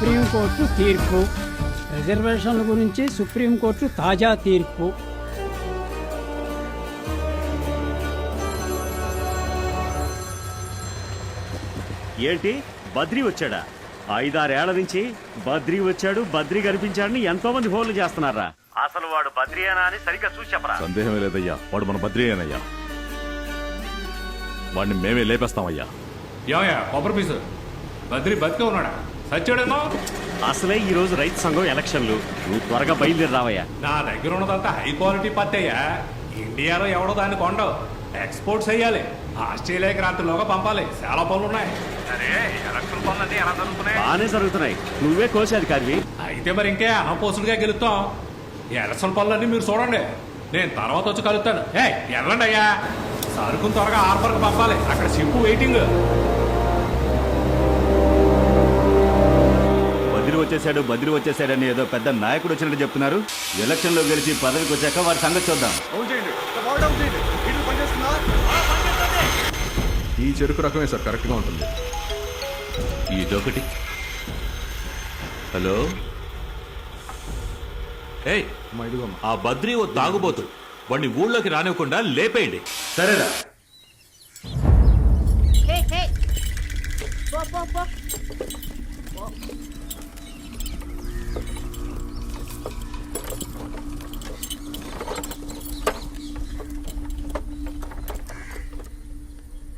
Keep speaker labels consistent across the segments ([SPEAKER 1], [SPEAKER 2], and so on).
[SPEAKER 1] Supreme court తీర్పు. రిజర్వేషన్ల గురించి సుప్రీంకోర్టు తాజా తీర్పు.
[SPEAKER 2] ఏంటి బద్రీ వచ్చాడా? 5-6 ఏళ్ల నుంచి బద్రీ వచ్చాడు, బద్రీ కనిపించాడని ఎంతో మంది ఫోన్లు చేస్తున్నారా? అసలు వాడు బద్రీయేనా అని సరిగ్గా చూసి చెప్పరా.
[SPEAKER 3] సందేహమే లేదయ్యా, వాడు మన బద్రీయేనయ్యా. వాడిని మేమే లేపేస్తామయ్యా.
[SPEAKER 4] ఏమయ్యా కొబ్బరి పీసు, బద్రీ బతికే ఉన్నాడా సచ్చాడేమో?
[SPEAKER 2] అసలే ఈ రోజు రైతు సంఘం ఎలక్షన్లు, నువ్వు త్వరగా బయలుదేరి రావయ్యా.
[SPEAKER 4] నా దగ్గర ఉన్నదంతా హై క్వాలిటీ పత్తి అయ్యా. ఇండియాలో ఎవడో దాన్ని కొండవు, ఎక్స్పోర్ట్స్ చేయాలి, ఆస్ట్రేలియాకి రాత్రిలోగా పంపాలి. చాలా పనులు ఉన్నాయి. సరే ఎలక్షన్ పనులన్నీ ఎలా జరుగుతున్నాయి?
[SPEAKER 2] బాగానే జరుగుతున్నాయి. నువ్వే కోశాధికారివి.
[SPEAKER 4] అయితే మరి ఇంకే అహంపోసుడుగా గెలుస్తాం. ఎలక్షన్ పనులన్నీ మీరు చూడండి, నేను తర్వాత వచ్చి కలుస్తాను. వెళ్ళండి అయ్యా, సరుకును త్వరగా హార్బర్కి పంపాలి, అక్కడ షిప్ వెయిటింగ్.
[SPEAKER 2] బద్రీ వచ్చేసాడని ఏదో పెద్ద నాయకుడు వచ్చినట్టు చెప్తున్నారు. ఎలక్షన్ లో గెలిచి పదవికి వచ్చాక వారి సంగతి చూద్దాం.
[SPEAKER 3] ఈ చెరుకు రకమే సార్, కరెక్ట్ గా ఉంటుంది.
[SPEAKER 5] ఇదొకటి. హలో, ఏయ్ ఆ బద్రీ ఓ తాగుబోతు, వాడిని ఊళ్ళోకి రానివ్వకుండా లేపేయండి.
[SPEAKER 2] సరేరా.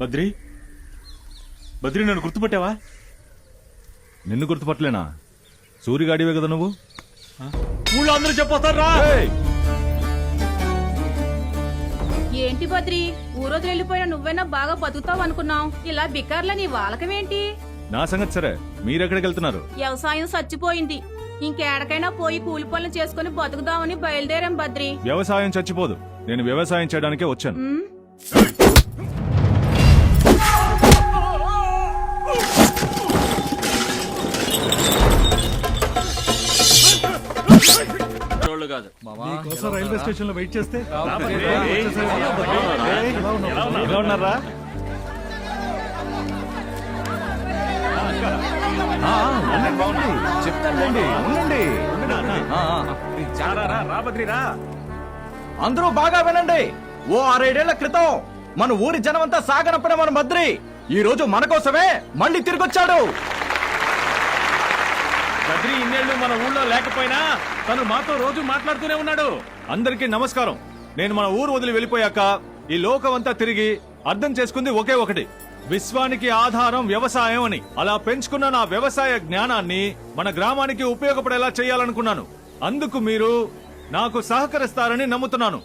[SPEAKER 3] బద్రీ, నన్ను గుర్తుపట్టావా? నిన్ను గుర్తుపట్టలేనా? సూరిగాడివే కదా నువ్వు.
[SPEAKER 2] ఊళ్ళో అందరూ చెప్పొస్తారా?
[SPEAKER 6] ఏంటి బద్రి, ఊరోజు వెళ్ళిపోయిన నువ్వైనా బాగా బతుకుతావు అనుకున్నావు, ఇలా బికార్ల నీ వాలకమేంటి?
[SPEAKER 3] నా సంగతి సరే, మీరెక్కడికి వెళ్తున్నారు?
[SPEAKER 6] వ్యవసాయం చచ్చిపోయింది, ఇంకేడకైనా పోయి కూలి పనులు చేసుకుని బతుకుదామని బయలుదేరాం బద్రి.
[SPEAKER 3] వ్యవసాయం చచ్చిపోదు, నేను వ్యవసాయం చేయడానికే వచ్చాను. రైల్వే స్టేషన్ లో వెయిట్ చేస్తే ఎలా ఉన్నారా? చెప్తానండి, ఉండండి.
[SPEAKER 7] అందరూ బాగా వినండి. ఓ 6-7 ఏళ్ల క్రితం మన ఊరి జనమంతా సాగనంపిన మన బద్రి ఈ రోజు మన కోసమే మళ్ళీ తిరిగొచ్చాడు.
[SPEAKER 3] బద్రీ ఇన్నేళ్లు మన ఊళ్ళో లేకపోయినా తను మాతో రోజు మాట్లాడుతూనే ఉన్నాడు. అందరికీ నమస్కారం. నేను మన ఊరు వదిలి వెళ్ళిపోయాక ఈ లోకమంతా తిరిగి అర్థం చేసుకుంది ఒకే ఒకటి, విశ్వానికి ఆధారం వ్యవసాయం అని. అలా పెంచుకున్న నా వ్యవసాయ జ్ఞానాన్ని మన గ్రామానికి ఉపయోగపడేలా చేయాలనుకున్నాను. అందుకు మీరు నాకు సహకరిస్తారని నమ్ముతున్నాను.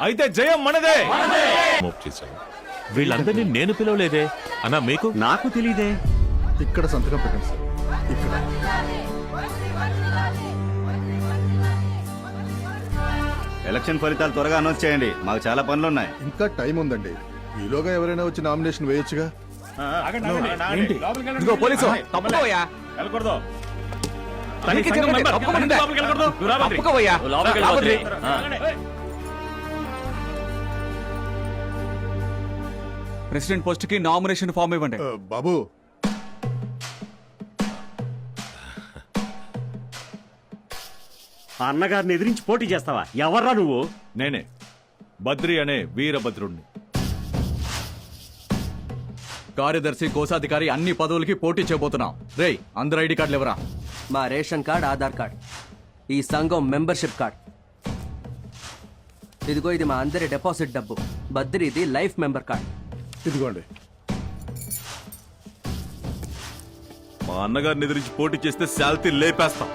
[SPEAKER 3] అయితే జయం మనదే.
[SPEAKER 5] వీళ్ళందరినీ నేను పిలవలేదే అన్నా, మీకు?
[SPEAKER 2] నాకు తెలీదే.
[SPEAKER 3] ఇక్కడ సంతకం పెట్టండి సార్. ఇక్కడ
[SPEAKER 2] ఎలక్షన్ ఫలితాలు త్వరగా అనౌన్స్ చేయండి, మాకు చాలా పనులున్నాయి.
[SPEAKER 8] ఇంకా టైం ఉందండి, ఈలోగా ఎవరైనా వచ్చి నామినేషన్ వేయొచ్చుగా.
[SPEAKER 7] ఇదిగో పోలీసు, తప్పుకోవయ్యా.
[SPEAKER 3] వెళ్ళకూడదు.
[SPEAKER 7] తప్పుకోవయ్యా.
[SPEAKER 9] ప్రెసిడెంట్ పోస్ట్ కి నామినేషన్ ఫామ్ ఇవ్వండి.
[SPEAKER 8] బాబు,
[SPEAKER 2] అన్నగారిని ఎదిరించి పోటీ చేస్తావా? ఎవర్రా నువ్వు?
[SPEAKER 3] నేనే బద్రి అనే వీరభద్రుణ్ణి.
[SPEAKER 9] కార్యదర్శి, కోశాధికారి అన్ని పదవులకి పోటీ చేయబోతున్నాం. రేయ్, అందరు ఐడి కార్డులు ఎవరా?
[SPEAKER 10] మా రేషన్ కార్డ్, ఆధార్ కార్డ్, ఈ సంఘం మెంబర్షిప్ కార్డ్. ఇదిగో ఇది మా అందరి డిపాజిట్ డబ్బు. బద్రీది లైఫ్ మెంబర్ కార్డ్.
[SPEAKER 8] ఇదిగోండి.
[SPEAKER 3] మా అన్నగారిని ఎదిరించి పోటీ చేస్తే శాల్తీ లేపేస్తాం.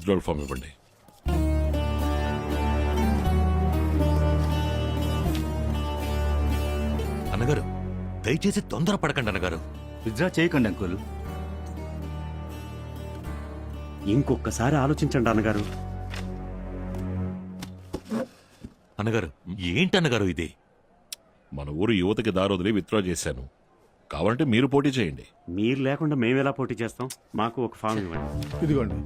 [SPEAKER 5] విత్డ్రాల్ ఫామ్ ఇవ్వండి. అన్నగారు దయచేసి తొందర పడకండి అన్నగారు.
[SPEAKER 2] విత్డ్రా చేయకండి అంకుల్. ఇంకొకసారి ఆలోచించండి అన్నగారు.
[SPEAKER 5] అన్నగారు ఏంటి అన్నగారు ఇది?
[SPEAKER 8] మన ఊరు యువతకి దారొదిలి విత్డ్రా చేశాను. కావాలంటే మీరు పోటీ చేయండి.
[SPEAKER 2] మీరు లేకుండా మేమెలా పోటీ చేస్తాం? మాకు ఒక ఫామ్ ఇవ్వండి.
[SPEAKER 8] ఇదిగోండి.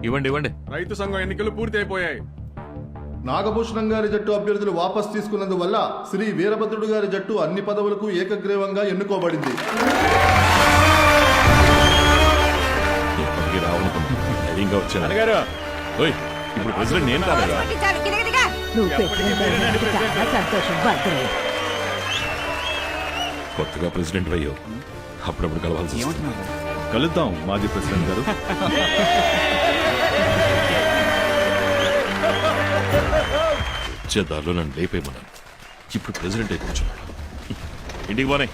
[SPEAKER 5] ఇవ్వండి ఇవ్వండి.
[SPEAKER 9] రైతు సంఘం ఎన్నికలు పూర్తి అయిపోయాయి.
[SPEAKER 8] నాగభూషణం గారి జట్టు అభ్యర్థులు వాపస్ తీసుకున్నందువల్ల శ్రీ వీరభద్రుడు గారి జట్టు అన్ని పదవులకు ఏకగ్రీవంగా ఎన్నుకోబడింది.
[SPEAKER 5] ఎప్పటికీ రావనుకున్నా ధైర్యంగా వచ్చాను.
[SPEAKER 3] అన్నగారు
[SPEAKER 5] ఓయ్, ఇప్పుడు ప్రెసిడెంట్ నేను కాదయ్యా. కొత్తగా ప్రెసిడెంట్ అయ్యో, అప్పుడప్పుడు కలవాల్సి వస్తుంది.
[SPEAKER 3] కలుద్దాం మాజీ ప్రెసిడెంట్ గారు.
[SPEAKER 5] వచ్చే దారిలో నన్ను లేపేయమన్నాను. ఇప్పుడు ప్రెసిడెంట్ అయి కూర్చున్నాడు. ఇంటికి పోనే.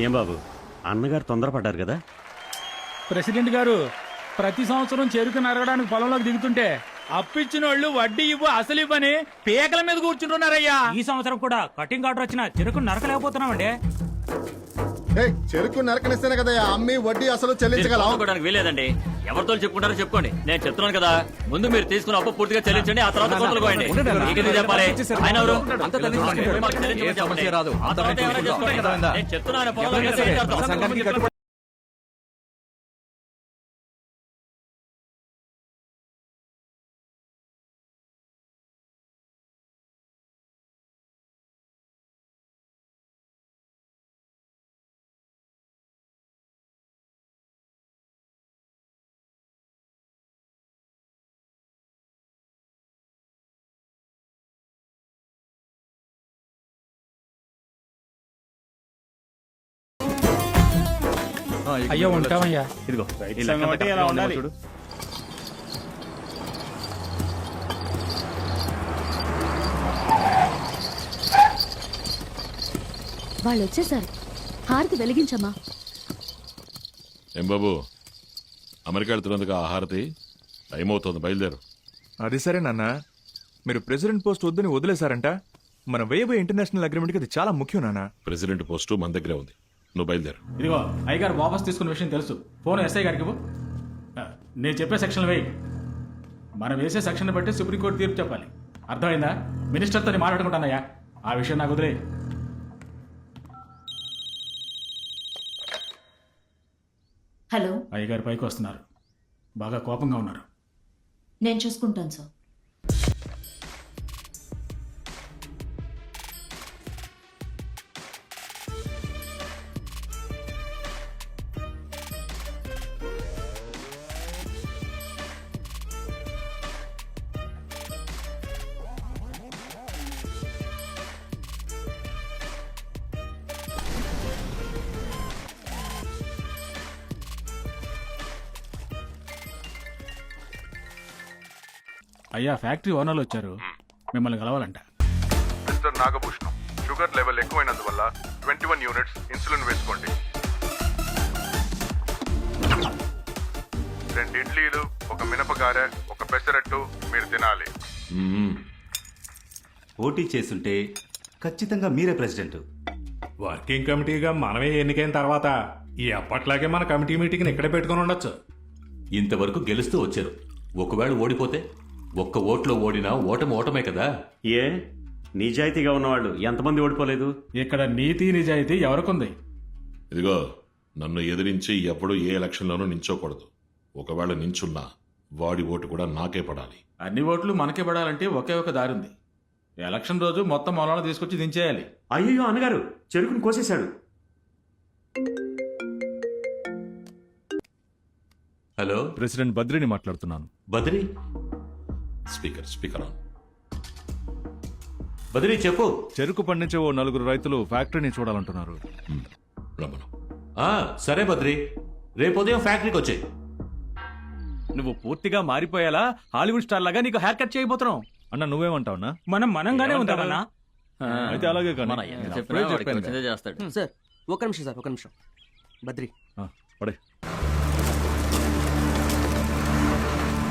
[SPEAKER 2] ఏం బాబు, అన్నగారు తొందరపడ్డారు కదా?
[SPEAKER 1] ప్రెసిడెంట్ గారు, ప్రతి సంవత్సరం చెరుకు నరగడానికి పొలంలోకి దిగుతుంటే అప్పిచ్చిన వాళ్ళు వడ్డీ ఇవ్వు అసలు ఇవ్వని పేకల మీద కూర్చుంటున్నారయ్యా. ఈ సంవత్సరం కూడా కటింగ్ ఆర్డర్ వచ్చిన చెరుకు నరకలేకపోతున్నామండి.
[SPEAKER 8] చెరుకు నరకనిస్తేనే కదా అమ్మి వడ్డీ అసలు చెల్లించగలం.
[SPEAKER 10] వీలేదండి. ఎవరితో చెప్పుకుంటారో చెప్పుకోండి. నేను చెప్తున్నాను కదా, ముందు మీరు తీసుకున్న అప్పు పూర్తిగా చెల్లించండి, ఆ తర్వాత సొంతలు పోయండి. చెప్పాలి ఆయన ఎవరు?
[SPEAKER 9] సమస్య రాదు.
[SPEAKER 10] ఆ తర్వాత ఎవరైనా చేసుకోండి. నేను చెప్తున్నాను పొలంలో
[SPEAKER 1] అయ్యో ఉంటామయ్యా.
[SPEAKER 3] ఇదిగో
[SPEAKER 2] చూడు.
[SPEAKER 6] వాళ్ళు వచ్చేసారు. హారతి వెలిగించమ్మా.
[SPEAKER 8] ఏం బాబు, అమెరికా వెళ్తున్నందుకు ఆ హారతి టైం అవుతుంది, బయలుదేరు.
[SPEAKER 3] అది సరే నాన్న, మీరు ప్రెసిడెంట్ పోస్ట్ వద్దని వదిలేశారంట. మన వేయబోయే ఇంటర్నేషనల్ అగ్రిమెంట్కి అది చాలా ముఖ్యం నాన్న.
[SPEAKER 8] ప్రెసిడెంట్ పోస్టు మన దగ్గరే ఉంది, నువ్వు బయలుదేరు.
[SPEAKER 1] ఇదిగో అయ్యగారు వాపస్ తీసుకున్న విషయం తెలుసు. ఫోన్ ఎస్ఐ గారికి ఇవ్వు. నేను చెప్పే సెక్షన్లు వేయి. మనం వేసే సెక్షన్ బట్టి సుప్రీంకోర్టు తీర్పు చెప్పాలి. అర్థమైందా? మినిస్టర్తో నేను మాట్లాడుకుంటానయ్యా, ఆ విషయం నాకు వదిలే.
[SPEAKER 6] హలో,
[SPEAKER 1] అయ్యగారు పైకి వస్తున్నారు. బాగా కోపంగా ఉన్నారు.
[SPEAKER 6] నేను చూసుకుంటాను సార్.
[SPEAKER 1] అయ్యా, ఫ్యాక్టరీ ఓనర్లు వచ్చారు, మిమ్మల్ని కలవాలంట.
[SPEAKER 11] మిస్టర్ నాగభూషణం, షుగర్ లెవెల్ ఎక్కువైనందువల్ల 21 యూనిట్స్ ఇన్సులిన్ వేసుకోండి. 2 ఇడ్లీలు, 1 మినపగారె, 1 పెసరట్టు మీరు తినాలి.
[SPEAKER 2] పోటీ చేస్తుంటే ఖచ్చితంగా మీరే ప్రెసిడెంట్.
[SPEAKER 4] వర్కింగ్ కమిటీగా మనమే ఎన్నికైన తర్వాత ఈ అప్పట్లాగే మన కమిటీ మీటింగ్ ఇక్కడే పెట్టుకుని ఉండొచ్చు.
[SPEAKER 5] ఇంతవరకు గెలుస్తూ వచ్చారు. ఒకవేళ ఓడిపోతే ఒక్క ఓట్లో ఓడినా ఓటమే కదా.
[SPEAKER 2] ఏ నిజాయితీగా ఉన్నవాళ్ళు ఎంతమంది ఓడిపోలేదు?
[SPEAKER 1] ఇక్కడ నీతి నిజాయితీ ఎవరికుంది?
[SPEAKER 8] ఇదిగో, నన్ను ఎదిరించి ఎప్పుడు ఏ ఎలక్షన్లోనూ నించోకూడదు. ఒకవేళ నించున్నా వాడి ఓటు కూడా నాకే పడాలి.
[SPEAKER 1] అన్ని ఓట్లు మనకే పడాలంటే ఒకే ఒక దారి ఉంది. ఎలక్షన్ రోజు మొత్తం మొలాలను తీసుకొచ్చి దించేయాలి.
[SPEAKER 2] అయ్యో అన్నగారు, చెరుకును కోసేశాడు.
[SPEAKER 5] హలో,
[SPEAKER 3] ప్రెసిడెంట్ బద్రిని మాట్లాడుతున్నాను.
[SPEAKER 5] Badri
[SPEAKER 8] speaker on.
[SPEAKER 5] బద్రి చెప్పు.
[SPEAKER 3] చెరుకు పండించే ఓ 4 రైతులు ఫ్యాక్టరీని చూడాలంటున్నారు.
[SPEAKER 8] రమను.
[SPEAKER 5] సరే బద్రి, రేపు ఉదయం ఫ్యాక్టరీకి వచ్చాయి.
[SPEAKER 9] నువ్వు పూర్తిగా మారిపోయేలా హాలీవుడ్ స్టార్ లాగా నీకు హెయిర్ కట్ చేయబోతున్నావు.
[SPEAKER 3] అన్న నువ్వేమంటావునా?
[SPEAKER 1] మనంగానే ఉంటామన్నా.
[SPEAKER 3] అయితే అలాగే కానీ.
[SPEAKER 10] సార్, ఒక నిమిషం సార్, ఒక నిమిషం. బద్రి,
[SPEAKER 3] పడే.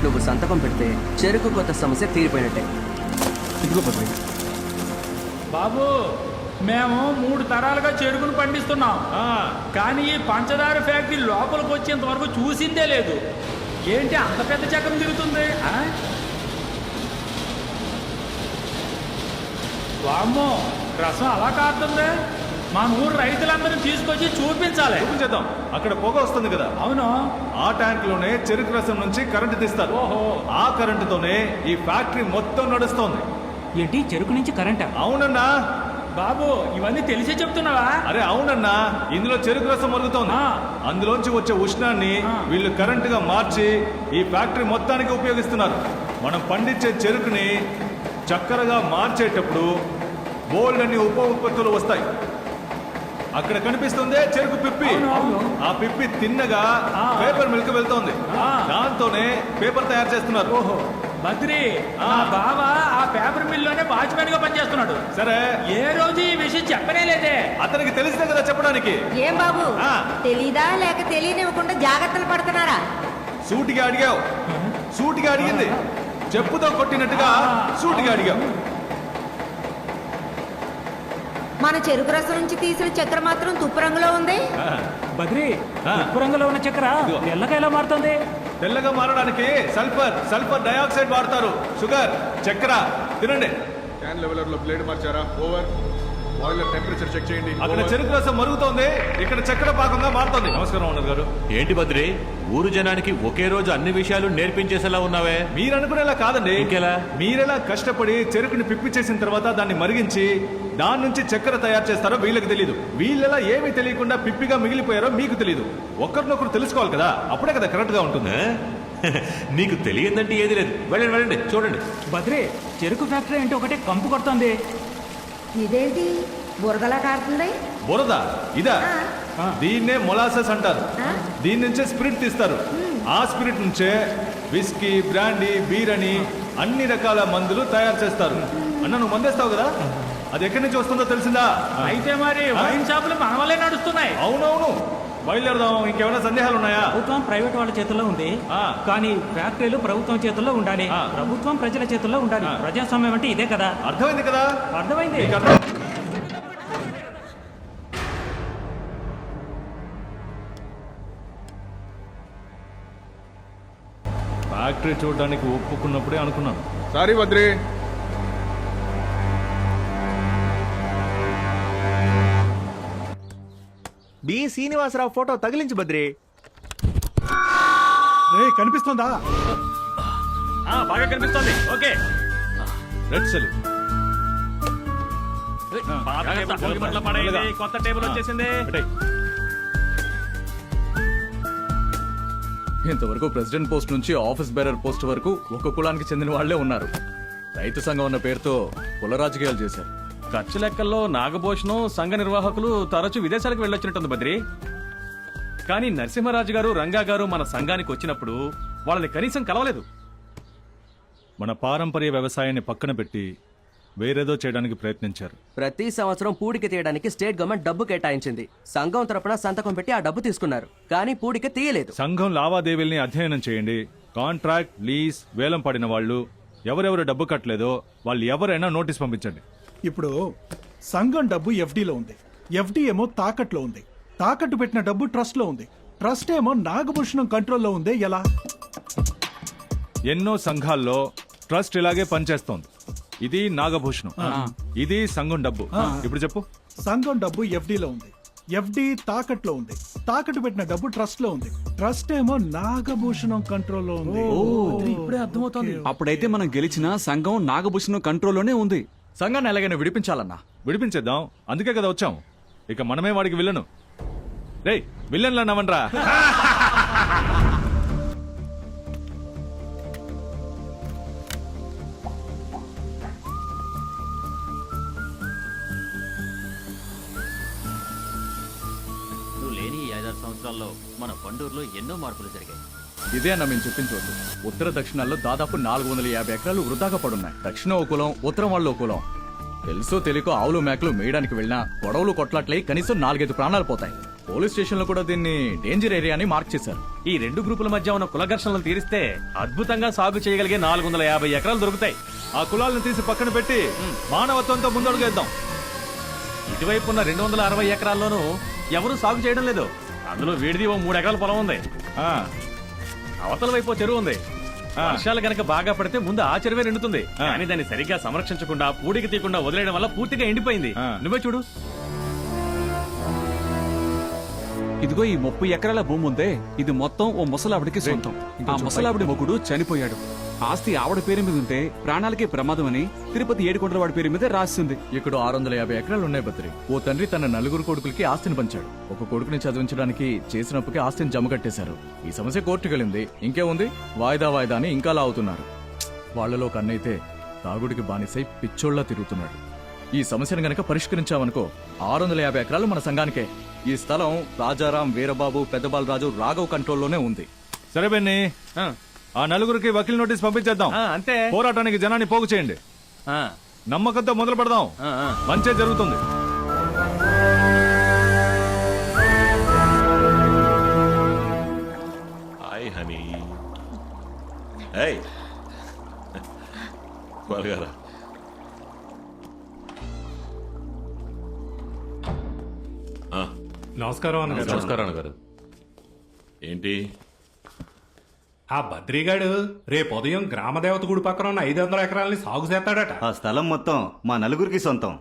[SPEAKER 12] నువ్వు సంతకం పెడితే చెరుకు కొత్త సమస్య తీరిపోయినట్టే.
[SPEAKER 7] ఇదిగో బద్రి.
[SPEAKER 1] బాబు మేము 3 తరాలుగా చెరుకును పండిస్తున్నాం, కానీ ఈ పంచదార ఫ్యాక్టరీ లోపలికి వచ్చేంత వరకు చూసిందే లేదు. ఏంటి అంత పెద్ద చక్రం తిరుగుతుంది? వామ్మో, రసం అలా కారుతుంది. మన ఊరు రైతులందరినీ తీసుకొచ్చి చూపించాలి.
[SPEAKER 3] చూపించేద్దాం. అక్కడ పొగ వస్తుంది కదా.
[SPEAKER 1] అవును.
[SPEAKER 3] ఆ ట్యాంక్ లోనే చెరుకు రసం నుంచి కరెంటు తీస్తారు.
[SPEAKER 1] ఓహో.
[SPEAKER 3] ఆ కరెంటుతోనే ఈ ఫ్యాక్టరీ మొత్తం నడుస్తోంది.
[SPEAKER 1] ఏంటి చెరుకు నుంచి కరెంటా?
[SPEAKER 3] అవునన్నా.
[SPEAKER 1] బాబు ఇవన్నీ తెలిసే చెప్తున్నావా?
[SPEAKER 3] అరే అవునన్నా, ఇందులో చెరుకు రసం మరుగుతోంది. అందులోంచి వచ్చే ఉష్ణాన్ని వీళ్ళు కరెంటుగా మార్చి ఈ ఫ్యాక్టరీ మొత్తానికి ఉపయోగిస్తున్నారు. మనం పండించే చెరుకుని చక్కెరగా మార్చేటప్పుడు బోల్డ్ అన్ని ఉప ఉత్పత్తులు వస్తాయి. అక్కడ కనిపిస్తుందే చెరుకు పిప్పి. ఆ పిప్పి తిన్నగా పేపర్ మిల్క్ వెళ్తోంది. దాంతోనే పేపర్ తయారు చేస్తున్నారు.
[SPEAKER 1] ఓహో బద్రి, నా బావ ఆ పేపర్ మిల్లోనే వాచ్మెన్ గా పనిచేస్తున్నాడు.
[SPEAKER 3] సరే,
[SPEAKER 1] ఏ రోజు ఈ విషయం చెప్పనే లేదే.
[SPEAKER 3] అతనికి తెలిసిందే కదా చెప్పడానికి.
[SPEAKER 13] ఏం బాబు తెలీదా లేక తెలియనివ్వకుండా జాగ్రత్తలు పడుతున్నారా?
[SPEAKER 3] సూటిగా అడిగావు. సూటిగా అడిగింది చెప్పుతో కొట్టినట్టుగా సూటిగా అడిగావు.
[SPEAKER 13] మన చెరుకు రసం నుంచి తీసిన చక్కెర మాత్రం తుప్పు రంగులో ఉంది.
[SPEAKER 1] బద్రి, ఉప్పు రంగులో ఉన్న చక్కెర తెల్లగా ఎలా మారుతుంది?
[SPEAKER 3] తెల్లగా మారడానికి సల్ఫర్ డయాక్సైడ్ వాడతారు. షుగర్, చక్కెర తినండి.
[SPEAKER 11] క్యాన్ లెవెలర్ లో బ్లేడ్ మార్చారా? ఓవర్. బాయిలర్ టెంపరేచర్ చెక్ చేయండి.
[SPEAKER 3] అక్కడ చెరుకు రసం మరుగుతోంది, ఇక్కడ చక్కెర పాకంగా మారుతోంది. నమస్కారం ఓనర్ గారు.
[SPEAKER 5] ఏంటి బద్రి, ఊరు జనానికి ఒకే రోజు అన్ని విషయాలు నేర్పించేసేలా ఉన్నావే?
[SPEAKER 3] మీరు అనుకునేలా కాదండి.
[SPEAKER 5] ఇంకెలా?
[SPEAKER 3] మీరెలా కష్టపడి చెరుకుని పిప్పి చేసిన తర్వాత దాన్ని మరిగించి దాని నుంచి చక్కెర తయారు చేస్తారో వీళ్ళకి తెలియదు. వీళ్ళెలా ఏమీ తెలియకుండా పిప్పిగా మిగిలిపోయారో మీకు తెలియదు. ఒకరినొకరు తెలుసుకోవాలి కదా, అప్పుడే కదా కరెక్ట్ గా ఉంటుంది.
[SPEAKER 5] నీకు తెలియదంటే ఏది లేదు. వెళ్ళండి వెళ్ళండి, చూడండి.
[SPEAKER 1] బద్రి, చెరుకు ఫ్యాక్టరీ అంటే ఒకటే కంపు కొడుతుంది.
[SPEAKER 13] ఇదేంటి బురదలా కారుతుంది?
[SPEAKER 3] బురద ఇదా? దీన్నే మొలాసెస్ అంటారు. దీని నుంచే స్పిరిట్ తీస్తారు. ఆ స్పిరిట్ నుంచే విస్కీ, బ్రాండీ, బీర్ అని అన్ని రకాల మందులు తయారు చేస్తారు. అన్న నువ్వు మందేస్తావు కదా, అది ఎక్కడి నుంచి వస్తుందో తెలిసిందా?
[SPEAKER 1] అయితే మరి వైన్ షాపులు మన వల్లే నడుస్తున్నాయి.
[SPEAKER 3] అవునవును, బయలుదేరదాం. ఇంకేమైనా సందేహాలు ఉన్నాయా?
[SPEAKER 1] ప్రభుత్వం ప్రైవేట్ వాళ్ళ చేతుల్లో ఉంది, కానీ ఫ్యాక్టరీలు ప్రభుత్వం చేతుల్లో ఉండాలి. ప్రభుత్వం ప్రజల చేతుల్లో ఉండాలి. ప్రజాస్వామ్యం అంటే ఇదే కదా.
[SPEAKER 3] అర్థమైంది కదా?
[SPEAKER 1] అర్థమైంది.
[SPEAKER 3] ఫ్యాక్టరీ చూడడానికి ఒప్పుకున్నప్పుడే అనుకున్నాను.
[SPEAKER 11] Sorry Badri.
[SPEAKER 7] B Srinivasarao photo తగిలించు బద్రి.
[SPEAKER 3] కనిపిస్తుందా?
[SPEAKER 10] బాగా కనిపిస్తోంది. Okay,
[SPEAKER 3] red cell.
[SPEAKER 10] కొత్త టేబుల్ వచ్చేసింది.
[SPEAKER 9] ఇంతవరకు ప్రెసిడెంట్ పోస్ట్ నుంచి ఆఫీస్ బేరర్ పోస్ట్ వరకు ఒక కులానికి చెందిన వాళ్లే ఉన్నారు. రైతు సంఘం అన్న పేరుతో కుల రాజకీయాలు చేశారు.
[SPEAKER 7] ఖర్చు లెక్కల్లో నాగభూషణం సంఘ నిర్వాహకులు తరచూ విదేశాలకు వెళ్ళొచ్చినట్టుంది బద్రి. కానీ నరసింహరాజు గారు, రంగా గారు మన సంఘానికి వచ్చినప్పుడు వాళ్ళని కనీసం కలవలేదు.
[SPEAKER 3] మన పారంపర్య వ్యవసాయాన్ని పక్కన పెట్టి వేరేదో చేయడానికి ప్రయత్నించారు.
[SPEAKER 12] ప్రతి సంవత్సరం పూడిక తీయడానికి స్టేట్ గవర్నమెంట్ డబ్బు కేటాయించింది. సంఘం తరపున సంతకం పెట్టి ఆ డబ్బు తీసుకున్నారు, కానీ పూడిక తీయలేదు.
[SPEAKER 3] సంఘం లావాదేవీల్ని అధ్యయనం చేయండి. కాంట్రాక్ట్, లీజ్, వేలం పడిన వాళ్ళు ఎవరెవరు డబ్బు కట్టలేదో వాళ్ళు ఎవరైనా నోటీస్ పంపించండి.
[SPEAKER 14] ఇప్పుడు సంఘం డబ్బు ఎఫ్డీలో ఉంది, ఎఫ్డీ ఏమో తాకట్లో ఉంది, తాకట్టు పెట్టిన డబ్బు ట్రస్ట్ లో ఉంది, ట్రస్ట్ ఏమో నాగభూషణం కంట్రోల్లో ఉంది. ఎలా?
[SPEAKER 3] ఎన్నో సంఘాల్లో ట్రస్ట్ ఇలాగే పనిచేస్తోంది. ఇది నాగభూషణం, ఇది సంఘం డబ్బు. ఇప్పుడు చెప్పు.
[SPEAKER 14] సంఘం డబ్బు ఎఫ్డీలో ఉంది, ఎఫ్డీ తాకట్లో ఉంది, తాకట్టు పెట్టిన డబ్బు ట్రస్ట్ లో ఉంది, ట్రస్ట్ ఏమో నాగభూషణం కంట్రోల్లో ఉంది.
[SPEAKER 7] ఇప్పుడే అర్థమవుతోంది. అప్పుడైతే మనం గెలిచిన సంఘం నాగభూషణం కంట్రోల్లోనే ఉంది.
[SPEAKER 9] సంఘాన్ని ఎలాగైనా విడిపించాలన్నా.
[SPEAKER 3] విడిపించేద్దాం, అందుకే కదా వచ్చాం. ఇక మనమే వాడికి విల్లను. రేయ్ విల్లన్లా నవ్వండ్రా.
[SPEAKER 10] నువ్వు లేని ఈ 5-6 సంవత్సరాల్లో మన పండూరులో ఎన్నో మార్పులు జరిగాయి.
[SPEAKER 9] ఇదే అన్న మేము చెప్పించవద్దు. ఉత్తర దక్షిణాల్లో దాదాపు 450 ఎకరాలు వృధాగా పడున్నాయి. దక్షిణ ఓ కులం, ఉత్తరం వాళ్ళు ఓ కులం. తెలుసో తెలియకో ఆవులు మేకలు మేయడానికి వెళ్ళినా గొడవలు కొట్లాట్లై కనీసం 4-5 ప్రాణాలు పోతాయి. పోలీస్ స్టేషన్ లో కూడా దీన్ని డేంజర్ ఏరియా అని మార్క్ చేశారు.
[SPEAKER 7] ఈ రెండు గ్రూపుల మధ్య ఉన్న కుల ఘర్షణలను తీరిస్తే అద్భుతంగా సాగు చేయగలిగే 450 ఎకరాలు దొరుకుతాయి.
[SPEAKER 3] ఆ కులాలను తీసి పక్కన పెట్టి మానవత్వంతో ముందడుగేద్దాం.
[SPEAKER 7] ఇటువైపు ఉన్న 260 ఎకరాల్లోనూ ఎవరూ సాగు చేయడం లేదు. అందులో వీడిది ఓ 3 ఎకరాల పొలం ఉంది. అవతల వైపు ఓ చెరువు ఉంది. వర్షాలు గనక బాగా పడితే ముందు ఆ చెరువే నిండుతుంది. కానీ దాన్ని సరిగ్గా సంరక్షించకుండా పూడికి తీయకుండా వదిలేయడం వల్ల పూర్తిగా ఎండిపోయింది. నువ్వే చూడు.
[SPEAKER 15] ఇదిగో ఈ 30 ఎకరాల భూమి ఉందే, ఇది మొత్తం ఓ ముసలావిడికి సొంతం. ఆ ముసలావిడి మొగుడు చనిపోయాడు. ఆస్తి ఆవిడ పేరు మీద ఉంటే ప్రాణాలకే ప్రమాదం అని తిరుపతి ఏడుకొండల వాడి పేరు మీద రాసింది.
[SPEAKER 9] ఇక్కడ 650 ఎకరాలు ఉన్నాయి బద్రి. ఓ తండ్రి తన 4 కొడుకులకి ఆస్తిని పంచాడు. ఒక కొడుకుని చదివించడానికి చేసిన అప్పుకి ఆస్తిని జమ కట్టేశారు. ఈ సమస్య కోర్టుకెళ్ళింది. ఇంకేముంది, వాయిదా వాయిదా అని ఇంకా లాగుతున్నారు. వాళ్లలో కన్నైతే తాగుడికి బానిసై పిచ్చోళ్లా తిరుగుతున్నాడు. ఈ సమస్యను గనక పరిష్కరించామనుకో 650 ఎకరాలు మన సంఘానికే. ఈ స్థలం రాజారాం, వీరబాబు, పెద్దబాలరాజు, రాఘవ్ కంట్రోల్లోనే ఉంది.
[SPEAKER 3] సరే బెన్ని, ఆ 4 వకీల్ నోటీస్ పంపించేద్దాం.
[SPEAKER 7] అంతే.
[SPEAKER 3] పోరాటానికి జనాన్ని పోగు చేయండి. నమ్మకంతో మొదలు పెడదాం. మంచే జరుగుతుంది.
[SPEAKER 8] Hi honey. ఏయ్ త్వరగారా.
[SPEAKER 4] నమస్కారం అన్నగారు.
[SPEAKER 8] నమస్కారం అన్నగారు. ఏంటి
[SPEAKER 4] ఆ బద్రీగాడు రేపు ఉదయం గ్రామదేవత గుడి పక్కన ఉన్న 500 ఎకరాలని సాగు చేస్తాడట.
[SPEAKER 2] ఆ స్థలం మొత్తం మా 4 సొంతం.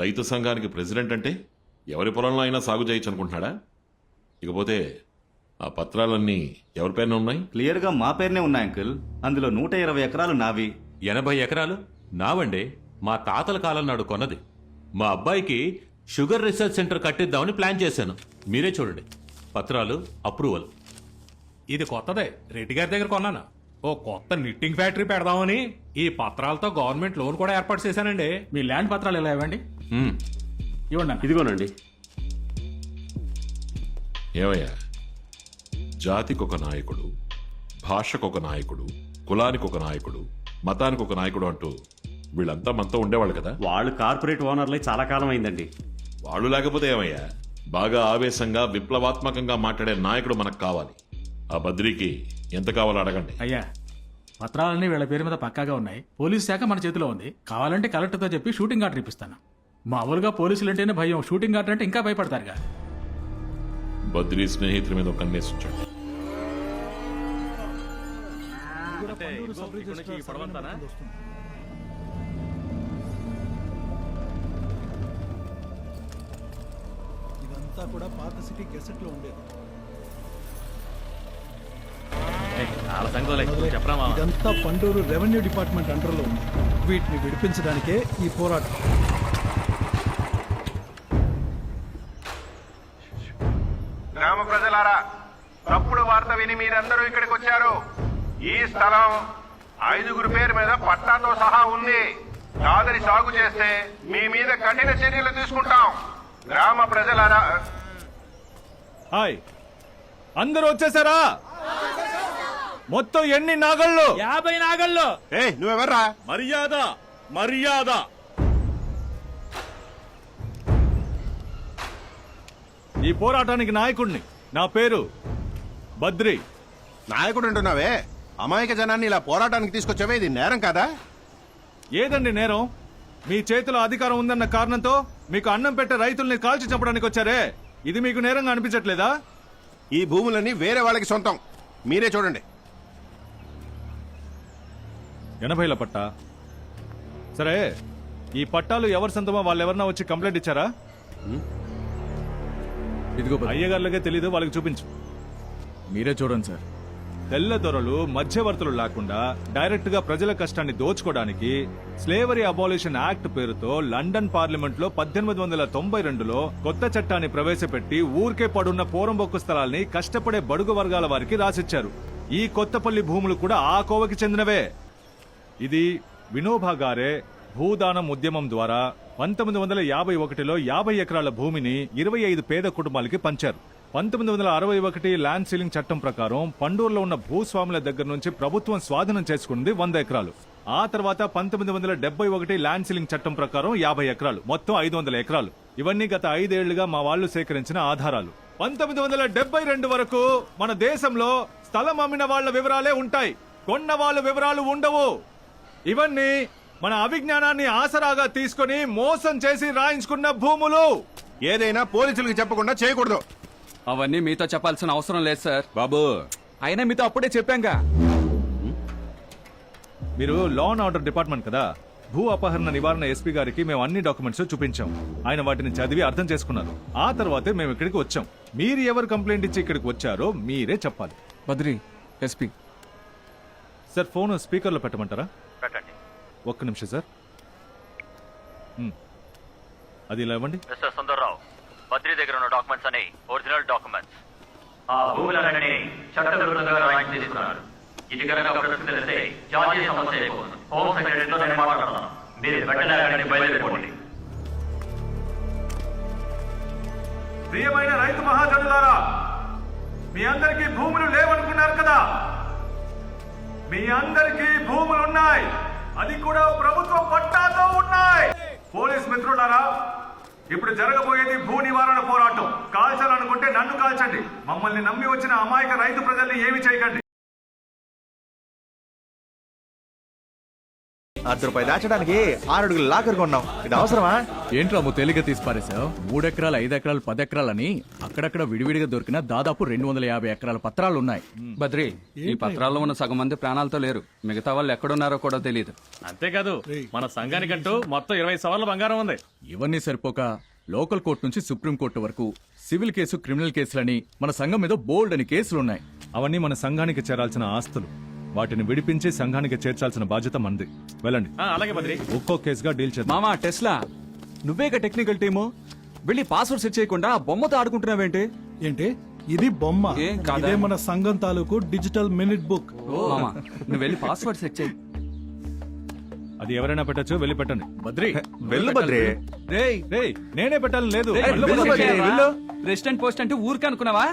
[SPEAKER 8] రైతు సంఘానికి ప్రెసిడెంట్ అంటే ఎవరి పొలంలో అయినా సాగు చేయొచ్చు అనుకుంటున్నాడా? ఇకపోతే ఆ పత్రాలన్నీ ఎవరి పేరున ఉన్నాయి?
[SPEAKER 2] క్లియర్ గా మా పేరునే ఉన్నాయి అంకుల్. అందులో 120 ఎకరాలు నావి.
[SPEAKER 16] 80 ఎకరాలు నావండి. మా తాతల కాలం నాడు కొన్నది. మా అబ్బాయికి షుగర్ రీసెర్చ్ సెంటర్ కట్టిద్దామని ప్లాన్ చేశాను. మీరే చూడండి, పత్రాలు అప్రూవల్.
[SPEAKER 4] ఇది కొత్తదే, రెడ్డి గారి దగ్గర కొన్నాను. ఓ కొత్త నిట్టింగ్ ఫ్యాక్టరీ పెడదామని ఈ పత్రాలతో గవర్నమెంట్ లోన్ కూడా ఏర్పాటు చేశానండి.
[SPEAKER 1] మీ ల్యాండ్ పత్రాలు ఎలా ఇవ్వండి? ఇవ్వండి.
[SPEAKER 2] ఇదిగోనండి.
[SPEAKER 8] ఏమయ్యా, జాతికి ఒక నాయకుడు, భాషకు ఒక నాయకుడు, కులానికి ఒక నాయకుడు, మతానికి ఒక నాయకుడు అంటూ వీళ్ళంతా మనతో ఉండేవాళ్ళు కదా.
[SPEAKER 2] వాళ్ళు కార్పొరేట్ ఓనర్లై చాలా కాలం అయిందండి.
[SPEAKER 8] వాళ్ళు లేకపోతే ఏమయ్యా, బాగా ఆవేశంగా విప్లవాత్మకంగా మాట్లాడే నాయకుడు మనకు కావాలి. ఆ బద్రికి ఎంత కావాలో అడగండి.
[SPEAKER 1] అయ్యా, పత్రాలన్నీ వీళ్ళ పేరు మీద పక్కాగా ఉన్నాయి. పోలీస్ శాఖ మన చేతిలో ఉంది. కావాలంటే కలెక్టర్తో చెప్పి షూటింగ్ ఆర్డర్ ఇప్పిస్తాను. మామూలుగా పోలీసులు అంటేనే భయం, షూటింగ్ ఆర్డర్ అంటే ఇంకా భయపడతారుగా.
[SPEAKER 8] బద్రి స్నేహితుల మీద ఒక కన్నేసి ఉంచండి.
[SPEAKER 14] ఇదంతా కూడా పాత సిటీ గెసెట్ లో ఉండేది. ఇదంతా పండూరు రెవెన్యూ డిపార్ట్మెంట్ అండర్ లో ఉంది. వీటిని విడిపించడానికే ఈ పోరాటం.
[SPEAKER 11] గ్రామ ప్రజలారా, తప్పుడు వార్త విని మీరందరూ ఇక్కడికి వచ్చారు. ఈ స్థలం 5 పేరు మీద పట్టాతో సహా ఉంది. కాదని సాగు చేస్తే మీ మీద కఠిన చర్యలు తీసుకుంటాం. గ్రామ ప్రజలారా.
[SPEAKER 3] హాయ్, అందరూ వచ్చేసారా? మొత్తం ఎన్ని నాగళ్ళు?
[SPEAKER 1] 50 నాగళ్ళు.
[SPEAKER 11] నువ్వెవర్రా?
[SPEAKER 3] మర్యాద, మర్యాద. ఈ పోరాటానికి నాయకుడిని. నా పేరు బద్రి.
[SPEAKER 11] నాయకుడు అంటున్నావే, అమాయక జనాన్ని ఇలా పోరాటానికి తీసుకొచ్చావే, ఇది నేరం కాదా?
[SPEAKER 3] ఏదండి నేరం? మీ చేతిలో అధికారం ఉందన్న కారణంతో మీకు అన్నం పెట్టే రైతుల్ని కాల్చి చంపడానికి వచ్చారే, ఇది మీకు నేరంగా అనిపించట్లేదా?
[SPEAKER 11] ఈ భూములన్నీ వేరే వాళ్ళకి సొంతం. మీరే చూడండి.
[SPEAKER 3] 80ల పట్టా. సరే, ఈ పట్టాలు ఎవరి సొంతమో వాళ్ళు ఎవరన్నా వచ్చి కంప్లైంట్ ఇచ్చారా?
[SPEAKER 9] ఇదిగో
[SPEAKER 3] అయ్యగారులకే తెలీదు, వాళ్ళకి చూపించు.
[SPEAKER 9] మీరే చూడండి సార్.
[SPEAKER 3] తెల్ల దొరలు మధ్యవర్తులు లేకుండా డైరెక్ట్ గా ప్రజల కష్టాన్ని దోచుకోవడానికి స్లేవరీ అబాలిషన్ యాక్ట్ పేరుతో లండన్ పార్లమెంట్ లో 1892లో కొత్త చట్టాన్ని ప్రవేశపెట్టి ఊరికే పడున్న పోరంబొక్కు స్థలాల్ని కష్టపడే బడుగు వర్గాల వారికి రాసిచ్చారు. ఈ కొత్తపల్లి భూములు కూడా ఆ కోవకి చెందినవే. ఇది వినోబా గారే భూదానం ఉద్యమం ద్వారా 1951లో 50 ఎకరాల భూమిని 25 పేద కుటుంబాలకి పంచారు. 1961 ల్యాండ్ సీలింగ్ చట్టం ప్రకారం పండూరులో ఉన్న భూస్వాముల దగ్గర నుంచి ప్రభుత్వం స్వాధీనం చేసుకుంది 100 ఎకరాలు. ఆ తర్వాత 1971 ల్యాండ్ సీలింగ్ చట్టం ప్రకారం 50 ఎకరాలు, మొత్తం 500 ఎకరాలు. ఇవన్నీ గత 5 ఏళ్లుగా మా వాళ్లు సేకరించిన ఆధారాలు. 1972 వరకు మన దేశంలో స్థలం అమ్మిన వాళ్ళ వివరాలే ఉంటాయి, కొన్న వాళ్ళ వివరాలు ఉండవు. ఇవన్నీ మన అభిజ్ఞానాన్ని ఆసరాగా తీసుకొని మోసం చేసి రాయించుకున్న భూములు.
[SPEAKER 11] ఏదైనా పోలీసులకు చెప్పకుండా చేయకూడదు.
[SPEAKER 15] అవన్నీ మీతో చెప్పాల్సిన అవసరం లేదు సార్. బాబు అయినా మీతో అప్పుడే చెప్పాంగా.
[SPEAKER 3] మీరు లా అండ్ ఆర్డర్ డిపార్ట్మెంట్ కదా, భూ అపహరణ నివారణ ఎస్పీ గారికి మేము అన్ని డాక్యుమెంట్స్ చూపించాం. ఆయన వాటిని చదివి అర్థం చేసుకున్నారు. ఆ తర్వాతే మేము ఇక్కడికి వచ్చాం. మీరు ఎవరు కంప్లైంట్ ఇచ్చి ఇక్కడికి వచ్చారో మీరే చెప్పాలి.
[SPEAKER 15] బద్రి ఎస్పీ
[SPEAKER 3] సార్, ఫోన్ స్పీకర్లో పెట్టమంటారా?
[SPEAKER 10] పెట్టండి.
[SPEAKER 3] ఒక్క నిమిషం సార్. అది ఇలా ఇవ్వండి.
[SPEAKER 10] మిస్టర్ సుందర్రావు, బద్రి దగ్గర ఉన్న డాక్యుమెంట్స్ అని ఒరిజినల్ డాక్యుమెంట్స్. ఆ భూములన్నీ చట్టవిరుద్ధంగా రాయించి తీసుకున్నారు. ఇది కనుక ప్రశ్న తెలిస్తే జాతీయ సమస్య అయిపోతుంది. హోమ్ సెక్రటరీతో నేను మాట్లాడుతున్నాను. మీరు వెంటనే అక్కడికి బయలుదేరిపోండి.
[SPEAKER 3] ప్రియమైన రైతు మహాజనులారా, మీ అందరికీ భూములు లేవనుకున్నారు కదా. మీ అందరికీ భూములు ఉన్నాయి, అది కూడా ప్రభుత్వ పట్టాతో ఉన్నాయి. పోలీస్ మిత్రులారా, ఇప్పుడు జరగబోయేది భూ నివారణ పోరాటం. కాల్చాలనుకుంటే నన్ను కాల్చండి. మమ్మల్ని నమ్మి వచ్చిన అమాయక రైతు ప్రజల్ని ఏమి చేయకండి.
[SPEAKER 17] ₹10 దాచడానికి 6 అడుగుల లాకర్ కొన్నాం. ఇది అవసరమా?
[SPEAKER 9] ఏంట్రా తేలిగా తీసి పారేశావు? 3 ఎకరాలు, 5 ఎకరాలు, 10 ఎకరాలని అక్కడక్కడ విడివిడిగా దొరికిన దాదాపు 250 ఎకరాల పత్రాలు ఉన్నాయి.
[SPEAKER 15] బద్రి, ఈ పత్రాల్లో ఉన్న సగం మంది ప్రాణాలతో లేరు. మిగతా వాళ్ళు ఎక్కడున్నారో కూడా తెలియదు.
[SPEAKER 7] అంతేకాదు, మన సంఘానికంటూ మొత్తం 20 సవర్ల బంగారం ఉంది.
[SPEAKER 9] ఇవన్నీ సరిపోక లోకల్ కోర్టు నుంచి సుప్రీం కోర్టు వరకు సివిల్ కేసు, క్రిమినల్ కేసులని మన సంఘం మీద బోల్డ్ అని కేసులున్నాయి.
[SPEAKER 3] అవన్నీ మన సంఘానికి చేరాల్సిన ఆస్తులు. వాటిని విడిపించి సంఘానికి చేర్చాల్సిన బాధ్యత మనది. వెళ్ళండి.
[SPEAKER 7] అలాగే బద్రి.
[SPEAKER 3] ఒక్కో కేసుగా డీల్ చేద్దాం.
[SPEAKER 15] మామా టెస్లా, నువ్వేగా టెక్నికల్ టీము. వెళ్ళి పాస్వర్డ్ సెట్ చేయకుండా బొమ్మతో ఆడుకుంటున్నావేంటి?
[SPEAKER 14] ఏంటి ఇది బొమ్మ?
[SPEAKER 15] ఏం కాదా?
[SPEAKER 14] ఇదే మన సంఘం తాలూకు డిజిటల్ మినిట్ బుక్.
[SPEAKER 15] మామా, నువ్వు వెళ్ళి పాస్వర్డ్ సెట్ చేయి.
[SPEAKER 3] అది ఎవరైనా పెట్టచ్చు, వెళ్ళి పెట్టండి.
[SPEAKER 9] బద్రి,
[SPEAKER 17] వెళ్ళు బద్రి.
[SPEAKER 3] నేనే పెట్టాలని లేదు.
[SPEAKER 17] వెళ్ళు బద్రి, వెళ్ళు.
[SPEAKER 15] ప్రెసిడెంట్ పోస్ట్ అంటే ఊరికే అనుకున్నావా?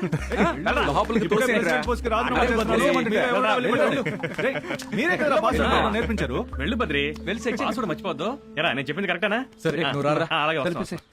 [SPEAKER 15] లోపలికి
[SPEAKER 3] ఇప్పుడే
[SPEAKER 15] తోసేయండిరా.
[SPEAKER 3] ప్రెసిడెంట్ పోస్ట్కి రాజీనామా చేస్తున్నాను. మీరే కదా పాస్వర్డ్ నేర్పించారు.
[SPEAKER 7] వెళ్ళు బద్రి, వెళ్ళి సెట్ పాస్వర్డ్ మర్చిపోద్దు. ఎరా, నేను చెప్పింది కరెక్టేనా?
[SPEAKER 9] సరే, నువ్వు రారా.
[SPEAKER 7] అలాగే వస్తాను.
[SPEAKER 15] తెలిపేసేయ్.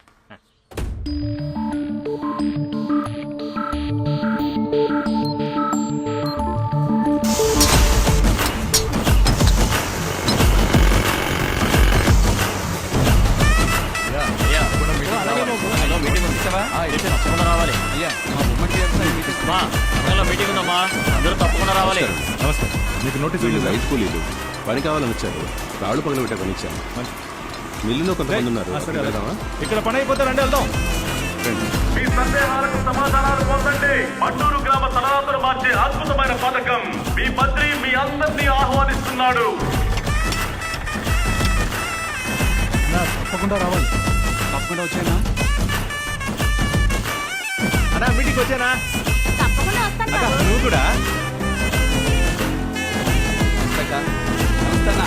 [SPEAKER 10] రావాలి.
[SPEAKER 15] అయ్యా, మా బొమ్మకి వ్యవసాయం మీటింగ్.
[SPEAKER 10] మా సంఘంలో మీటింగ్ ఉందమ్మా, అందరూ తప్పకుండా రావాలి.
[SPEAKER 3] నమస్కారం. మీకు నోటీస్
[SPEAKER 17] రైతు కూలీలు పని కావాలని వచ్చారు. రాళ్ళు పగల పెట్టా కొనిచ్చాను. మిల్లులో కొంతమంది ఉన్నారు.
[SPEAKER 3] ఇక్కడ పని అయిపోతే రండి, వెళ్దాం.
[SPEAKER 11] మీ సందేహాలకు సమాధానాలు పొందండి. మట్టూరు గ్రామ తలరాతలు మార్చే అద్భుతమైన పథకం. మీ బద్రి మీ అందరినీ ఆహ్వానిస్తున్నాడు.
[SPEAKER 14] తప్పకుండా రావాలి.
[SPEAKER 15] తప్పకుండా వచ్చానా?
[SPEAKER 17] అన్నా మీటింగ్ వచ్చానా?
[SPEAKER 6] తప్పకుండా వస్తాను.
[SPEAKER 17] నువ్వు కూడా
[SPEAKER 15] నమస్తేనా?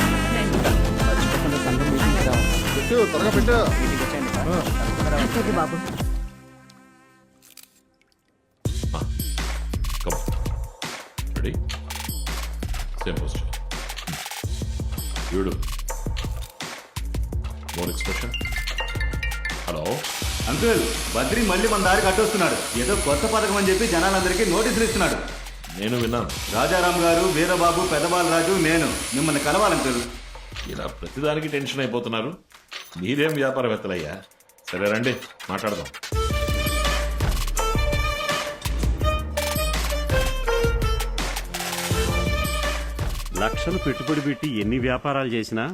[SPEAKER 15] మర్చిపోకుండా సంఘం మీటింగ్ రావాలి.
[SPEAKER 17] పెట్టు, త్వరగా పెట్టు.
[SPEAKER 15] మీటింగ్ వచ్చాయండి
[SPEAKER 13] బాబు.
[SPEAKER 5] Come on. Ready? Same posture. You do. More expression. Hello?
[SPEAKER 17] Uncle, Badri మళ్ళీ మన దారి కట్టొస్తున్నాడు. ఏదో కొత్త పథకం అని చెప్పి జనాలందరికీ నోటీసులు ఇస్తున్నాడు.
[SPEAKER 5] నేను విన్నాను.
[SPEAKER 17] రాజారాం గారు, వీరబాబు, పెదబాలరాజు, నేను మిమ్మల్ని కలవాలంకుల్.
[SPEAKER 5] ఇలా ప్రతిదానికి టెన్షన్ అయిపోతున్నారు. మీరేం వ్యాపారవేత్తలయ్యా. సరే రండి, మాట్లాడదాం.
[SPEAKER 2] లక్షలు పెట్టుబడి పెట్టి ఎన్ని వ్యాపారాలు చేసినా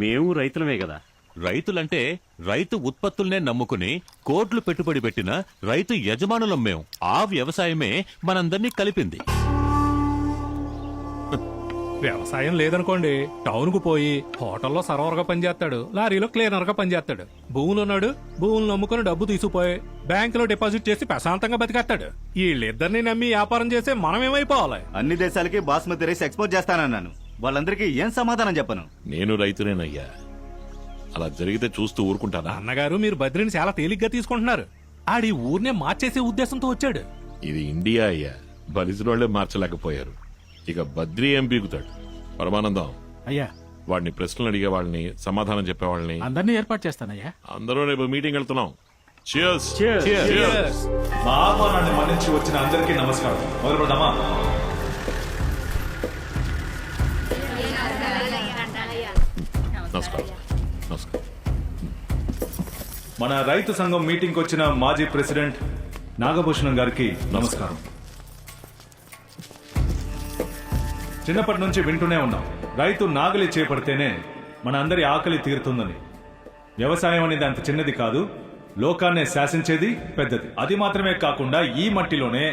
[SPEAKER 2] మేము రైతులమే కదా.
[SPEAKER 16] రైతులంటే రైతు ఉత్పత్తుల్నే నమ్ముకుని కోట్లు పెట్టుబడి పెట్టిన రైతు యజమానులం మేం. ఆ వ్యవసాయమే మనందర్నీ కలిపింది.
[SPEAKER 4] వ్యవసాయం లేదనుకోండి, టౌన్ కు పోయి హోటల్లో సర్వర్ గా పనిచేస్తాడు, లారీలో క్లీనర్ గా పనిచేస్తాడు. భూములు ఉన్నాడు, భూములు నమ్ముకుని డబ్బు తీసుకుపోయి బ్యాంకులో డిపాజిట్ చేసి ప్రశాంతంగా బతికేస్తాడు. వీళ్ళిద్దరిని నమ్మి వ్యాపారం చేస్తే మనం ఏమైపోవాలి?
[SPEAKER 17] అన్ని దేశాలకి బాస్మతి రైస్ ఎక్స్పోర్ట్ చేస్తానన్నాను. వాళ్ళందరికీ ఏం సమాధానం చెప్పను?
[SPEAKER 5] నేను రైతునేనయ్యా. అలా జరిగితే చూస్తూ ఊరుకుంటానా?
[SPEAKER 4] అన్నగారు, మీరు బద్రిని చాలా తేలిగ్గా తీసుకుంటున్నారు. ఆడి ఊరినే మార్చేసే ఉద్దేశంతో వచ్చాడు.
[SPEAKER 5] ఇది ఇండియా అయ్యా. బలిసినోళ్లే మార్చలేకపోయారు. ఇక బద్రీ ఏం పీకుతాడు? పరమానందం,
[SPEAKER 1] అయ్యా,
[SPEAKER 5] వాడిని ప్రశ్నలు అడిగే వాళ్ళని, సమాధానం చెప్పే వాళ్ళని
[SPEAKER 1] అందరినీ ఏర్పాటు చేస్తానయ్యా.
[SPEAKER 5] అందరూ రేపు మీటింగ్ వెళ్తున్నాం.
[SPEAKER 3] మా ఆహ్వానాన్ని మన్నించి వచ్చిన అందరికీ నమస్కారం. మొదలు పెడదామా?
[SPEAKER 5] నమస్కారం. నమస్కారం.
[SPEAKER 3] మన రైతు సంఘం మీటింగ్ వచ్చిన మాజీ ప్రెసిడెంట్ నాగభూషణం గారికి నమస్కారం. చిన్నప్పటి నుంచి వింటూనే ఉన్నాం, రైతు నాగలి చేపడితేనే మన అందరి ఆకలి తీరుతుందని. వ్యవసాయం అనేది అంత చిన్నది కాదు, లోకాన్నే శాసించేది పెద్దది. అది మాత్రమే కాకుండా ఈ మట్టిలోనే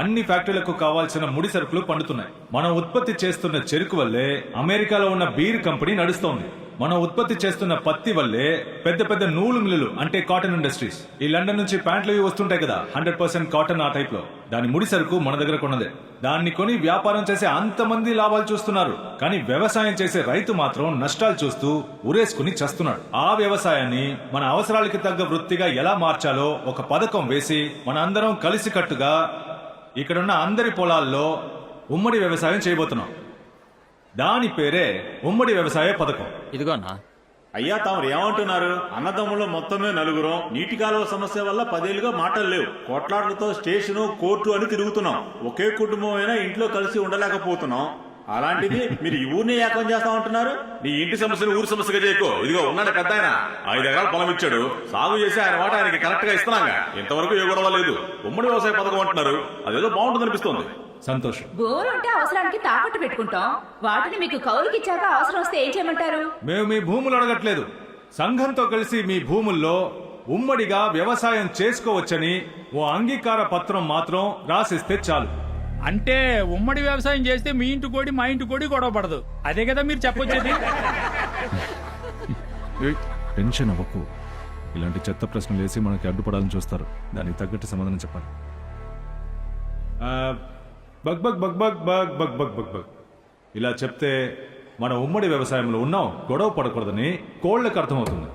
[SPEAKER 3] అన్ని ఫ్యాక్టరీలకు కావాల్సిన ముడి సరుకులు పండుతున్నాయి. మనం ఉత్పత్తి చేస్తున్న చెరుకు వల్లే అమెరికాలో ఉన్న బీర్ కంపెనీ నడుస్తోంది. మనం ఉత్పత్తి చేస్తున్న పత్తి వల్లే పెద్ద పెద్ద నూలు మిల్లులు అంటే కాటన్ ఇండస్ట్రీస్. ఈ లండన్ నుంచి ప్యాంట్లు ఇవి వస్తుంటాయి కదా, 100% కాటన్ ఆ టైప్ లో. దాని ముడి సరుకు మన దగ్గర కొన్నదే. దాన్ని కొని వ్యాపారం చేసే అంతమంది లాభాలు చూస్తున్నారు, కానీ వ్యవసాయం చేసే రైతు మాత్రం నష్టాలు చూస్తూ ఉరేసుకుని చస్తున్నాడు. ఆ వ్యవసాయాన్ని మన అవసరాలకి తగ్గ వృత్తిగా ఎలా మార్చాలో ఒక పథకం వేసి మన అందరం కలిసికట్టుగా ఇక్కడున్న అందరి పొలాల్లో ఉమ్మడి వ్యవసాయం చేయబోతున్నాం. దాని పేరే ఉమ్మడి వ్యవసాయ పథకం.
[SPEAKER 12] ఇదిగోనా
[SPEAKER 2] అయ్యా, తాము ఏమంటున్నారు? అన్నదమ్ములు మొత్తమే నలుగురం. నీటి కాలువ సమస్య వల్ల 10 ఏళ్లుగా మాటలు లేవు. కొట్లాట్లతో స్టేషను, కోర్టు అని తిరుగుతున్నాం. ఒకే కుటుంబం అయినా ఇంట్లో కలిసి ఉండలేకపోతున్నాం. అలాంటిది మీరు ఈ ఊరిని ఏకం చేస్తామంటున్నారు?
[SPEAKER 5] నీ ఇంటి సమస్యను ఊరు సమస్యగా చేయకు. ఇదిగో ఉన్నాడు పెద్ద ఆయన, 5 ఎకరాల పొలం ఇచ్చాడు. సాగు చేసి ఆయన వాట ఆయనకి కరెక్ట్ గా ఇస్తున్నాగా. ఇంతవరకు ఏ గొడవ లేదు. ఉమ్మడి వ్యవసాయ పథకం అంటున్నారు, అదేదో బాగుంటుంది అనిపిస్తుంది.
[SPEAKER 3] సంతోషం.
[SPEAKER 6] భూములు ఉంటే అవసరానికి తాకట్టు పెట్టుకుంటాం, వాటిని మీకు కౌలుకి ఇచ్చాక అవసరం వస్తే ఏం చేయమంటారు?
[SPEAKER 3] మేము మీ భూములు అడగట్లేదు. సంఘంతో కలిసి మీ భూముల్లో ఉమ్మడిగా వ్యవసాయం చేసుకోవచ్చని ఓ అంగీకార పత్రం మాత్రం రాసిస్తే చాలు.
[SPEAKER 1] అంటే ఉమ్మడి వ్యవసాయం చేస్తే మీ ఇంటి కోడి మా ఇంటి కోడి గొడవ పడదు, అదే కదా మీరు చెప్పొచ్చేది?
[SPEAKER 3] టెన్షన్ అవ్వకు. ఇలాంటి చెత్త ప్రశ్నలు వేసి మనకి అడ్డుపడాలని చూస్తారు. దానికి తగ్గట్టు సమాధానం చెప్పాలి. Bug bug bug bug bug bug bug bug bug ఇలా చెప్తే మన ఉమ్మడి వ్యవసాయంలో ఉన్నాం, గొడవ పడకూడదని కోళ్లకు అర్థమవుతుంది.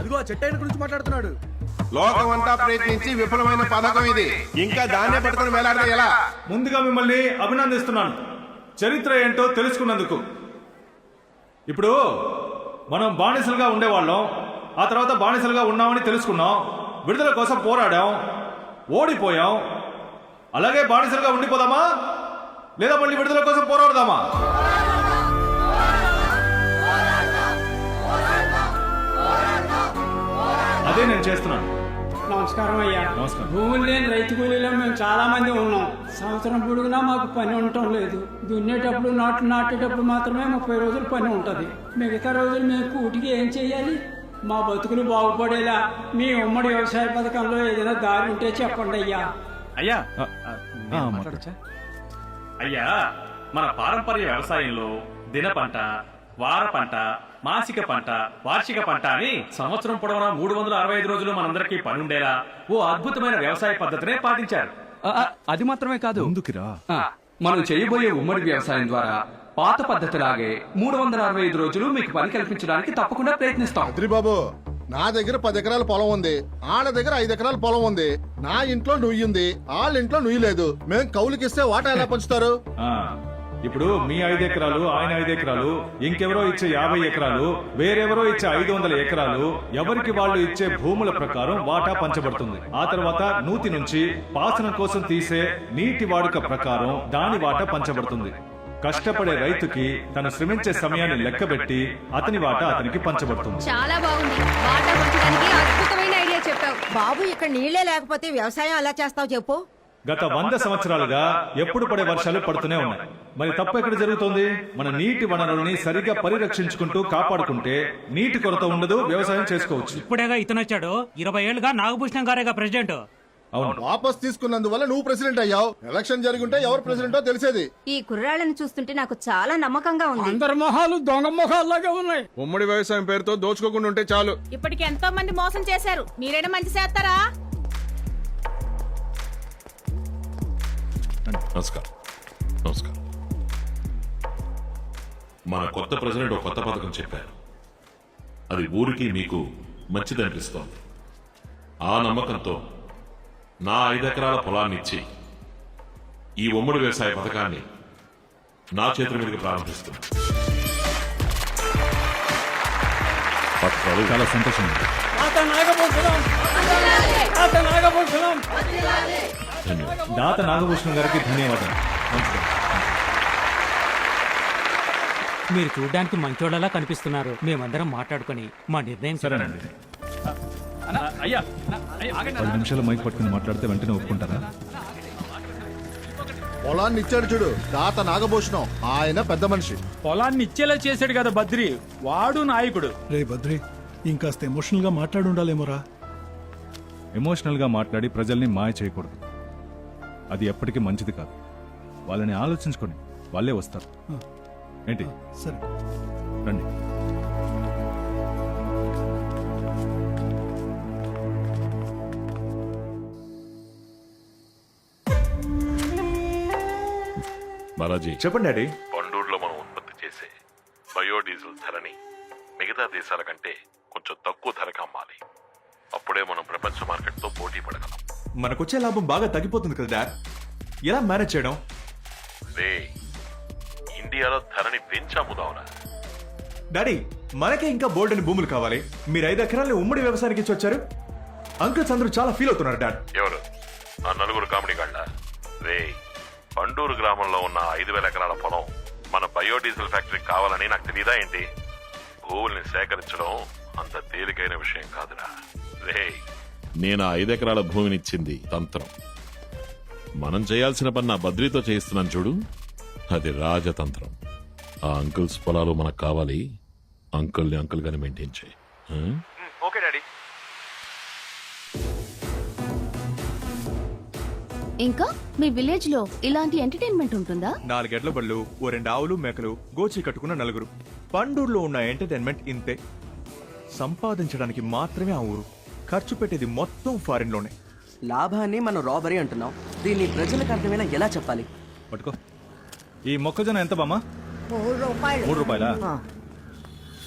[SPEAKER 9] అదిగో చెట్టైన గురించి మాట్లాడుతున్నాడు.
[SPEAKER 11] లోకమంతా ప్రయత్నించి విఫలమైన పథకం ఇది. ఇంకా దాన్నే పట్టుకుని వేలాడితే ఎలా?
[SPEAKER 3] ముందుగా మిమ్మల్ని అభినందిస్తున్నాను, చరిత్ర ఏంటో తెలుసుకున్నందుకు. ఇప్పుడు మనం బానిసలుగా ఉండేవాళ్ళం, ఆ తర్వాత బానిసలుగా ఉన్నామని తెలుసుకున్నాం, విడుదల కోసం పోరాడాం, ఓడిపోయాం. అలాగే బానిసలుగా ఉండిపోదామా లేదా మళ్ళీ విడుదల కోసం పోరాడదామా? అదే నేను చేస్తున్నాను.
[SPEAKER 1] నమస్కారం అయ్యా.
[SPEAKER 3] నమస్కారం.
[SPEAKER 1] భూములు లేని రైతు కూలీలో మేము చాలా మంది ఉన్నాం. సంవత్సరం పొడుగునా మాకు పని ఉండటం లేదు. దున్నేటప్పుడు నాట్లు నాటేటప్పుడు మాత్రమే 30 రోజులు పని ఉంటది. మిగతా రోజులు మేము కూటికి ఏం చెయ్యాలి? మా బతుకులు బాగుపడేలా మీ ఉమ్మడి వ్యవసాయ పథకంలో ఏదైనా దారి ఉంటే చెప్పండి అయ్యా.
[SPEAKER 7] అయ్యా అయ్యా, మన పారంపర్య వ్యవసాయంలో దిన పంట, వార పంట, మాసిక పంట, వార్షిక పంట అని సంవత్సరం పొడవునా 365 రోజులు మనందరికీ పని ఉండేలా ఓ అద్భుతమైన వ్యవసాయ పద్ధతినే పాటించారు.
[SPEAKER 15] అది మాత్రమే కాదు,
[SPEAKER 3] ముందుకిరా.
[SPEAKER 15] మనం చేయబోయే ఉమ్మడి వ్యవసాయం ద్వారా పాత పద్ధతిలాగే 365 రోజులు మీకు పని కల్పించడానికి తప్పకుండా ప్రయత్నిస్తాం.
[SPEAKER 11] బాబు, నా దగ్గర 10 ఎకరాల పొలం ఉంది, ఆళ్ళ దగ్గర 5 ఎకరాల పొలం ఉంది. నా ఇంట్లో నుయ్యి ఉంది, వాళ్ళ ఇంట్లో నుయ్యి లేదు. మేం కౌలుకిస్తే వాటా ఎలా పంచుతారు?
[SPEAKER 3] ఇప్పుడు మీ 5 ఎకరాలు, ఆయన 5 ఎకరాలు, ఇంకెవరో ఇచ్చే 50 ఎకరాలు, వేరెవరో ఇచ్చే 500 ఎకరాలు, ఎవరికి వాళ్ళు ఇచ్చే భూముల ప్రకారం వాటా పంచబడుతుంది. ఆ తర్వాత నూతి నుంచి పాసనం కోసం తీసే నీటి వాడుక ప్రకారం దాని వాటా పంచబడుతుంది. కష్టపడే రైతుకి తను శ్రమించే సమయాన్ని లెక్కబెట్టి అతని వాటా అతనికి పంచబడుతుంది.
[SPEAKER 13] చాలా బాగుంది. వాటా పంచడానికి అద్భుతమైన ఐడియా చెప్పావు బాబు. ఇక్కడ నీళ్లే లేకపోతే వ్యవసాయం ఎలా చేస్తావు చెప్పు?
[SPEAKER 3] గత 100 సంవత్సరాలుగా ఎప్పుడు పడే వర్షాలు పడుతూనే ఉన్నాయి. మరి తప్పు ఎక్కడ జరుగుతోంది? మన నీటి వనరుల్ని సరిగ్గా పరిరక్షించుకుంటూ కాపాడుకుంటే నీటి కొరత ఉండదు, వ్యవసాయం చేసుకోవచ్చు.
[SPEAKER 1] ఇప్పుడేగా ఇతను వచ్చాడు, 20 ఏళ్ళుగా నాగభూషణం గారేగా ప్రెసిడెంట్.
[SPEAKER 3] అవును.
[SPEAKER 11] వాపస్ తీసుకున్నందువల్ల నువ్వు ప్రెసిడెంట్ అయ్యావు. ఎలక్షన్ జరుగుంటే ఎవరు ప్రెసిడెంటో తెలిసేది.
[SPEAKER 13] ఈ కుర్రాళ్ళని చూస్తుంటే నాకు చాలా నమ్మకంగా ఉంది.
[SPEAKER 1] అందరి మొహాలు దొంగ మొహాల్లాగా ఉన్నాయి.
[SPEAKER 9] ఉమ్మడి వ్యవసాయం పేరుతో దోచుకోకుండా ఉంటే చాలు.
[SPEAKER 6] ఇప్పటికి ఎంతో మంది మోసం చేశారు, మీరైనా మంచి చేస్తారా?
[SPEAKER 5] నమస్కారం. నమస్కారం. మన కొత్త ప్రెసిడెంట్ ఒక కొత్త పథకం చెప్పారు. అది ఊరికి మీకు మంచిదనిపిస్తోంది. ఆ నమ్మకంతో నా 5 ఎకరాల పొలాన్ని ఇచ్చి ఈ ఉమ్మడి వ్యవసాయ పథకాన్ని నా చేతుల మీదకి ప్రారంభిస్తున్నాను.
[SPEAKER 8] పత్రాలు
[SPEAKER 3] చాలా సంతోషం. దాత నాగభూషణం గారికి ధన్యవాదాలు. నమస్కారం.
[SPEAKER 1] మీరు చూడడానికి మంచోళ్ళలా కనిపిస్తున్నారు. మేమందరం మాట్లాడుకొని మా నిర్ణయం
[SPEAKER 3] సరేనండి.
[SPEAKER 7] అయ్యా
[SPEAKER 3] 10 నిమిషాలు మైక్ పట్టుకుని మాట్లాడితే వెంటనే ఒప్పుకుంటారా?
[SPEAKER 17] పొలాన్ని ఇచ్చాడు చూడు దాత నాగభూషణం, ఆయన పెద్ద మనిషి.
[SPEAKER 1] పొలాన్ని ఇచ్చేలా చేశాడు కదా బద్రి, వాడు నాయకుడు.
[SPEAKER 14] రే బద్రి, ఇంకాస్త ఎమోషనల్ గా మాట్లాడి ఉండాలేమోరా.
[SPEAKER 3] ఎమోషనల్ గా మాట్లాడి ప్రజల్ని మాయ చేయకూడదు. అది ఎప్పటికీ మంచిది కాదు. వాళ్ళని ఆలోచించుకొని వాళ్ళే వస్తారు. ఏంటి?
[SPEAKER 14] సరే
[SPEAKER 3] రండి.
[SPEAKER 8] బాలాజీ
[SPEAKER 17] చెప్పండి డాడీ.
[SPEAKER 8] పండూరులో మనం ఉత్పత్తి చేసే బయోడీజిల్ ధరని మిగతా దేశాల కంటే కొంచెం తక్కువ ధరకు అమ్మాలి. అప్పుడే మనం ప్రపంచ మార్కెట్తో పోటీ పడగలం.
[SPEAKER 17] మనకొచ్చే లాభం బాగా తగ్గిపోతుంది కదా డాడ్, ఎలా మేనేజ్ చేయడం?
[SPEAKER 8] రే, ఇండియాలో ధరని పెంచి అమ్ముదావురా.
[SPEAKER 17] డాడీ, మనకే ఇంకా బోల్డ్ అని భూములు కావాలి. మీరు 5 ఎకరాలని ఉమ్మడి వ్యవసాయానికి ఇచ్చి వచ్చారు. అంకుల్స్ అందరూ చాలా ఫీల్ అవుతున్నారు డాడ్.
[SPEAKER 8] ఎవరు? ఆ నలుగురు కామెడీ గాళ్ళ? రే, పండూరు గ్రామంలో ఉన్న 5,000 ఎకరాల పొలం మన బయోడీజిల్ ఫ్యాక్టరీ కావాలని నాకు తెలియదా ఏంటి? భూముల్ని సేకరించడం అంత తేలికైన విషయం కాదురా. రే, నేను 5 ఎకరాల భూమినిచ్చింది తంత్రం. మనం చేయాల్సిన పని నా బద్రీతో చేయిస్తున్నాను చూడు, అది రాజతంత్రం. ఆ అంకుల్స్ పొలాలు మనకు కావాలి. అంకుల్ని అంకుల్ గానే మెయింటైన్ చేయి.
[SPEAKER 17] Okay daddy.
[SPEAKER 6] ఇంకా మీ విలేజ్ లో ఇలాంటి ఎంటర్టైన్మెంట్ ఉంటుందా?
[SPEAKER 17] 4 ఎడ్ల బళ్ళు, ఓ 2 ఆవులు మేకలు, గోచి కట్టుకున్న 4. పండూరులో ఉన్న ఎంటర్టైన్మెంట్ ఇంతే. సంపాదించడానికి మాత్రమే ఆ ఊరు, ఖర్చు పెట్టేది మొత్తం ఫారిన్ లోనే.
[SPEAKER 12] లాభాన్ని మనం రాబరీ అంటున్నాం. దీన్ని ప్రజలకు అర్థమైనా ఎలా చెప్పాలి?
[SPEAKER 3] పట్టుకో. ఈ మొక్కజొన్న ఎంత బామ్మా? 3 రూపాయలా?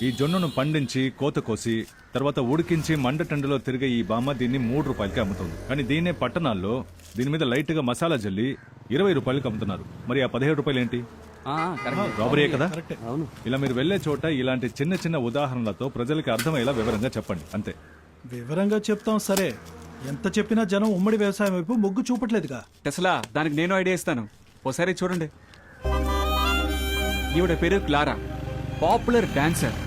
[SPEAKER 3] ఈ జొన్నను పండించి కోత కోసి తర్వాత ఉడికించి మండటండలో తిరిగే ఈ బామ్మ దీన్ని 3 రూపాయలకి అమ్ముతుంది. కానీ దీన్నే పట్టణాల్లో దీని మీద లైట్ గా మసాలా జల్లి 20 రూపాయలకి అమ్ముతున్నారు. మరి ఆ 17 రూపాయలు ఏంటి? రాబరీయే కదా. ఇలా మీరు వెళ్లే చోట ఇలాంటి చిన్న చిన్న ఉదాహరణలతో ప్రజలకి అర్థమయ్యేలా వివరంగా చెప్పండి. అంతే.
[SPEAKER 14] వివరంగా చెప్తాం సరే, ఎంత చెప్పినా జనం ఉమ్మడి వ్యవసాయం వైపు మొగ్గు చూపట్లేదుగా.
[SPEAKER 15] అసలా దానికి నేను ఐడియా ఇస్తాను. ఓసారి చూడండి. ఈవిడ పేరు క్లారా, పాపులర్ డాన్సర్.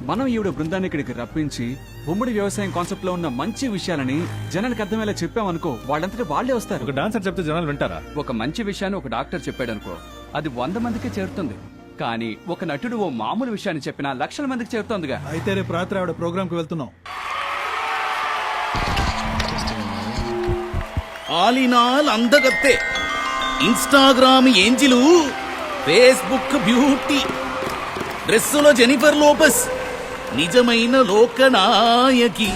[SPEAKER 15] మనం ఈవిడ బృందాన్ని ఇక్కడికి రప్పించి ఉమ్మడి వ్యవసాయం కాన్సెప్ట్ లో ఉన్న మంచి విషయాలని జనానికి అర్థమయ్యేలా చెప్పామనుకో, వాళ్ళంతటి వాళ్ళే వస్తారు.
[SPEAKER 3] ఒక డాన్సర్ చెప్తే జనాలు వింటారా?
[SPEAKER 18] ఒక మంచి విషయాన్ని ఒక డాక్టర్ చెప్పాడనుకో, అది 100 మందికి చేరుతుంది. కానీ ఒక నటుడు ఓ మామూలు విషయాన్ని చెప్పినా లక్షల మందికి చేరుతోందిగా.
[SPEAKER 14] అయితే రేపు రాత్రి ఆవిడ ప్రోగ్రామ్ కి వెళ్తున్నాం.
[SPEAKER 19] ఆలినాల్ అందగత్తె, ఇన్స్టాగ్రామ్ ఏంజిలు, ఫేస్బుక్ బ్యూటీ, డ్రెస్సులో జెనిఫర్ లోపస్, నిజమైన లోకనాయకి.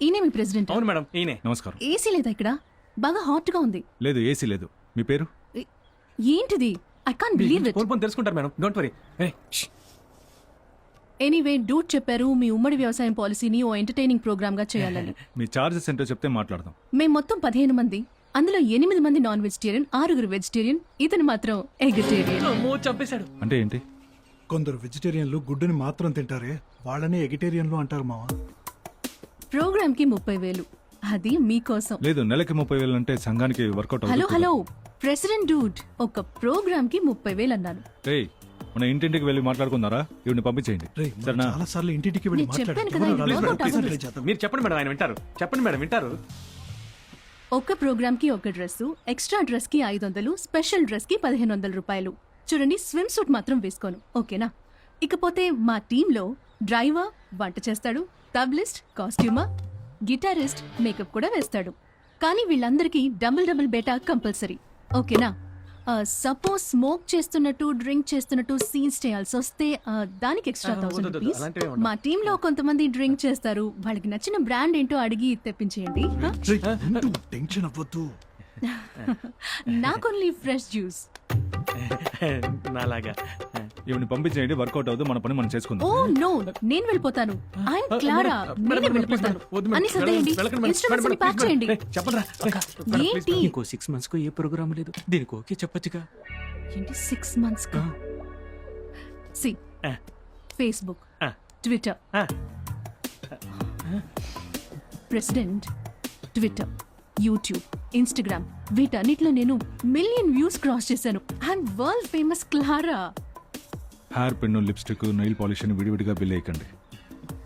[SPEAKER 6] ఈయన మీ ప్రెసిడెంట్?
[SPEAKER 7] అవును మేడం, ఈయనే.
[SPEAKER 3] నమస్కారం.
[SPEAKER 6] ఏసీ లేదా ఇక్కడ? బాగా హాట్ గా ఉంది.
[SPEAKER 3] లేదు, ఏసీ లేదు. మీ పేరు?
[SPEAKER 6] ఏంటిది? I can't believe it.
[SPEAKER 7] కోల్పోని తెలుసుకుంటారు మేడం, డోంట్ వరీ.
[SPEAKER 6] ఎనీవే, డూట్ చెప్పారు మీ ఉమ్మడి వ్యవసాయం పాలసీని ఓ ఎంటర్టైనింగ్ ప్రోగ్రామ్ గా చేయాలని.
[SPEAKER 3] మీ చార్జెస్ ఏంటో చెప్తే మాట్లాడదాం.
[SPEAKER 6] మేం మొత్తం 15 మంది, అందులో 8 మంది నాన్ వెజిటేరియన్, 6 వెజిటేరియన్, ఇతను మాత్రం ఎగిటేరియన్.
[SPEAKER 7] చంపేశాడు.
[SPEAKER 3] అంటే ఏంటి?
[SPEAKER 14] కొందరు వెజిటేరియన్లు గుడ్డుని మాత్రం తింటారే, వాళ్ళని ఎగిటేరియన్లు అంటారు మావా.
[SPEAKER 6] ప్రోగ్రామ్ కి 30,000, అది మీకోసం.
[SPEAKER 3] లేదు, నెలకి 30,000 అంటే సంఘానికి workout
[SPEAKER 6] hello hello president dude, ఒక ప్రోగ్రామ్ కి 30,000 అన్నాను.
[SPEAKER 3] మన ఇంటింటికి వెళ్ళి మాట్లాడుకున్నారా? ఇవిని పంపించేయండి. సరేనా?
[SPEAKER 14] చాలా సార్లు ఇంటింటికి వెళ్ళి
[SPEAKER 6] నేను చెప్పాను కదా, ఇది
[SPEAKER 14] మాట్లాడారు.
[SPEAKER 6] workout అవ్వదు.
[SPEAKER 7] మీరు చెప్పండి మేడం, ఆయన వింటారు. చెప్పండి మేడం, వింటారు.
[SPEAKER 6] ఒక్క ప్రోగ్రామ్ కి ఒక డ్రెస్, ఎక్స్ట్రా డ్రెస్ కి 500, స్పెషల్ డ్రెస్ కి 1,500 రూపాయలు. చూడండి, స్విమ్ సూట్ మాత్రం వేసుకోను, ఓకేనా? ఇకపోతే మా టీంలో డ్రైవర్ వంట చేస్తాడు, తబ్లిస్ట్, కాస్ట్యూమర్, గిటారిస్ట్ మేకప్ కూడా వేస్తాడు. కానీ వీళ్ళందరికీ డబుల్ బేటా కంపల్సరీ, ఓకేనా? సపోజ్ స్మోక్ చేస్తున్నట్టు డ్రింక్ చేస్తున్నట్టు సీన్స్ చేయాల్సి వస్తే దానికి ఎక్స్ట్రా 1000 రూపీస్. మా టీమ్ లో కొంతమంది డ్రింక్ చేస్తారు, వాళ్ళకి నచ్చిన బ్రాండ్ ఏంటో అడిగి తెప్పించేయండి.
[SPEAKER 14] టెన్షన్ అవ్వద్దు.
[SPEAKER 6] నాకు ఓన్లీ ఫ్రెష్ జ్యూస్.
[SPEAKER 3] నాలాగా ఇవన్నీ పంపించేయండి, వర్కౌట్ అవుతుంది, మన పని మనం చేసుకుందాం.
[SPEAKER 6] ఓ నో, నేను వెళ్ళిపోతాను. ఐఎమ్ క్లారా, నేనే వెళ్ళిపోతాను. అన్ని సర్దేయండి, ఇన్స్ట్రుమెంట్స్ అన్ని ప్యాక్ చేయండి. ఏంటి
[SPEAKER 1] ఇంకో 6 months కు ఏ ప్రోగ్రామ్ లేదు, దీనికి ఓకే చెప్పొచ్చుగా.
[SPEAKER 6] ఏంటి 6 months కా? See Facebook, Twitter, president, Twitter, YouTube, Instagram, వీటన్నిటిలో నేను 1 million వ్యూస్ క్రాస్ చేశాను. I'm world famous Clara.
[SPEAKER 3] Hair pen, lipstick, nail polish అని విడివిడిగా బిల్ వేయకండి.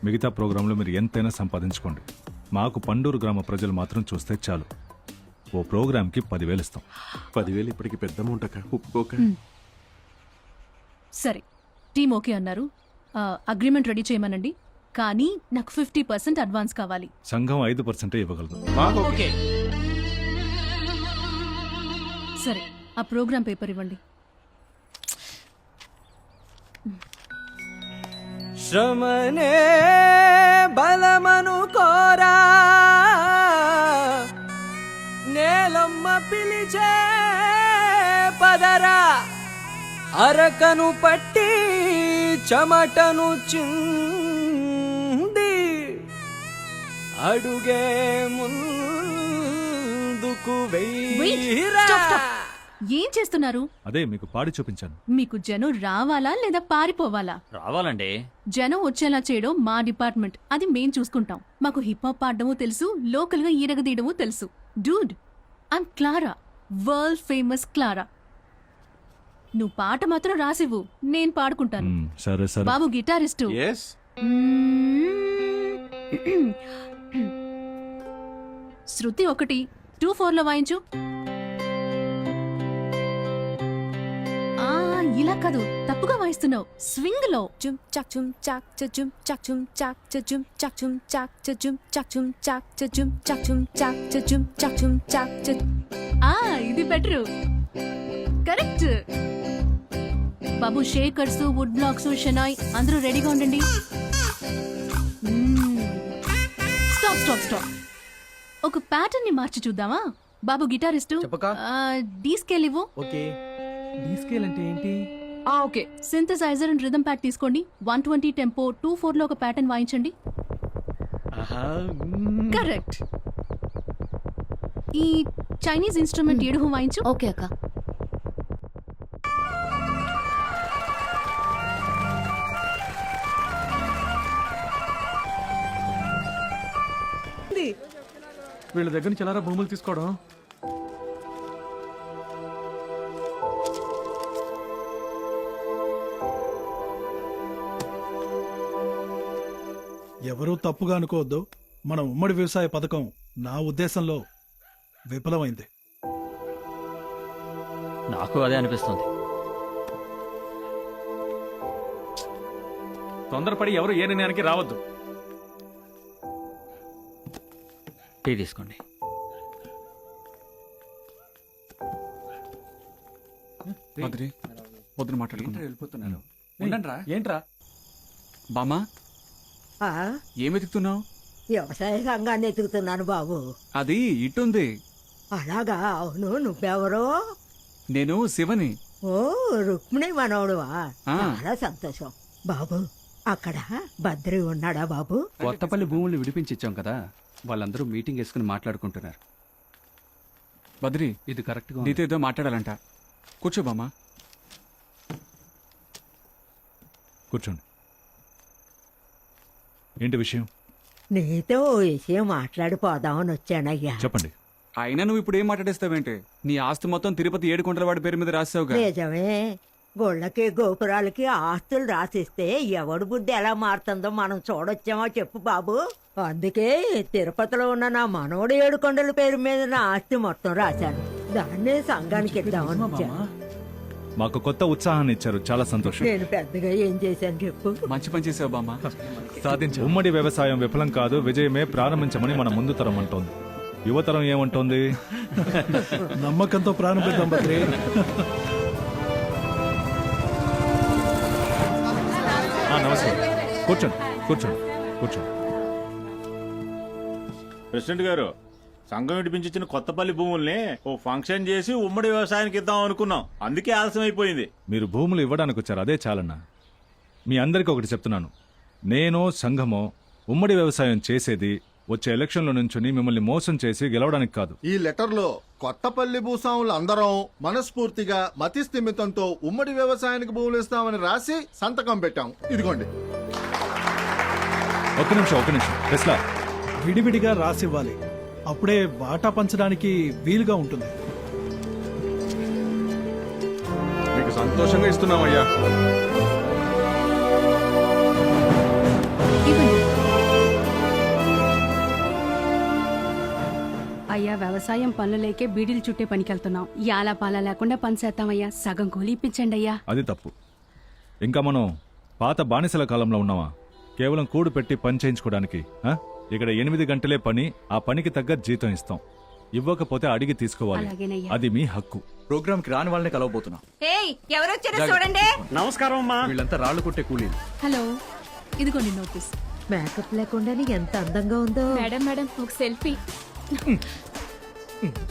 [SPEAKER 3] మిగతా ప్రోగ్రాంలో మీరు ఎంతైనా సంపాదించుకోండి. మాకు పండూరు గ్రామ ప్రజలు మాత్రం చూస్తే చాలు. ఓ ప్రోగ్రామ్కి 10,000 ఇస్తాం.
[SPEAKER 8] 10,000 ఇప్పటికి పెద్ద అమౌంట్ అక్క, ఒప్పుకోక.
[SPEAKER 6] సరే, టీమ్ ఓకే అన్నారు. అగ్రిమెంట్ రెడీ చేయమనండి, కానీ నాకు 50% అడ్వాన్స్ కావాలి.
[SPEAKER 3] సంఘం 5% ఇవ్వగలదు.
[SPEAKER 6] సరే, ఆ ప్రోగ్రామ్ పేపర్ ఇవ్వండి.
[SPEAKER 12] శ్రమనే బలమను కోరా, నేలమ్మ పిలిచే పదరా, అరకను పట్టి చెమటను చింది అడుగే ముందుకు వెయ్యిరా.
[SPEAKER 6] ఏం చేస్తున్నారు?
[SPEAKER 3] అదే మీకు పాడి చూపించాను.
[SPEAKER 6] మీకు జనం రావాలా లేదా పారిపోవాలా?
[SPEAKER 7] రావాలండి.
[SPEAKER 6] జనం వచ్చేలా చేయడం మా డిపార్ట్మెంట్, అది మేం చూసుకుంటాం. మాకు హిప్ హాప్ పాడడమూ తెలుసు, లోకల్ గా ఈరగదీయడమూ తెలుసు. Dude, I'm Clara, world famous Clara. నువ్వు పాట మాత్రం రాసివ్వు, నేను పాడుకుంటాను.
[SPEAKER 3] సరే సరే.
[SPEAKER 6] బాబు గిటారిస్టు, శృతి 1 2/4 లో వాయించు. ఇలా కాదు, తప్పుగా వాయిస్తున్నావు. స్వింగ్ లో. ఇది బెటరు, కరెక్ట్. బాబు షేకర్స్, వుడ్ బ్లాక్స్, షెనాయ్ అందరూ రెడీగా ఉండండి. Stop stop stop. ఒక ప్యాటర్న్ ని మార్చి చూద్దామా? బాబు గిటారిస్టు, డీ స్కేల్ ఇవ్వు.
[SPEAKER 9] డీ స్కేల్ అంటే ఏంటి?
[SPEAKER 6] Okay, synthesizer and rhythm pad తీసుకోండి. 120 టెంపో 2/4 లో ఒక ప్యాటర్న్ వాయించండి. కరెక్ట్. ఈ చైనీస్ ఇన్స్ట్రుమెంట్ ఏడుహు వాయించు. ఓకే అక్క.
[SPEAKER 7] వీళ్ళ దగ్గర నుంచి ఎలా భూములు తీసుకోవడం?
[SPEAKER 14] ఎవరూ తప్పుగా అనుకోవద్దు, మన ఉమ్మడి వ్యవసాయ పథకం నా ఉద్దేశంలో విఫలమైంది.
[SPEAKER 7] నాకు అదే అనిపిస్తుంది. తొందరపడి ఎవరు ఏ నిర్ణయానికి రావద్దు. టీ తీసుకోండి.
[SPEAKER 15] పొద్దున మాట్లాడుకుంటారు.
[SPEAKER 18] వెళ్ళిపోతున్నారు.
[SPEAKER 7] ఏంట్రా
[SPEAKER 15] బామా, ఏం వెతుకుతున్నావు?
[SPEAKER 13] వ్యవసాయ సంఘాన్ని ఎతుకుతున్నాను బాబు.
[SPEAKER 15] అది ఇటుంది.
[SPEAKER 13] అలాగా? అవును, నువ్వెవరో?
[SPEAKER 15] నేను శివని.
[SPEAKER 13] ఓ, రుక్మిణి మనవడువా? చాలా సంతోషం బాబు. అక్కడ భద్రి ఉన్నాడా బాబు?
[SPEAKER 18] కొత్తపల్లి భూముల్ని విడిపించిచ్చాం కదా, వాళ్ళందరూ మీటింగ్ వేసుకుని మాట్లాడుకుంటున్నారు.
[SPEAKER 15] బద్రి,
[SPEAKER 18] ఇది కరెక్ట్గా
[SPEAKER 15] నీతో ఏదో మాట్లాడాలంట. కూర్చో బామా.
[SPEAKER 3] కూర్చోండి. ఏంటి విషయం?
[SPEAKER 13] నీతో ఓ విషయం మాట్లాడిపోదామని వచ్చానయ్యా.
[SPEAKER 3] చెప్పండి.
[SPEAKER 15] అయినా నువ్వు ఇప్పుడు ఏం మాట్లాడేస్తావేంటి? నీ ఆస్తి మొత్తం తిరుపతి 7 కొండల వాడి పేరు మీద రాసావుగా.
[SPEAKER 13] నిజమే, గుళ్ళకి గోపురాలకి ఆస్తులు రాసిస్తే ఎవడు బుద్ధి ఎలా మారుతుందో మనం చూడొచ్చామో చెప్పు బాబు. అందుకే తిరుపతిలో ఉన్న నా మనోడు 7 కొండల పేరు మీద నా ఆస్తి మొత్తం రాశాను. దాన్నే సంఘానికి ఇద్దామని వచ్చాను.
[SPEAKER 3] మాకు కొత్త ఉత్సాహాన్ని ఇచ్చారు, చాలా సంతోషం.
[SPEAKER 13] నేను పెద్దగా ఏం చేశాను చెప్పు?
[SPEAKER 15] మంచి పని చేసావు బామా.
[SPEAKER 3] ఉమ్మడి వ్యవసాయం విఫలం కాదు, విజయమే ప్రారంభించమని మన ముందు తరం అంటోంది. యువతరం ఏమంటోంది?
[SPEAKER 14] నమ్మకంతో ప్రారంభిద్దాం బద్రి.
[SPEAKER 3] నమస్కారం. కూర్చోండి కూర్చోండి కూర్చోండి.
[SPEAKER 2] ప్రెసిడెంట్ గారు, సంఘం విడిపించిన కొత్తపల్లి భూముల్ని ఓ ఫంక్షన్ చేసి ఉమ్మడి వ్యవసాయానికి ఇద్దాం అనుకున్నాం, అందుకే ఆలస్యం అయిపోయింది.
[SPEAKER 3] మీరు భూములు ఇవ్వడానికి వచ్చారు, అదే చాలన్నా. మీ అందరికీ ఒకటి చెప్తున్నాను, నేను సంఘమో ఉమ్మడి వ్యవసాయం చేసేది వచ్చే ఎలక్షన్లో నుంచుని మిమ్మల్ని మోసం చేసి గెలవడానికి కాదు.
[SPEAKER 20] ఈ లెటర్లో కొత్తపల్లి భూస్వాములు అందరం మనస్ఫూర్తిగా మతి స్థిమితంతో ఉమ్మడి వ్యవసాయానికి భూములు ఇస్తామని రాసి సంతకం పెట్టాం. ఇదిగోండి.
[SPEAKER 3] ఒక్క నిమిషం టెస్లా.
[SPEAKER 14] విడివిడిగా రాసివ్వాలి, అప్పుడే వాటా పంచడానికి వీలుగా ఉంటుంది.
[SPEAKER 17] మీకు సంతోషంగా ఇస్తున్నామయ్యా.
[SPEAKER 21] అయ్యా, వ్యవసాయం పనులు లేకే బీడీలు చుట్టే పనికెళ్తున్నాం. యాలా పాలా లేకుండా పని చేస్తామయ్యా. సగం కూలి ఇప్పించండి అయ్యా.
[SPEAKER 3] అది తప్పు. ఇంకా మనం పాత బానిసల కాలంలో ఉన్నామా? కేవలం కూడు పెట్టి పని చేయించుకోవడానికి. ఇక్కడ 8 గంటలే పని, ఆ పనికి తగ్గ జీతం ఇస్తాం. ఇవ్వకపోతే అడిగి తీసుకోవాలి,
[SPEAKER 21] అలాగేనయ్యా.
[SPEAKER 3] అది మీ హక్కు.
[SPEAKER 9] ప్రోగ్రామ్ కి రాని వాళ్ళని కలవబోతున్నాం.
[SPEAKER 21] ఎవరొచ్చారో చూడండి.
[SPEAKER 9] నమస్కారం అమ్మా. వీళ్ళంతా రాళ్లు కొట్టే కూలీలు.
[SPEAKER 6] హలో, ఇదిగోండి నోటీస్.
[SPEAKER 13] మేకప్ లేకుండానే ఎంత అందంగా ఉందో.
[SPEAKER 21] మేడం ఒక సెల్ఫీ.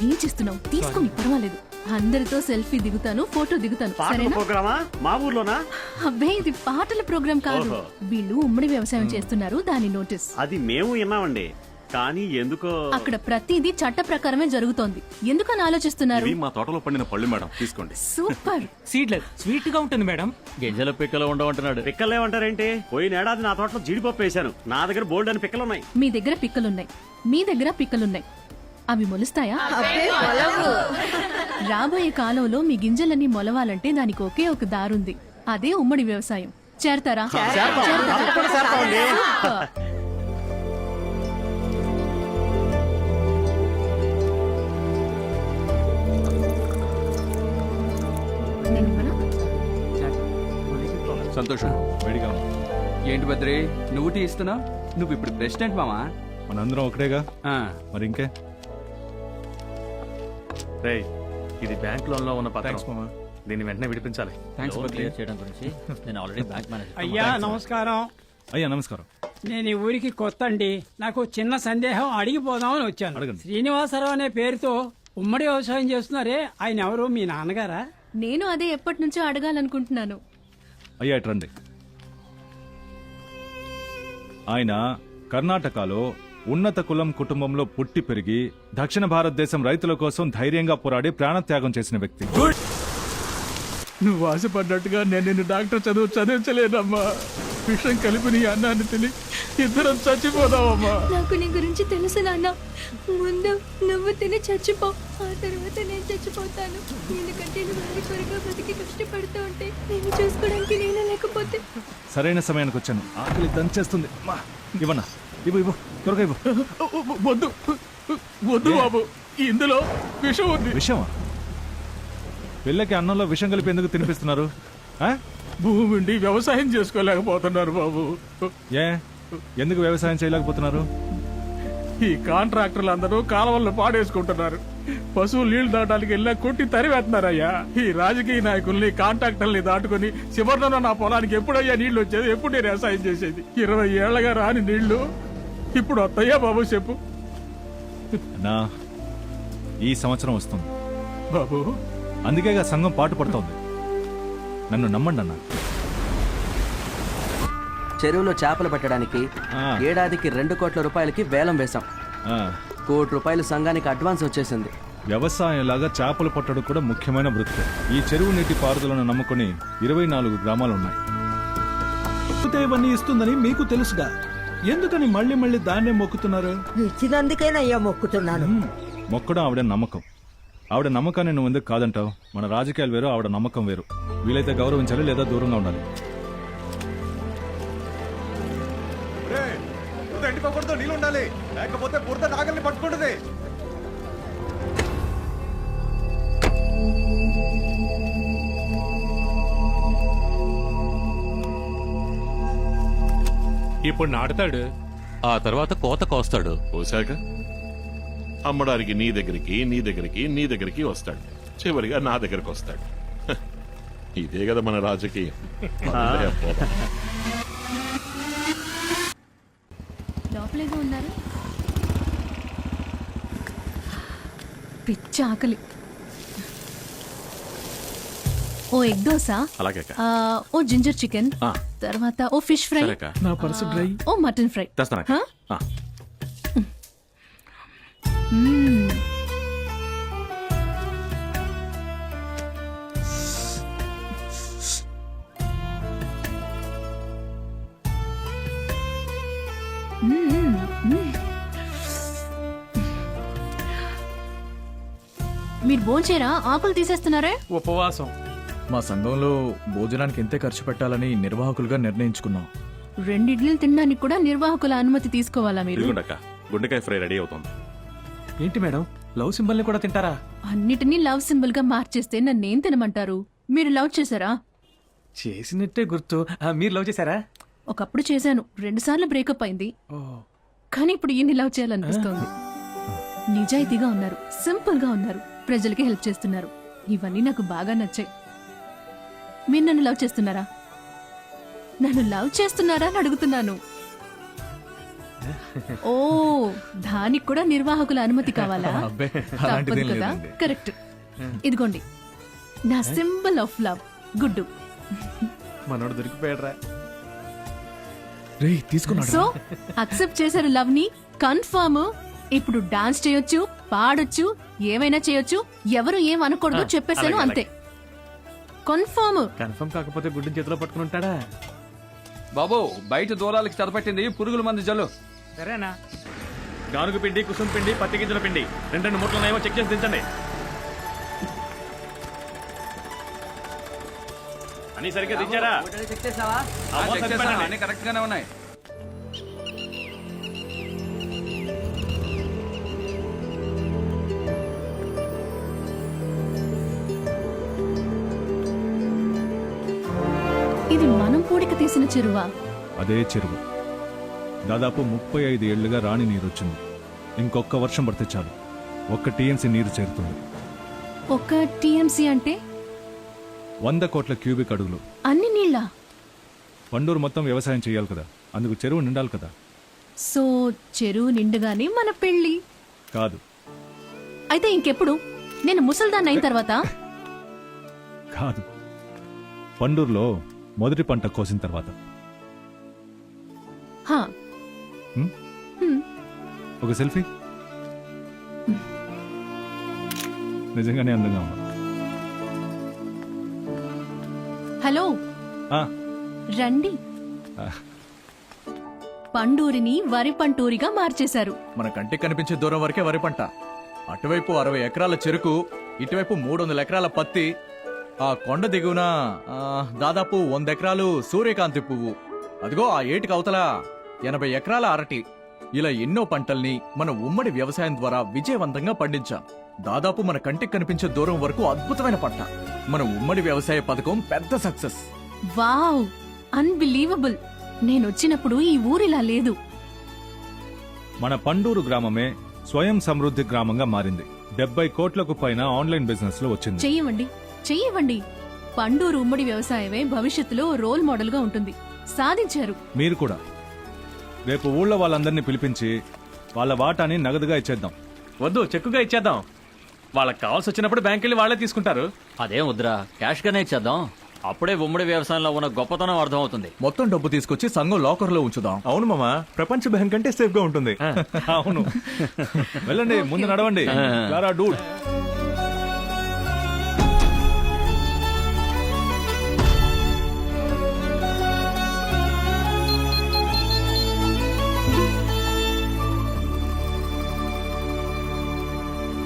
[SPEAKER 6] ఏం చేస్తున్నావు? తీసుకోండి, పర్వాలేదు. అందరితో సెల్ఫీ దిగుతాను, ఫోటో దిగుతాను, సరేనా?
[SPEAKER 7] మా ఊర్లోనా?
[SPEAKER 6] అబ్బే, ఇది పాటల ప్రోగ్రామ్ కాదు.
[SPEAKER 7] ఓహో.
[SPEAKER 6] వీళ్ళు ఉమ్మడి వ్యవసాయం చేస్తున్నారు, దాని నోటీస్.
[SPEAKER 7] అది మేము విన్నామండి, కానీ ఎందుకో
[SPEAKER 6] అక్కడ ప్రతిదీ చట్ట ప్రకారమే జరుగుతోంది. ఎందుకని ఆలోచిస్తున్నారు?
[SPEAKER 7] మా తోటలో పండిన పళ్ళు మేడం, తీసుకోండి.
[SPEAKER 6] సూపర్.
[SPEAKER 1] సీడ్లెస్ స్వీట్ గా ఉంటుంది మేడం.
[SPEAKER 7] గింజల పిక్కలు ఉండవంటున్నాడు. పిక్కలు ఏమంటారేంటి? పోయిన ఏడాది నా తోటలో జీడిపప్పు వేశాను, నా దగ్గర బోల్డ్ అని పిక్కలు ఉన్నాయి.
[SPEAKER 6] మీ దగ్గర పిక్కలున్నాయి, మీ దగ్గర పిక్కలున్నాయి. అవి మొలుస్తాయా? రాబోయే కాలంలో మీ గింజలన్నీ మొలవాలంటే దానికి ఒకే ఒక దారుంది, అదే ఉమ్మడి వ్యవసాయం. చేరతారా?
[SPEAKER 3] సంతోషం. వేడిగా ఉంది.
[SPEAKER 18] ఏంటి బద్రి, నువ్వు టీ ఇస్తున్నావు? నువ్వు ఇప్పుడు ప్రెసిడెంట్ మామా.
[SPEAKER 3] మనందరం ఒకటేగా, మరి ఇంకే.
[SPEAKER 7] ఇది బ్యాంక్ లోన్ లో ఉన్న పత్రం, దీన్ని వెంటనే విడిపించాలి.
[SPEAKER 1] అయ్యా నమస్కారం.
[SPEAKER 3] అయ్యా నమస్కారం.
[SPEAKER 1] నేను ఈ ఊరికి కొత్త అండి. నాకు చిన్న సందేహం అడిగిపోదామని వచ్చాను.
[SPEAKER 3] అడగండి.
[SPEAKER 1] శ్రీనివాసరావు అనే పేరుతో ఉమ్మడి వ్యవసాయం చేస్తున్నారే, ఆయన ఎవరు? మీ నాన్నగారా?
[SPEAKER 6] నేను అదే ఎప్పటి నుంచో అడగాలనుకుంటున్నాను.
[SPEAKER 3] అయ్యా ఇట్రండి. ఆయన కర్ణాటకలో ఉన్నత కులం కుటుంబంలో పుట్టి పెరిగి దక్షిణ భారతదేశం రైతుల కోసం ధైర్యంగా పోరాడి ప్రాణత్యాగం చేసిన వ్యక్తి.
[SPEAKER 14] నువ్వు ఆశపడ్డట్టుగా నేను నిన్ను డాక్టర్ చదివించలేదమ్మా. విషం కలిపి నీ అన్నాన్ని తిని ఇద్దరం చచ్చిపోదామమ్మా.
[SPEAKER 21] నాకు నీ గురించి తెలుసు నాన్న. ముందు నువ్వు తిని చచ్చిపో, ఆ తర్వాత నేను చచ్చిపోతాను. ఎందుకంటే నువ్వు అన్ని త్వరగా బతికి కష్టపడుతూ ఉంటే నేను చూసుకోవడానికి నేను లేకపోతే.
[SPEAKER 3] సరైన సమయానికి వచ్చాను. ఆకలి దంచేస్తుంది. ఇవ్వనా? ఇవ్వు త్వరగా ఇవ్వు.
[SPEAKER 14] వద్దు వద్దు బాబు, ఇందులో విషం ఉంది.
[SPEAKER 3] విషమా? పిల్లకి అన్నంలో విషం కలిపి ఎందుకు తినిపిస్తున్నారు?
[SPEAKER 14] భూమి ఉండి వ్యవసాయం చేసుకోలేకపోతున్నారు బాబు.
[SPEAKER 3] ఎందుకు వ్యవసాయం చేయలేకపోతున్నారు?
[SPEAKER 14] ఈ కాంట్రాక్టర్లు అందరూ కాలువల్లో పాడేసుకుంటున్నారు. పశువులు నీళ్లు దాటానికి వెళ్ళా కొట్టి తరివేస్తున్నారయ్యా. ఈ రాజకీయ నాయకుల్ని కాంట్రాక్టర్ని దాటుకుని చివరిలో నా పొలానికి ఎప్పుడయ్యా నీళ్లు వచ్చేది? ఎప్పుడు నేను వ్యవసాయం చేసేది? 20 ఏళ్లగా రాని నీళ్లు ఇప్పుడు వస్తాయా బాబు చెప్పు.
[SPEAKER 3] నా ఈ సంవత్సరం వస్తుంది
[SPEAKER 14] బాబు.
[SPEAKER 3] అందుకేగా సంఘం పాటు పడుతోంది. నన్ను నమ్మండి అన్న.
[SPEAKER 12] చెరువులో చేపలు పట్టడానికి ఏడాదికి 2 కోట్ల రూపాయలకి వేలం వేశాం. 1 కోటి రూపాయలు సంఘానికి అడ్వాన్స్ వచ్చేసింది.
[SPEAKER 3] వ్యవసాయం లాగా చేపలు పట్టడం కూడా ముఖ్యమైన వృత్తి. ఈ చెరువు నీటి పారుదలను నమ్ముకుని 24 గ్రామాలున్నాయి.
[SPEAKER 14] ఇవన్నీ ఇస్తుందని మీకు తెలుసుగా, ఎందుకని మళ్ళీ మళ్ళీ దాన్నే మొక్కుతున్నారు?
[SPEAKER 13] ఇచ్చినందుకేనయ్యా మొక్కుతున్నాను.
[SPEAKER 3] మొక్కడం ఆవిడ నమ్మకం. ఆవిడ నమ్మకాన్ని నువ్వు ఎందుకు కాదంటావు? మన రాజకీయాలు వేరు, ఆవిడ నమ్మకం వేరు. వీలైతే గౌరవించాలి, లేదా దూరంగా ఉండాలి.
[SPEAKER 17] ఎండిపోకూడదు, నీళ్ళు ఉండాలి, లేకపోతే బురద నాగల్ని పట్టుకుంటుంది.
[SPEAKER 4] ఇప్పుడు నాటుతాడు,
[SPEAKER 16] ఆ తర్వాత కోత కోస్తాడు. కోసాక
[SPEAKER 5] అమ్మడానికి నీ దగ్గరికి నీ దగ్గరికి నీ దగ్గరికి వస్తాడు, చివరిగా నా దగ్గరికి వస్తాడు. హ, ఇదే కదా మన రాజకీయం. పదండి, పోదాం.
[SPEAKER 6] లోపలేదో ఉన్నారు. పిచ్చ ఆకలి. ఓ ఎగ్ దోశ,
[SPEAKER 7] అలాగే
[SPEAKER 6] ఓ జింజర్ చికెన్, తర్వాత ఓ ఫిష్ ఫ్రై,
[SPEAKER 7] నా పర్సు డ్రై,
[SPEAKER 6] ఓ మటన్ ఫ్రై.
[SPEAKER 7] తెస్తానక్క.
[SPEAKER 6] హా? మ్మ్. మ్మ్. మ్మ్. మీరు భోంచేరా? ఆకులు తీసేస్తున్నారే?
[SPEAKER 7] ఉపవాసం.
[SPEAKER 9] మా సంఘంలో భోజనానికి ఎంతే ఖర్చు పెట్టాలని నిర్వాహకులుగా నిర్ణయించుకున్నాం.
[SPEAKER 6] 2 ఇడ్లీలు తినడానికి కూడా నిర్వాహకుల అనుమతి తీసుకోవాలా మీరు?
[SPEAKER 7] ఇదిగోండక్క, గుండెకాయ ఫ్రై రెడీ అవుతుంది. ఏంటి మేడం, లవ్ సింబల్ ని కూడా తింటారా?
[SPEAKER 6] అన్నిటినీ లవ్ సింబల్ గా మార్చేస్తే నన్నేం తినమంటారు? మీరు లవ్ చేశారా?
[SPEAKER 7] చేసినట్టే గుర్తు. మీరు లవ్ చేశారా?
[SPEAKER 6] ఒకప్పుడు చేశాను, 2 సార్లు బ్రేకప్ అయింది. కానీ ఇప్పుడు ఈయన్ని లవ్ చేయాలనిపిస్తోంది. నిజాయితీగా ఉన్నారు, సింపుల్ గా ఉన్నారు, ప్రజలకి హెల్ప్ చేస్తున్నారు. ఇవన్నీ నాకు బాగా నచ్చాయి. మీరు నన్ను లవ్ చేస్తున్నారా? నన్ను లవ్ చేస్తున్నారా అని అడుగుతున్నాను. ఓ, దానికి కూడా నిర్వాహకుల అనుమతి కావాలా?
[SPEAKER 9] అబ్బే,
[SPEAKER 6] తప్పదు
[SPEAKER 9] అలాంటిదేం
[SPEAKER 6] కదా.
[SPEAKER 9] లేదండి.
[SPEAKER 6] కరెక్ట్. ఇదిగోండి నా సింబల్ ఆఫ్ లవ్, గుడ్డు.
[SPEAKER 7] మనోడు దొరికిపోయాడ్రా.
[SPEAKER 9] తీసుకున్నాడు.
[SPEAKER 6] సో అక్సెప్ట్ చేశారు లవ్ ని, కన్ఫర్మ్. ఇప్పుడు డాన్స్ చేయొచ్చు, పాడొచ్చు, ఏమైనా చేయొచ్చు, ఎవరు ఏం అనకూడదు చెప్పేశాను, అంతే. కన్ఫర్మ్.
[SPEAKER 7] కన్ఫర్మ్ కాకపోతే గుడ్డు చేతిలో పట్టుకుని ఉంటాడా?
[SPEAKER 18] బాబు, బయట దూరాలకి చదపట్టింది పురుగుల మందు జల్లు.
[SPEAKER 1] సరేనా?
[SPEAKER 7] గానుగు పిండి, కుసుమ పిండి, పత్తి గింజల పిండి 2 మూటలున్నాయేమో చెక్ చేసి దించండి. అన్ని సరిగ్గా దించారా?
[SPEAKER 18] చెక్ చేసావా? అన్ని కరెక్ట్ గానే ఉన్నాయి.
[SPEAKER 6] ఇది మనం పూడికి తీసిన చెరువా?
[SPEAKER 3] అదే చెరువు. దాదాపు 35 ఏళ్లుగా రాణి నీరు వచ్చింది. ఇంకొక వర్షం పడితే చాలు 1 టీఎంసీ నీరు చేరుతుంది.
[SPEAKER 6] 1 టీఎంసీ అంటే
[SPEAKER 3] 100 కోట్ల క్యూబిక్ అడుగులు.
[SPEAKER 6] అన్ని నీళ్ళ?
[SPEAKER 3] పండూరు మొత్తం వ్యవసాయం చేయాలి కదా, అందుకు చెరువు నిండాలి కదా.
[SPEAKER 6] సో చెరువు నిండుగానే మన పెళ్లి
[SPEAKER 3] కాదు.
[SPEAKER 6] అయితే ఇంకెప్పుడు? నేను ముసల్దాన్ని అయిన తర్వాత?
[SPEAKER 3] కాదు, పండూరులో మొదటి పంట కోసిన తర్వాత.
[SPEAKER 6] హా.
[SPEAKER 3] హ్మ్?
[SPEAKER 6] హ్మ్.
[SPEAKER 3] ఒక సెల్ఫీ. నిజంగానే అందంగా ఉన్నా.
[SPEAKER 6] హలో,
[SPEAKER 3] ఆ,
[SPEAKER 6] రండి.
[SPEAKER 3] ఆ.
[SPEAKER 6] పండూరిని వరి పంటూరిగా మార్చేశారు.
[SPEAKER 9] మన కంటికి కనిపించే దూరం వరకే వరి పంట. అటువైపు 60 ఎకరాల చెరుకు, ఇటువైపు 300 ఎకరాల పత్తి, ఆ కొండ దిగువన దాదాపు 100 ఎకరాలు సూర్యకాంతి పువ్వు, అదిగో ఆ ఏటికి అవతల 80 ఎకరాల అరటి. ఇలా ఎన్నో పంటల్ని మన ఉమ్మడి వ్యవసాయం ద్వారా విజయవంతంగా పండించాం. దాదాపు మన కంటికి కనిపించే దూరం వరకు అద్భుతమైన పంట. మన ఉమ్మడి వ్యవసాయ పథకం పెద్ద సక్సెస్.
[SPEAKER 6] Wow, unbelievable. నేను వచ్చినప్పుడు ఈ ఊరిలా లేదు.
[SPEAKER 3] మన పండూరు గ్రామమే స్వయం సమృద్ధి గ్రామంగా మారింది. 70 కోట్లకు పైన ఆన్లైన్ బిజినెస్ లో వచ్చింది.
[SPEAKER 6] చెయ్యవండి, చెయ్యవండి. పండూరు ఉమ్మడి వ్యవసాయమే భవిష్యత్తులో రోల్ మోడల్ గా ఉంటుంది. సాధించారు.
[SPEAKER 3] మీరు కూడా. రేపు ఊళ్ళో వాళ్ళందరినీ పిలిపించి వాళ్ళ వాటాని నగదుగా ఇచ్చేద్దాం.
[SPEAKER 7] వద్దు, చెక్కుగా ఇచ్చేద్దాం. వాళ్ళకి కావాల్సి వచ్చినప్పుడు బ్యాంక్ వెళ్ళి వాళ్ళే తీసుకుంటారు.
[SPEAKER 10] అదేం వద్దురా, క్యాష్ గానే ఇచ్చేద్దాం. అప్పుడే ఉమ్మడి వ్యవసాయంలో ఉన్న గొప్పతనం అర్థమవుతుంది.
[SPEAKER 9] మొత్తం డబ్బు తీసుకొచ్చి సంఘం లాకర్ లో ఉంచుదాం.
[SPEAKER 17] అవును మామ, ప్రపంచ బ్యాంక్ కంటే సేఫ్ గా ఉంటుంది.
[SPEAKER 3] అవును. వెళ్ళండి, ముందు నడవండి. Clara, Dude.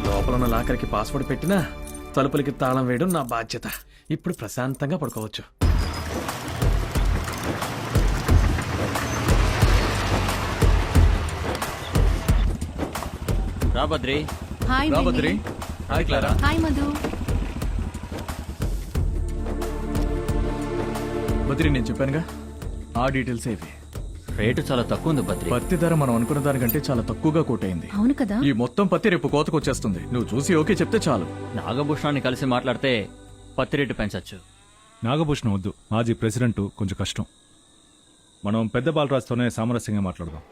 [SPEAKER 7] లోపల ఉన్న లాకర్కి పాస్వర్డ్ పెట్టినా తలుపులకి తాళం వేయడం నా బాధ్యత. ఇప్పుడు ప్రశాంతంగా పడుకోవచ్చు.
[SPEAKER 10] రా బద్రి.
[SPEAKER 6] హాయ్
[SPEAKER 9] రా Badri. Hi Clara.
[SPEAKER 6] Hi Madhu.
[SPEAKER 9] Badri, నేను చెప్పానుగా, ఆ డీటెయిల్స్ ఇవి.
[SPEAKER 10] రేటు చాలా తక్కువ ఉంది బద్రి.
[SPEAKER 9] పత్తి ధర మనం అనుకున్న దానికంటే చాలా తక్కువగా కోటైంది.
[SPEAKER 6] అవును కదా.
[SPEAKER 9] ఈ మొత్తం పత్తి రేపు కోతకు వచ్చేస్తుంది. నువ్వు చూసి ఓకే చెప్తే చాలు.
[SPEAKER 10] నాగభూషణాన్ని కలిసి మాట్లాడితే పత్తి రేటు పెంచచ్చు.
[SPEAKER 3] నాగభూషణం వద్దు, మాజీ ప్రెసిడెంట్ కొంచెం కష్టం. మనం పెద్ద బాలరాజుతోనే సామరస్యంగా మాట్లాడదాం.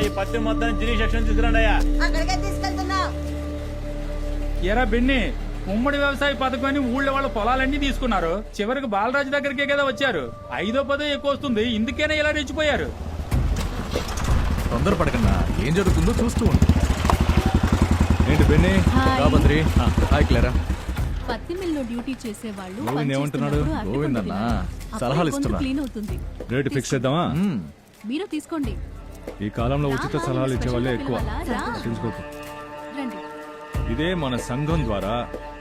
[SPEAKER 2] ఈ పత్తి మొత్తం జిని సెక్షన్ తీసుకురండి అయ్యా.
[SPEAKER 1] ఎరా బెన్ని, ఉమ్మడి వ్యవసాయ పథకాన్ని ఊళ్ళో వాళ్ళ పొలాలన్నీ తీసుకున్నారు. చివరికి బాలరాజు దగ్గరికే కదా వచ్చారు. 5వ 10వ ఎక్కువ వస్తుంది, ఇందుకేనే ఇలా రెచ్చిపోయారు.
[SPEAKER 9] తొందరపడకన్నా, ఏం జరుగుతుందో చూస్తూ ఉండు. ఏంటి బెన్నీ? బద్రి. Hi Clara.
[SPEAKER 6] పత్తి మిల్లో డ్యూటీ చేసే వాళ్ళు
[SPEAKER 3] గోవింద్ ఏమంటున్నాడు?
[SPEAKER 9] గోవిందన్న సలహాలు ఇస్తున్నా.
[SPEAKER 6] క్లీన్ అవుతుంది.
[SPEAKER 3] రేటు ఫిక్స్ చేద్దామా?
[SPEAKER 6] మీరు తీసుకోండి.
[SPEAKER 3] ఈ కాలంలో ఉచిత సలహాలు ఇచ్చే వాళ్ళే ఎక్కువ. తెలుసుకోకు.
[SPEAKER 6] రండి.
[SPEAKER 3] ఇదే మన సంఘం ద్వారా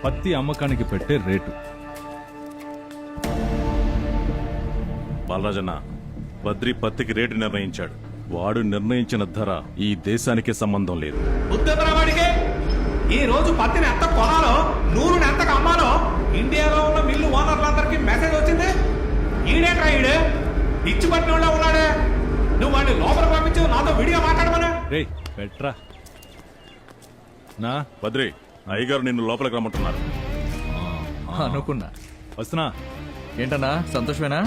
[SPEAKER 3] పత్తి అమ్మకానికి పెట్టే రేటు.
[SPEAKER 2] బాలరాజన్న, బద్రి పత్తికి రేటు నిర్ణయించాడు. వాడు నిర్ణయించిన ధర ఈ దేశానికి సంబంధం లేదు.
[SPEAKER 4] వాడికి ఈ రోజు పత్తిని ఎంత కొనాలో, నూనెని ఎంతకు అమ్మాలో ఇండియాలో ఉన్న మిల్లు ఓనర్లందరికీ మెసేజ్ వచ్చింది. ఈడేట్రా ఈడు ఇచ్చి పట్టిన వాళ్ళ ఉన్నాడే. నువ్వు వాడిని లోపల పంపించు, నాతో విడిగా మాట్లాడమను.
[SPEAKER 3] రే పెట్రా. నా
[SPEAKER 2] బద్రి, అయ్యగారు నిన్ను లోపలికి రమ్మంటున్నారు.
[SPEAKER 9] అనుకున్నా.
[SPEAKER 3] వస్తున్నా.
[SPEAKER 9] ఏంటన్నా, సంతోషమేనా?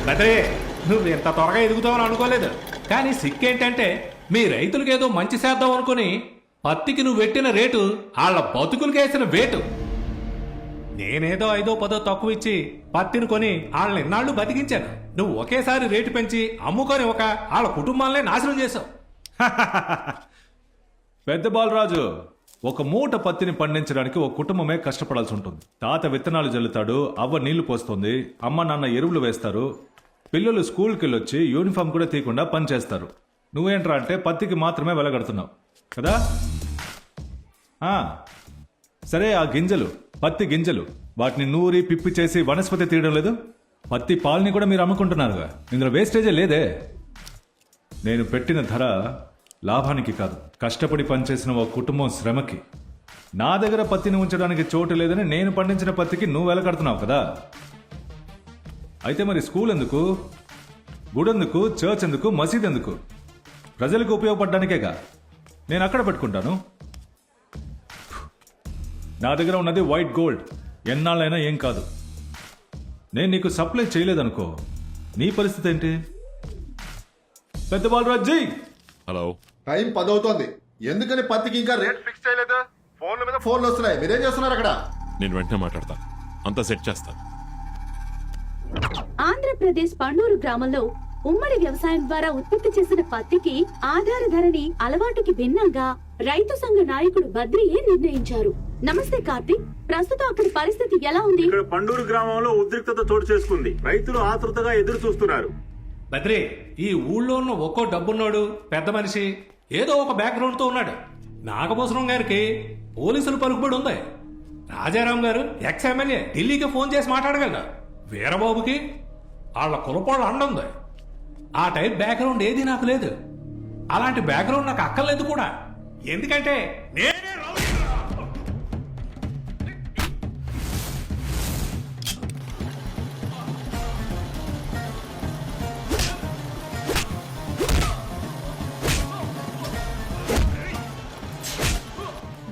[SPEAKER 4] బద్రి, నువ్వు ఎంత త్వరగా ఎదుగుతావని అనుకోలేదు. కానీ సిక్కేంటంటే మీ రైతులకు ఏదో మంచి చేద్దాం అనుకుని పత్తికి నువ్వు పెట్టిన రేటు వాళ్ళ బతుకులకి వేసిన వేటు. నేనేదో 5వ 10వ తక్కువ ఇచ్చి పత్తిని కొని వాళ్ళని ఇన్నాళ్ళు బతికించాను. నువ్వు ఒకేసారి రేటు పెంచి అమ్ముకొని వాళ్ళ కుటుంబాలనే నాశనం చేశావు.
[SPEAKER 3] పెద్ద బాలరాజు, ఒక మూట పత్తిని పండించడానికి ఒక కుటుంబమే కష్టపడాల్సి ఉంటుంది. తాత విత్తనాలు జల్లుతాడు, అవ్వ నీళ్లు పోస్తుంది, అమ్మ నాన్న ఎరువులు వేస్తారు, పిల్లలు స్కూల్కి వెళ్ళొచ్చి యూనిఫామ్ కూడా తీయకుండా పనిచేస్తారు. నువ్వేంట్రా అంటే పత్తికి మాత్రమే వెలగడుతున్నావు కదా. సరే, ఆ గింజలు, పత్తి గింజలు, వాటిని నూరి పిప్పి చేసి వనస్పతి తీయడం లేదు. పత్తి పాలని కూడా మీరు అమ్ముకుంటున్నారుగా. ఇందులో వేస్టేజే లేదే. నేను పెట్టిన ధర లాభానికి కాదు, కష్టపడి పనిచేసిన ఒక కుటుంబం శ్రమకి. నా దగ్గర పత్తిని ఉంచడానికి చోటు లేదని నేను పండించిన పత్తికి నువ్వు వెలకడుతున్నావు కదా. అయితే మరి స్కూల్ ఎందుకు, గుడెందుకు, చర్చ్ ఎందుకు, మసీద్ ఎందుకు? ప్రజలకు ఉపయోగపడడానికేగా. నేను అక్కడ పెట్టుకుంటాను. నా దగ్గర ఉన్నది వైట్ గోల్డ్, ఎన్నాళ్ళైనా ఏం కాదు. నేను నీకు సప్లై చేయలేదనుకో, నీ పరిస్థితి ఏంటి? పెద్ద బాలరాజీ.
[SPEAKER 5] హలో,
[SPEAKER 20] టైం 10 అవుతోంది. ఎందుకని పత్తికి ఇంకా రేట్ ఫిక్స్ చేయలేదు? ఫోన్ల మీద ఫోన్లు వస్తున్నాయి. మీరేం చేస్తున్నారు అక్కడ?
[SPEAKER 5] నేను వెంటనే మాట్లాడతాను, అంతా సెట్ చేస్తాను.
[SPEAKER 21] ఆంధ్రప్రదేశ్ పండూరు గ్రామంలో ఉమ్మడి వ్యవసాయం ద్వారా ఉత్పత్తి చేసిన పత్తికి ఆధార ధరని అలవాటుకి భిన్నంగా రైతు సంఘ నాయకుడు బద్రియే నిర్ణయించారు. నమస్తే కార్తీక్, ప్రస్తుతం అక్కడి పరిస్థితి ఎలా ఉంది?
[SPEAKER 2] ఇక్కడ పండూరు గ్రామంలో ఉద్రిక్తత చోటు చేసుకుంది. రైతులు ఆతృతగా ఎదురు చూస్తున్నారు.
[SPEAKER 4] బద్రి, ఈ ఊళ్ళో ఉన్న ఒక్కో డబ్బున్నాడు పెద్ద మనిషి ఏదో ఒక బ్యాక్గ్రౌండ్ తో ఉన్నాడు. నాగభూషణం గారికి పోలీసులు పలుకుబడి ఉంది. రాజారాం గారు ఎక్స్ ఎమ్మెల్యే ఢిల్లీకి ఫోన్ చేసి మాట్లాడగలరు. వీరబాబుకి వాళ్ళ కులపోళ్ళ అండుంది. ఆ టైప్ బ్యాక్గ్రౌండ్ ఏది నాకు లేదు. అలాంటి బ్యాక్గ్రౌండ్ నాకు అక్కర్లేదు కూడా. ఎందుకంటే నేనే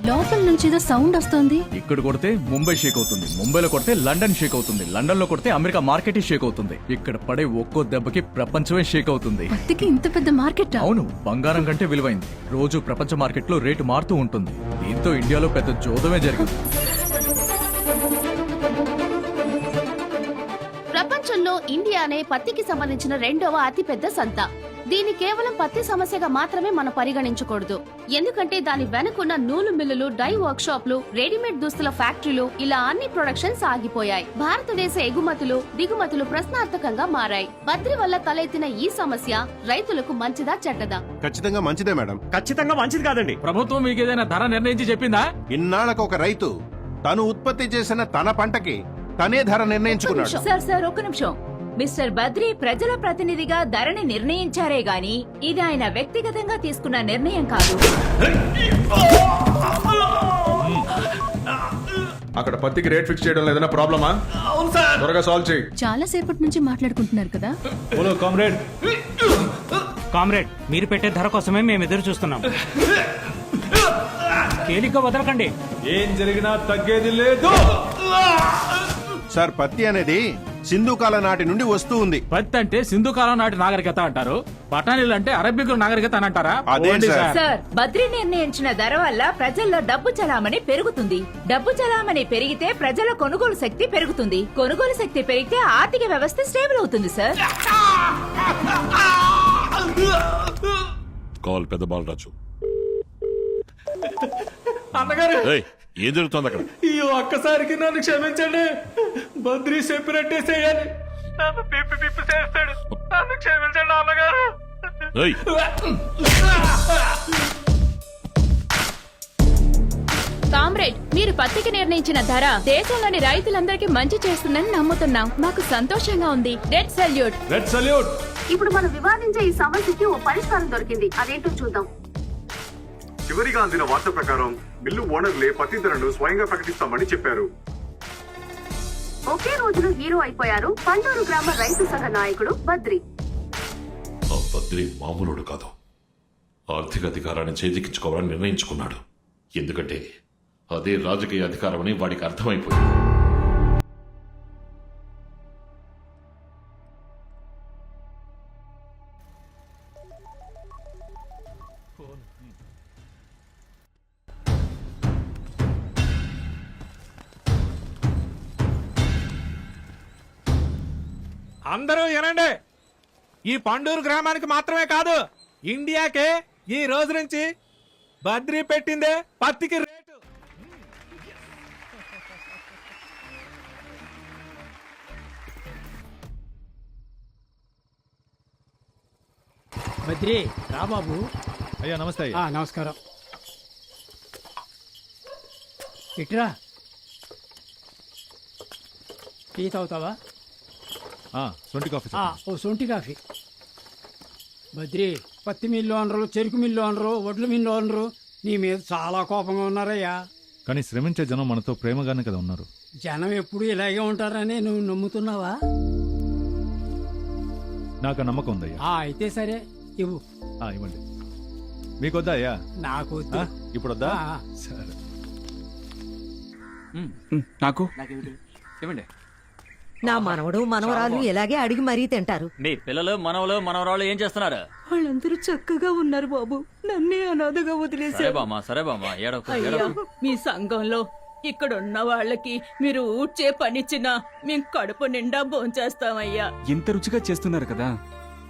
[SPEAKER 6] లోపల నుంచి ఏదో సౌండ్ వస్తుంది.
[SPEAKER 9] ఇక్కడ కొడితే ముంబై షేక్ అవుతుంది, ముంబైలో కొడితే లండన్ షేక్ అవుతుంది, లండన్ లో కొడితే అమెరికా మార్కెట్ షేక్ అవుతుంది. ఇక్కడ పడే ఒక్కో దెబ్బకి ప్రపంచమే షేక్ అవుతుంది.
[SPEAKER 6] పత్తికి ఇంత పెద్ద మార్కెట్?
[SPEAKER 9] అవును, బంగారం కంటే విలువైంది. రోజు ప్రపంచ మార్కెట్ లో రేటు మారుతూ ఉంటుంది. దీంతో ఇండియాలో పెద్ద జోదమే జరిగింది.
[SPEAKER 21] ప్రపంచంలో ఇండియానే పత్తికి సంబంధించిన 2వ అతిపెద్ద సంత. దీన్ని కేవలం పత్తి సమస్యగా మాత్రమే మనం పరిగణించకూడదు. ఎందుకంటే దాని వెనుకున్న నూలు మిల్లులు, డై వర్క్ షాప్లు, రెడీమేడ్ దుస్తుల ఫ్యాక్టరీలు, ఇలా అన్ని ప్రొడక్షన్స్ ఆగిపోయాయి. భారతదేశ ఎగుమతులు, దిగుమతులు ప్రశ్నార్థకంగా మారాయి. బద్రి వల్ల తలెత్తిన ఈ సమస్య రైతులకు మంచిదా చెడ్డదా?
[SPEAKER 11] ఖచ్చితంగా మంచిదే మేడం.
[SPEAKER 7] ఖచ్చితంగా మంచిది కాదండి. ప్రభుత్వం మీకు ఏదైనా ధర నిర్ణయించి చెప్పిందా?
[SPEAKER 11] ఇన్నాళ్ళకు ఒక రైతు తను ఉత్పత్తి చేసిన తన పంటకి తనే ధర నిర్ణయించుకున్నాడు.
[SPEAKER 22] సార్ ఒక్క నిమిషం. మిస్టర్ బద్రి ప్రజల ప్రతినిధిగా ధరని నిర్ణయించారే గాని ఇది ఆయన వ్యక్తిగతంగా తీసుకున్న నిర్ణయం కాదు.
[SPEAKER 17] అక్కడ పత్తికి రేట్ ఫిక్స్ చేయడం ఏదైనా ప్రాబ్లమా? త్వరగా సాల్వ్ చేయి.
[SPEAKER 6] చాలా సేపటి నుంచి మాట్లాడుకుంటున్నారు కదా.
[SPEAKER 1] కామ్రేడ్, మీరు పెట్టే ధర కోసమే మేము ఎదురు చూస్తున్నాం. తేలిగ్గా వదలకండి.
[SPEAKER 3] ఏం జరిగినా తగ్గేది లేదు.
[SPEAKER 11] సార్, పత్తి అనేది సింధు కాలం నాటి నుండి వస్తూ ఉంది.
[SPEAKER 7] పత్తి అంటే సింధు కాలం నాటి నాగరికత అంటారు, బఠానీలు అంటే అరబిక్ నాగరికత అని అంటారా?
[SPEAKER 22] సార్, బద్రి నిర్ణయించిన ధర వల్ల ప్రజల్లో డబ్బు చలామణి పెరుగుతుంది. డబ్బు చలామణి పెరిగితే ప్రజల కొనుగోలు శక్తి పెరుగుతుంది. కొనుగోలు శక్తి పెరిగితే ఆర్థిక వ్యవస్థ స్టేబుల్ అవుతుంది సార్.
[SPEAKER 8] కాల్ పెద్ద బాలరాజు.
[SPEAKER 1] అన్నగారు,
[SPEAKER 8] ఏం జరుగుతుంది అక్కడ?
[SPEAKER 1] ఈ ఒక్కసారికి నన్ను క్షమించండి. బద్రి చెప్పినట్టే చేయాలి. నన్ను పిప్పి చేస్తాడు. నన్ను క్షమించండి అన్నగారు.
[SPEAKER 21] కామ్రేడ్, మీరు పత్తికి నిర్ణయించిన ధర దేశంలోని రైతులందరికీ మంచి చేస్తుందని నమ్ముతున్నాం. మాకు సంతోషంగా ఉంది. Red salute.
[SPEAKER 3] Red salute.
[SPEAKER 21] ఇప్పుడు మనం వివాదించే ఈ సమస్యకి ఓ పరిష్కారం దొరికింది. అదేంటో చూద్దాం.
[SPEAKER 23] చివరిగా అందిన వార్త ప్రకారం మిల్లు ఓనర్లే పత్తి ధరను స్వయంగా ప్రకటిస్తామని చెప్పారు.
[SPEAKER 21] ఒకే రోజులో హీరో అయిపోయారు పండూరు గ్రామ రైతు సంఘ నాయకుడు బద్రి.
[SPEAKER 8] ఆ బద్రి మామూలుడు కాదు. ఆర్థిక అధికారాన్ని చేజిక్కించుకోవాలని నిర్ణయించుకున్నాడు. ఎందుకంటే అదే రాజకీయ అధికారం అని వాడికి అర్థమైపోయింది.
[SPEAKER 4] అందరూ వినండి. ఈ పండూరు గ్రామానికి మాత్రమే కాదు, ఇండియాకే ఈ రోజు నుంచి బద్రి పెట్టిందే పత్తికి రేటు.
[SPEAKER 14] బద్రి రా బాబు.
[SPEAKER 3] అయ్యా నమస్తే.
[SPEAKER 14] నమస్కారం. ఇట్రా, టీ తాగుతావా?
[SPEAKER 3] సొంటి కాఫీ.
[SPEAKER 14] ఓ సొంటి కాఫీ. బద్రి, పత్తి మిల్లు అనరు, చెరుకు మిల్లు అనరు, వడ్ల మిల్లు అనరు, నీ మీద చాలా కోపంగా ఉన్నారయ్యా.
[SPEAKER 3] కానీ శ్రమించే జనం మనతో ప్రేమగానే కదా ఉన్నారు.
[SPEAKER 14] జనం ఎప్పుడు ఇలాగే ఉంటారని నువ్వు నమ్ముతున్నావా?
[SPEAKER 3] నాకు నమ్మకం ఉందయ్యా.
[SPEAKER 14] అయితే సరే, ఇవ్వు.
[SPEAKER 3] ఇవ్వండి. మీకొద్దా అయ్యా?
[SPEAKER 14] నాకు
[SPEAKER 3] ఇప్పుడు వద్దా?
[SPEAKER 15] సరే. నాకు ఇవ్వండి.
[SPEAKER 13] నా మనవడు మనవరాలు ఇలాగే అడిగి మరీ తింటారు.
[SPEAKER 10] మీ పిల్లలు మనవలు మనవరాళ్ళు ఏం చేస్తున్నారు?
[SPEAKER 22] వాళ్ళందరూ చక్కగా ఉన్నారు బాబు. నన్నే అనాథగా వదిలేశారు.
[SPEAKER 10] సరే బామ్మ, ఏడవకు.
[SPEAKER 22] అయ్యా, మీ సంఘంలో ఇక్కడ ఉన్న వాళ్ళకి మీరు ఊడ్చే పనిచ్చినా మేము కడుపు నిండా భోంచేస్తామయ్యా.
[SPEAKER 15] ఇంత రుచిగా చేస్తున్నారు కదా,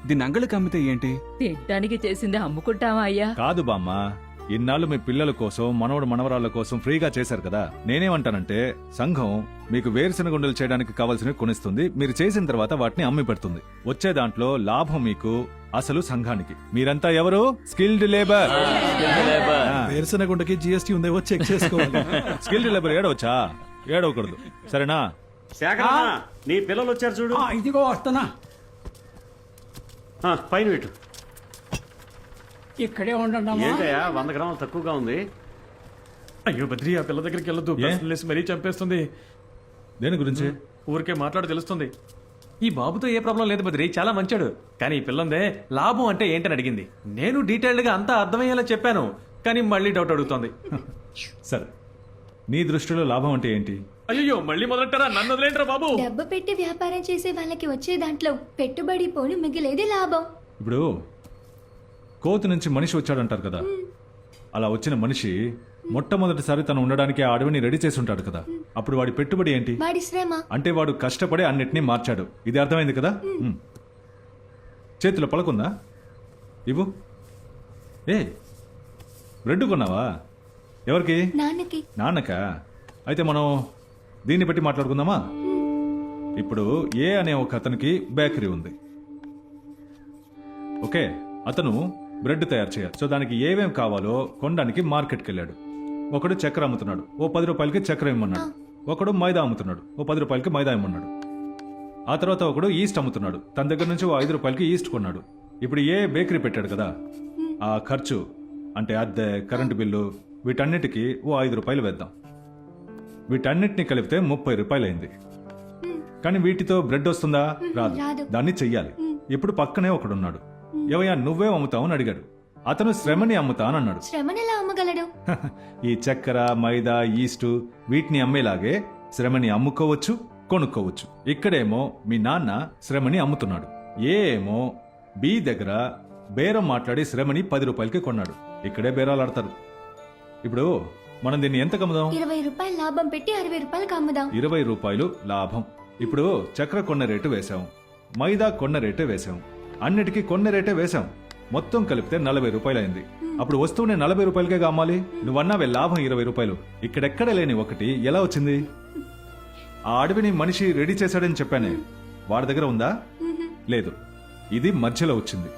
[SPEAKER 15] దీన్ని అంగళ్ళకి అమ్మితే ఏంటి?
[SPEAKER 22] తినడానికి చేసింది అమ్ముకుంటావా అయ్యా?
[SPEAKER 3] కాదు బామ్మ, ఇన్నాళ్ళు మీ పిల్లల కోసం, మనవడు మనవరాళ్ళ కోసం ఫ్రీగా చేశారు కదా. నేనేమంటానంటే, సంఘం మీకు వేరుశెనగ గుండెలు చేయడానికి కావాల్సినవి కొనిస్తుంది. మీరు చేసిన తర్వాత వాటిని అమ్మి పెడుతుంది. వచ్చే దాంట్లో లాభం మీకు, అసలు సంఘానికి. మీరంతా ఎవరు? Skilled labour. వేరుశెనగ గుండెకి జిఎస్టీ ఉందేవో చెక్ చేసుకోవాలి. స్కిల్డ్ లేబర్ ఏడవచ్చా? ఏడవకూడదు, సరేనా?
[SPEAKER 7] నీ పిల్లలు వచ్చారు చూడు.
[SPEAKER 14] ఇదిగో వస్తున్నా.
[SPEAKER 7] పైన పెట్టు.
[SPEAKER 14] ఇక్కడే ఉండండి.
[SPEAKER 7] 100 గ్రాములు తక్కువగా ఉంది. అయ్యో బద్రి, ఆ పిల్ల దగ్గరికి వెళ్ళొద్దు. మరీ చంపేస్తుంది.
[SPEAKER 3] దేని గురించి?
[SPEAKER 7] ఊరికే మాట్లాడి తెలుస్తుంది. ఈ బాబుతో ఏ ప్రాబ్లం లేదు బద్రి, చాలా మంచాడు. కానీ ఈ పిల్లందే లాభం అంటే ఏంటని అడిగింది. నేను డీటెయిల్డ్ గా అంతా అర్థమయ్యేలా చెప్పాను, కానీ మళ్ళీ డౌట్ అడుగుతోంది.
[SPEAKER 3] సరే, నీ దృష్టిలో లాభం అంటే ఏంటి?
[SPEAKER 7] అయ్యో మళ్ళీ మొదలెట్టారా? నన్ను వదిలేంట్రా బాబు.
[SPEAKER 24] డబ్బు పెట్టి వ్యాపారం చేసే వాళ్ళకి వచ్చే దాంట్లో పెట్టుబడి పోను మిగిలేది లాభం.
[SPEAKER 3] ఇప్పుడు కోతి నుంచి మనిషి వచ్చాడంటారు కదా, అలా వచ్చిన మనిషి మొట్టమొదటిసారి తను ఉండడానికి ఆ అడవిని రెడీ చేసి ఉంటాడు కదా. అప్పుడు వాడి పెట్టుబడి ఏంటి?
[SPEAKER 24] వాడి శ్రమ.
[SPEAKER 3] అంటే వాడు కష్టపడి అన్నిటినీ మార్చాడు. ఇది అర్థమైంది కదా? చేతిలో పలకుందా? ఇవ్వు. ఏ బ్రెడ్ కొన్నావా? ఎవరికి?
[SPEAKER 24] నాన్నకి.
[SPEAKER 3] నాన్నకా? అయితే మనం దీన్ని బట్టి మాట్లాడుకుందామా? ఇప్పుడు ఏ అనే ఒక అతనికి బేకరీ ఉంది. ఓకే, అతను బ్రెడ్ తయారు చేయాలి. సో దానికి ఏమేం కావాలో కొనడానికి మార్కెట్కి వెళ్ళాడు. ఒకడు చక్కెర అమ్ముతున్నాడు, ఓ 10 రూపాయలకి చక్కెర ఇమ్మన్నాడు. ఒకడు మైదా అమ్ముతున్నాడు, ఓ 10 రూపాయలకి మైదా ఇమ్మన్నాడు. ఆ తర్వాత ఒకడు ఈస్ట్ అమ్ముతున్నాడు, తన దగ్గర నుంచి ఓ 5 రూపాయలకి ఈస్ట్ కొన్నాడు. ఇప్పుడు ఏ బేకరీ పెట్టాడు కదా, ఆ ఖర్చు అంటే అద్దె, కరెంటు బిల్లు, వీటన్నిటికీ ఓ 5 రూపాయలు వేద్దాం. వీటన్నిటిని కలిపితే 30 రూపాయలు అయింది. కానీ వీటితో బ్రెడ్ వస్తుందా? రాదు. దాన్ని చెయ్యాలి. ఇప్పుడు పక్కనే ఒకడున్నాడు. ఏవయ్యా నువ్వే అమ్ముతావు అని అడిగాడు. అతను శ్రమని అమ్ముతా అని అన్నాడు.
[SPEAKER 24] శ్రమని ఎలా అమ్మగలడు?
[SPEAKER 3] ఈ చక్కెర, మైదా, ఈస్టు వీటిని అమ్మేలాగే శ్రమని అమ్ముకోవచ్చు, కొనుక్కోవచ్చు. ఇక్కడేమో మీ నాన్న శ్రమని అమ్ముతున్నాడు. ఏమో బి దగ్గర బేరం మాట్లాడి శ్రమని 10 రూపాయలకి కొన్నాడు. ఇక్కడే బేరాలు ఆడతారు. ఇప్పుడు మనం దీన్ని ఎంత అమ్ముదాం?
[SPEAKER 24] 20 రూపాయలు లాభం పెట్టి 60 రూపాయలకి అమ్ముదాం.
[SPEAKER 3] 20 రూపాయలు లాభం. ఇప్పుడు చక్కెర కొన్న రేటు వేశాం, మైదా కొన్న రేటే వేశాం, అన్నిటికీ కొన్న రేటే వేశాం. మొత్తం కలిపితే 40 రూపాయలు అయింది. అప్పుడు వస్తువుని 40 రూపాయలకే అమ్మాలి. నువ్వన్నావే లాభం 20 రూపాయలు. ఇక్కడెక్కడ లేని ఒకటి ఎలా వచ్చింది? ఆ అడవిని మనిషి రెడీ చేశాడని చెప్పానే, వాడి దగ్గర ఉందా? లేదు. ఇది మధ్యలో వచ్చింది.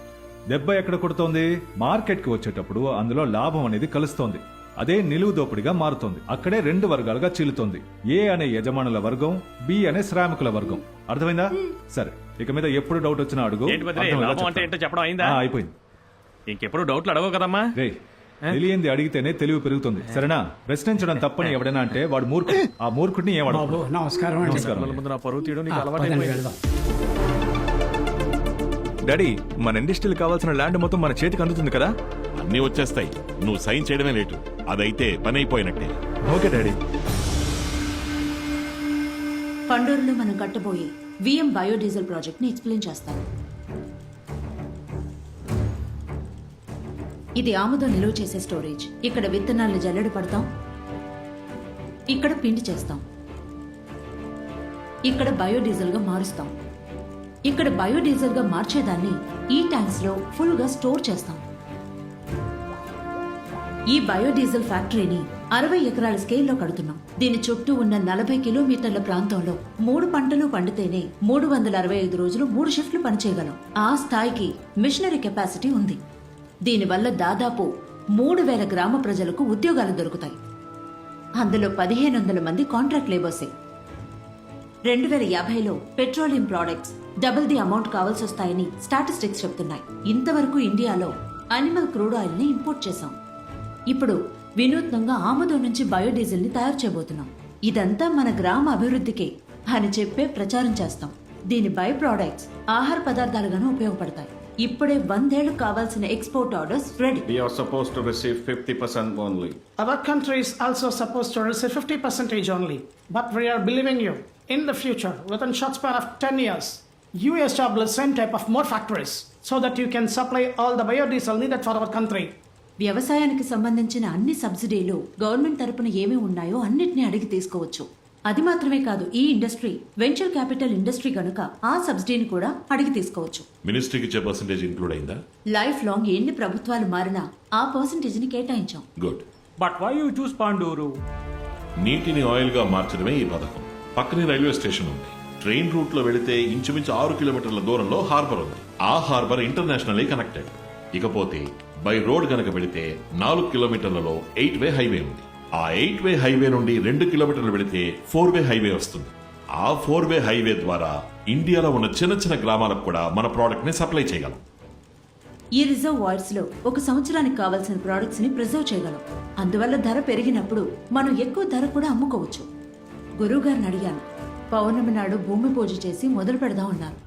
[SPEAKER 3] దెబ్బ ఎక్కడ కొడుతోంది? మార్కెట్కి వచ్చేటప్పుడు అందులో లాభం అనేది కలుస్తోంది. అదే నిలువు దోపిడిగా మారుతోంది. అక్కడే 2 వర్గాలుగా చీలుతోంది. ఏ అనే యజమానుల వర్గం, బి అనే శ్రామికుల వర్గం. అర్థమైందా? సరే, ఇక మీద ఎప్పుడు డౌట్ వచ్చినా అడుగు. అయిపోయింది.
[SPEAKER 7] ఇంకెప్పుడు డౌట్లు అడగవు కదమ్మా.
[SPEAKER 3] రే, తెలియంది అడిగితేనే తెలివి పెరుగుతుంది. సరేనా? ప్రశ్నించడం తప్పని ఎవడైనా అంటే వాడు మూర్ఖుడు. ఆ మూర్ఖుడిని ఏమడవు.
[SPEAKER 7] నమస్కారం. ముందు నా పరువు తీయడం నీకు అలవాటు.
[SPEAKER 17] డాడీ, మన ఇండస్ట్రీకి కావాల్సిన ల్యాండ్ మొత్తం మన చేతికి అందుతుంది కదా?
[SPEAKER 5] అన్నీ వచ్చేస్తాయి, నువ్వు సైన్ చేయడమే లేటు. అదైతే పని అయిపోయినట్టే.
[SPEAKER 17] Okay daddy.
[SPEAKER 12] పండూరులో మనం కట్టబోయే విఎం బయోడీజిల్ ప్రాజెక్ట్ ని ఎక్స్ప్లెయిన్ చేస్తాను. ఇది ఆముదం నిలువ చేసే స్టోరేజ్. ఇక్కడ విత్తనాలను జల్లెడ పడతాం, ఇక్కడ పిండి చేస్తాం, ఇక్కడ బయోడీజిల్ గా మారుస్తాం, ఇక్కడ బయోడీజిల్ గా మార్చేదాన్ని ఈ ట్యాంక్స్ లో ఫుల్ గా స్టోర్ చేస్తాం. ఈ బయోడీజిల్ ఫ్యాక్టరీని 60 ఎకరాల స్కేల్లో కడుతున్నాం. దీని చుట్టూ ఉన్న 40 కిలోమీటర్ల ప్రాంతంలో 3 పంటలు పండితేనే 365 రోజులు 3 షిఫ్ట్లు పనిచేయగలం. ఆ స్థాయికి మిషనరీ కెపాసిటీ ఉంది. దీనివల్ల దాదాపు 3000 గ్రామ ప్రజలకు ఉద్యోగాలు దొరుకుతాయి. అందులో 1500 మంది కాంట్రాక్ట్ లేబర్సే. 2050లో petroleum products double the amount కావాల్సి వస్తాయని స్టాటిస్టిక్స్ చెప్తున్నాయి. ఇంతవరకు ఇండియాలో అనిమల్ క్రూడ్ ఆయిల్ ని ఇంపోర్ట్ చేశాం. ఇప్పుడు వినూత్నంగా ఆముదం నుంచి బయోడీజిల్ ని తయారు చేయబోతున్నాం. ఇదంతా మన గ్రామ అభివృద్ధికే అని చెప్పే ప్రచారం చేస్తాం. దీని బై ప్రోడక్ట్స్ ఆహార పదార్థాలుగాను ఉపయోగపడతాయి. ఇప్పుడే 100 ఏళ్లు కావాల్సిన export orders ready.
[SPEAKER 16] We are supposed to receive 50% only.
[SPEAKER 18] Our country is also supposed to receive 50% only. But we are believing you. In the future, within short span of 10 years, you establish same type of more factories so that you can supply all the biodiesel needed for our country.
[SPEAKER 12] వ్యవసాయానికి సంబంధించిన అన్ని సబ్సిడీలు government తరపున ఏమేమి ఉన్నాయో అన్నిటినీ అడిగి తీసుకోవచ్చు. అది మాత్రమే కాదు, ఈ ఇండస్ట్రీ వెంచర్ క్యాపిటల్ ఇండస్ట్రీ గనుక ఆ సబ్సిడీని కూడా అడిగి తీసుకోవచ్చు.
[SPEAKER 5] మినిస్ట్రీకి ఇచ్చే పర్సెంటేజ్ ఇంక్లూడ్ అయిందా?
[SPEAKER 12] లైఫ్ లాంగ్ ఎన్ని ప్రభుత్వాలు మారినా ఆ పర్సెంటేజ్ ని కేటాయించాం.
[SPEAKER 5] Good.
[SPEAKER 1] But why you choose Panduru?
[SPEAKER 5] నీటిని ఆయిల్ గా మార్చడమే ఈ పథకం. పక్కనే రైల్వే స్టేషన్ ఉంది. ట్రైన్ రూట్ లో వెళితే ఇంచుమించు 6 కిలోమీటర్ల దూరంలో హార్బర్ ఉంది. ఆ హార్బర్ ఇంటర్నేషనల్లీ కనెక్టెడ్. ఇకపోతే బై రోడ్ గనక వెళితే 4 కిలోమీటర్లలో 8-వే హైవే ఉంది. ఆ 8-వే హైవే నుండి 2 కిలోమీటర్లు వెళితే 4-వే హైవే వస్తుంది. ఆ 4-వే హైవే ద్వారా ఇండియాలో ఉన్న చిన్న చిన్న గ్రామాలకు కూడా మన ప్రోడక్ట్ ని సప్లై చేయగలం.
[SPEAKER 12] ఈ రిజర్వాయర్స్ లో 1 సంవత్సరానికి కావాల్సిన ప్రొడక్ట్స్ ని ప్రిజర్వ్ చేయగలం. అందువల్ల ధర పెరిగినప్పుడు మనం ఎక్కువ ధర కూడా అమ్ముకోవచ్చు. గురువు గారిని అడిగాను, పౌర్ణమి నాడు భూమి పూజ చేసి మొదలు పెడదాం అన్నారు.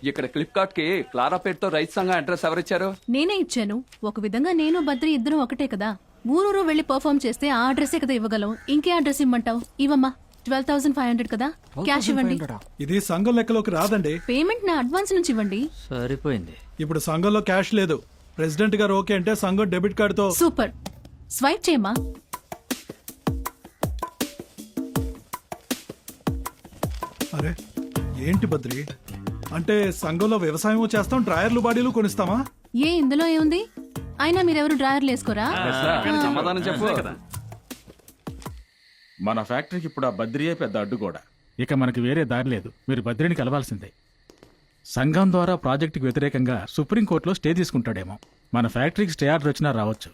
[SPEAKER 15] ఇక్కడ ఫ్లిప్కార్ట్ కి క్లారా పేరుతో రైతు సంఘం అడ్రస్ ఎవరిచ్చారు?
[SPEAKER 6] నేనే ఇచ్చాను. ఒక విధంగా నేను బద్రి ఇద్దరం ఒకటే కదా. ఊరూరు వెళ్లి పర్ఫార్మ్ చేస్తే ఆ అడ్రస్సే కదా ఇవ్వగలం. ఇంకే అడ్రస్ ఇమ్మంటావు? ఇవ్వమ్మా. 12,500 కదా, క్యాష్ ఇవ్వండి.
[SPEAKER 19] ఇది సంఘం లెక్కలోకి రాదండి.
[SPEAKER 6] పేమెంట్ నా అడ్వాన్స్ నుంచి ఇవ్వండి.
[SPEAKER 10] సరిపోయింది.
[SPEAKER 19] ఇప్పుడు సంఘంలో క్యాష్ లేదు. ప్రెసిడెంట్ గారు ఓకే అంటే సంఘం డెబిట్ కార్డుతో.
[SPEAKER 6] సూపర్. స్వైప్ చేయమ్మా.
[SPEAKER 19] అరే ఏంటి బద్రి, అంటే సంఘంలో వ్యవసాయం చేస్తాం, డ్రాయర్లు బాడీలు కొనిస్తామా?
[SPEAKER 6] ఏ ఇందులో ఏముంది? అయినా మీరెవరు డ్రాయర్లు వేసుకోరా?
[SPEAKER 15] సమాధానం చెప్పు.
[SPEAKER 7] మన ఫ్యాక్టరీకి ఇప్పుడు ఆ బద్రియే పెద్ద అడ్డుగోడ.
[SPEAKER 1] ఇక మనకి వేరే దారి లేదు, మీరు బద్రిని కలవాల్సిందే. సంఘం ద్వారా ప్రాజెక్టుకి వ్యతిరేకంగా సుప్రీంకోర్టులో స్టే తీసుకుంటాడేమో. మన ఫ్యాక్టరీకి స్టే ఆర్డర్ వచ్చినా రావచ్చు.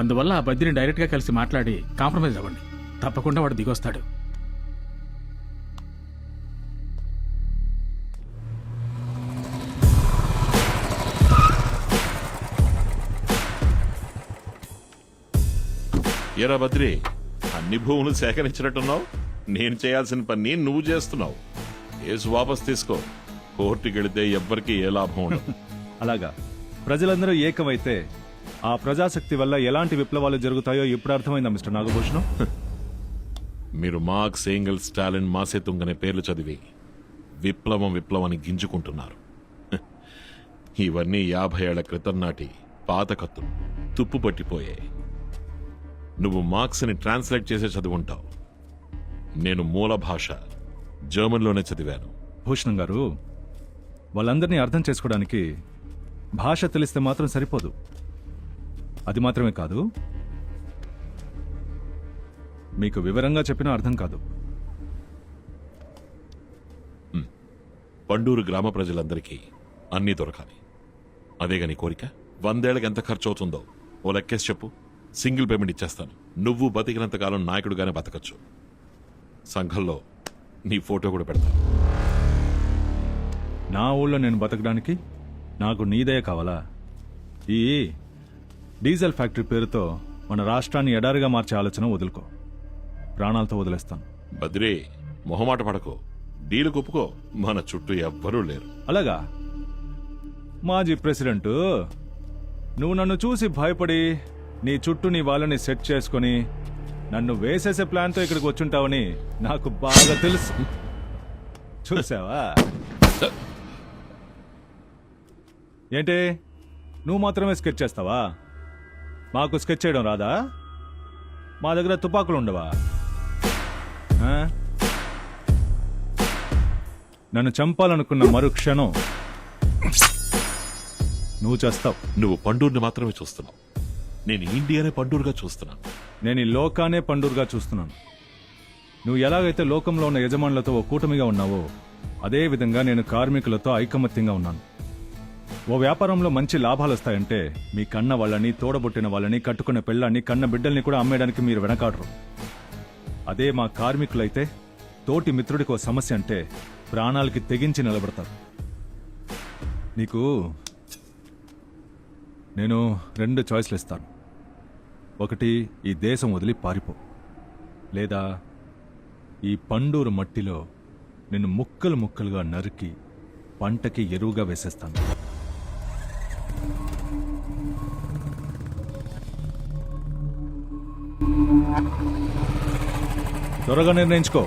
[SPEAKER 1] అందువల్ల ఆ బద్రిని డైరెక్ట్గా కలిసి మాట్లాడి కాంప్రమైజ్ అవ్వండి. తప్పకుండా వాడు దిగొస్తాడు.
[SPEAKER 8] ఎరా బద్రి, అన్ని భూములు సేకరించినట్టున్నావు. నేను చేయాల్సిన పని నువ్వు చేస్తున్నావు. కేసు వాపస్ తీసుకో. కోర్టుకి వెళితే ఎవ్వరికి ఏ లాభం ఉండదు.
[SPEAKER 3] అలాగా ప్రజలందరూ ఏకమైతే ఆ ప్రజాశక్తి వల్ల ఎలాంటి విప్లవాలు జరుగుతాయో ఇప్పుడు అర్థమైందా మిస్టర్ నాగభూషణం?
[SPEAKER 8] మీరు మార్క్స్, ఏంగెల్స్, స్టాలిన్, మాసేతుంగ్ అనే పేర్లు చదివి విప్లవాన్ని గింజుకుంటున్నారు. ఇవన్నీ 50 ఏళ్ల క్రితం నాటి పాత కత్తులు, తుప్పు పట్టిపోయాయి. నువ్వు మార్క్స్ని ట్రాన్స్లేట్ చేసే చదువుంటావు. నేను మూల భాష జర్మన్లోనే చదివాను.
[SPEAKER 3] భూషణం గారు, వాళ్ళందరినీ అర్థం చేసుకోవడానికి భాష తెలిస్తే మాత్రం సరిపోదు. అది మాత్రమే కాదు, మీకు వివరంగా చెప్పినా అర్థం కాదు.
[SPEAKER 8] పండూరు గ్రామ ప్రజలందరికీ అన్నీ దొరకాలి. అదేగా నీ కోరిక? 100 ఏళ్ళకి ఎంత ఖర్చు అవుతుందో ఓ లెక్కేసి చెప్పు. సింగిల్ పేమెంట్ ఇచ్చేస్తాను. నువ్వు బతికినంతకాలం నాయకుడుగానే బతకచ్చు. సంఘంలో నీ ఫోటో కూడా పెడతాను.
[SPEAKER 3] నా ఊళ్ళో నేను బతకడానికి నాకు నీదయ కావాలా? ఈ డీజిల్ ఫ్యాక్టరీ పేరుతో మన రాష్ట్రాన్ని ఎడారిగా మార్చే ఆలోచన వదులుకో. ప్రాణాలతో వదిలేస్తాను.
[SPEAKER 8] బద్రి, మొహమాట పడకో. డీలు ఒప్పుకో. మన చుట్టూ ఎవ్వరూ లేరు.
[SPEAKER 3] అలాగా? మాజీ ప్రెసిడెంట్, నువ్వు నన్ను చూసి భయపడి నీ చుట్టూ నీ వాళ్ళని సెట్ చేసుకుని నన్ను వేసేసే ప్లాన్తో ఇక్కడికి వచ్చుంటావని నాకు బాగా తెలుసు. చూసావా? ఏంటి, నువ్వు మాత్రమే స్కెచ్ చేస్తావా? మాకు స్కెచ్ చేయడం రాదా? మా దగ్గర తుపాకులు ఉండవా? నన్ను చంపాలనుకున్న మరుక్షణం నువ్వు చేస్తావు.
[SPEAKER 8] నువ్వు పండూరుని మాత్రమే చూస్తున్నావు. నేను ఇండియానే పండూరుగా చూస్తున్నాను.
[SPEAKER 3] నేను ఈ లోకానే పండూరుగా చూస్తున్నాను. నువ్వు ఎలాగైతే లోకంలో ఉన్న యజమానులతో ఓ కూటమిగా ఉన్నావో అదే విధంగా నేను కార్మికులతో ఐకమత్యంగా ఉన్నాను. ఓ వ్యాపారంలో మంచి లాభాలు వస్తాయంటే మీ కన్న వాళ్ళని, తోడబుట్టిన వాళ్ళని, కట్టుకున్న పెళ్ళాన్ని, కన్న బిడ్డల్ని కూడా అమ్మేయడానికి మీరు వెనకాడరు. అదే మా కార్మికులైతే తోటి మిత్రుడికి ఓ సమస్య అంటే ప్రాణాలకి తెగించి నిలబడతారు. నీకు నేను 2 చాయిస్లు ఇస్తాను. ఒకటి, ఈ దేశం వదిలి పారిపో. లేదా ఈ పండూరు మట్టిలో నిన్ను ముక్కలు ముక్కలుగా నరికి పంటకి ఎరువుగా వేసేస్తాను. త్వరగా నిర్ణయించుకో.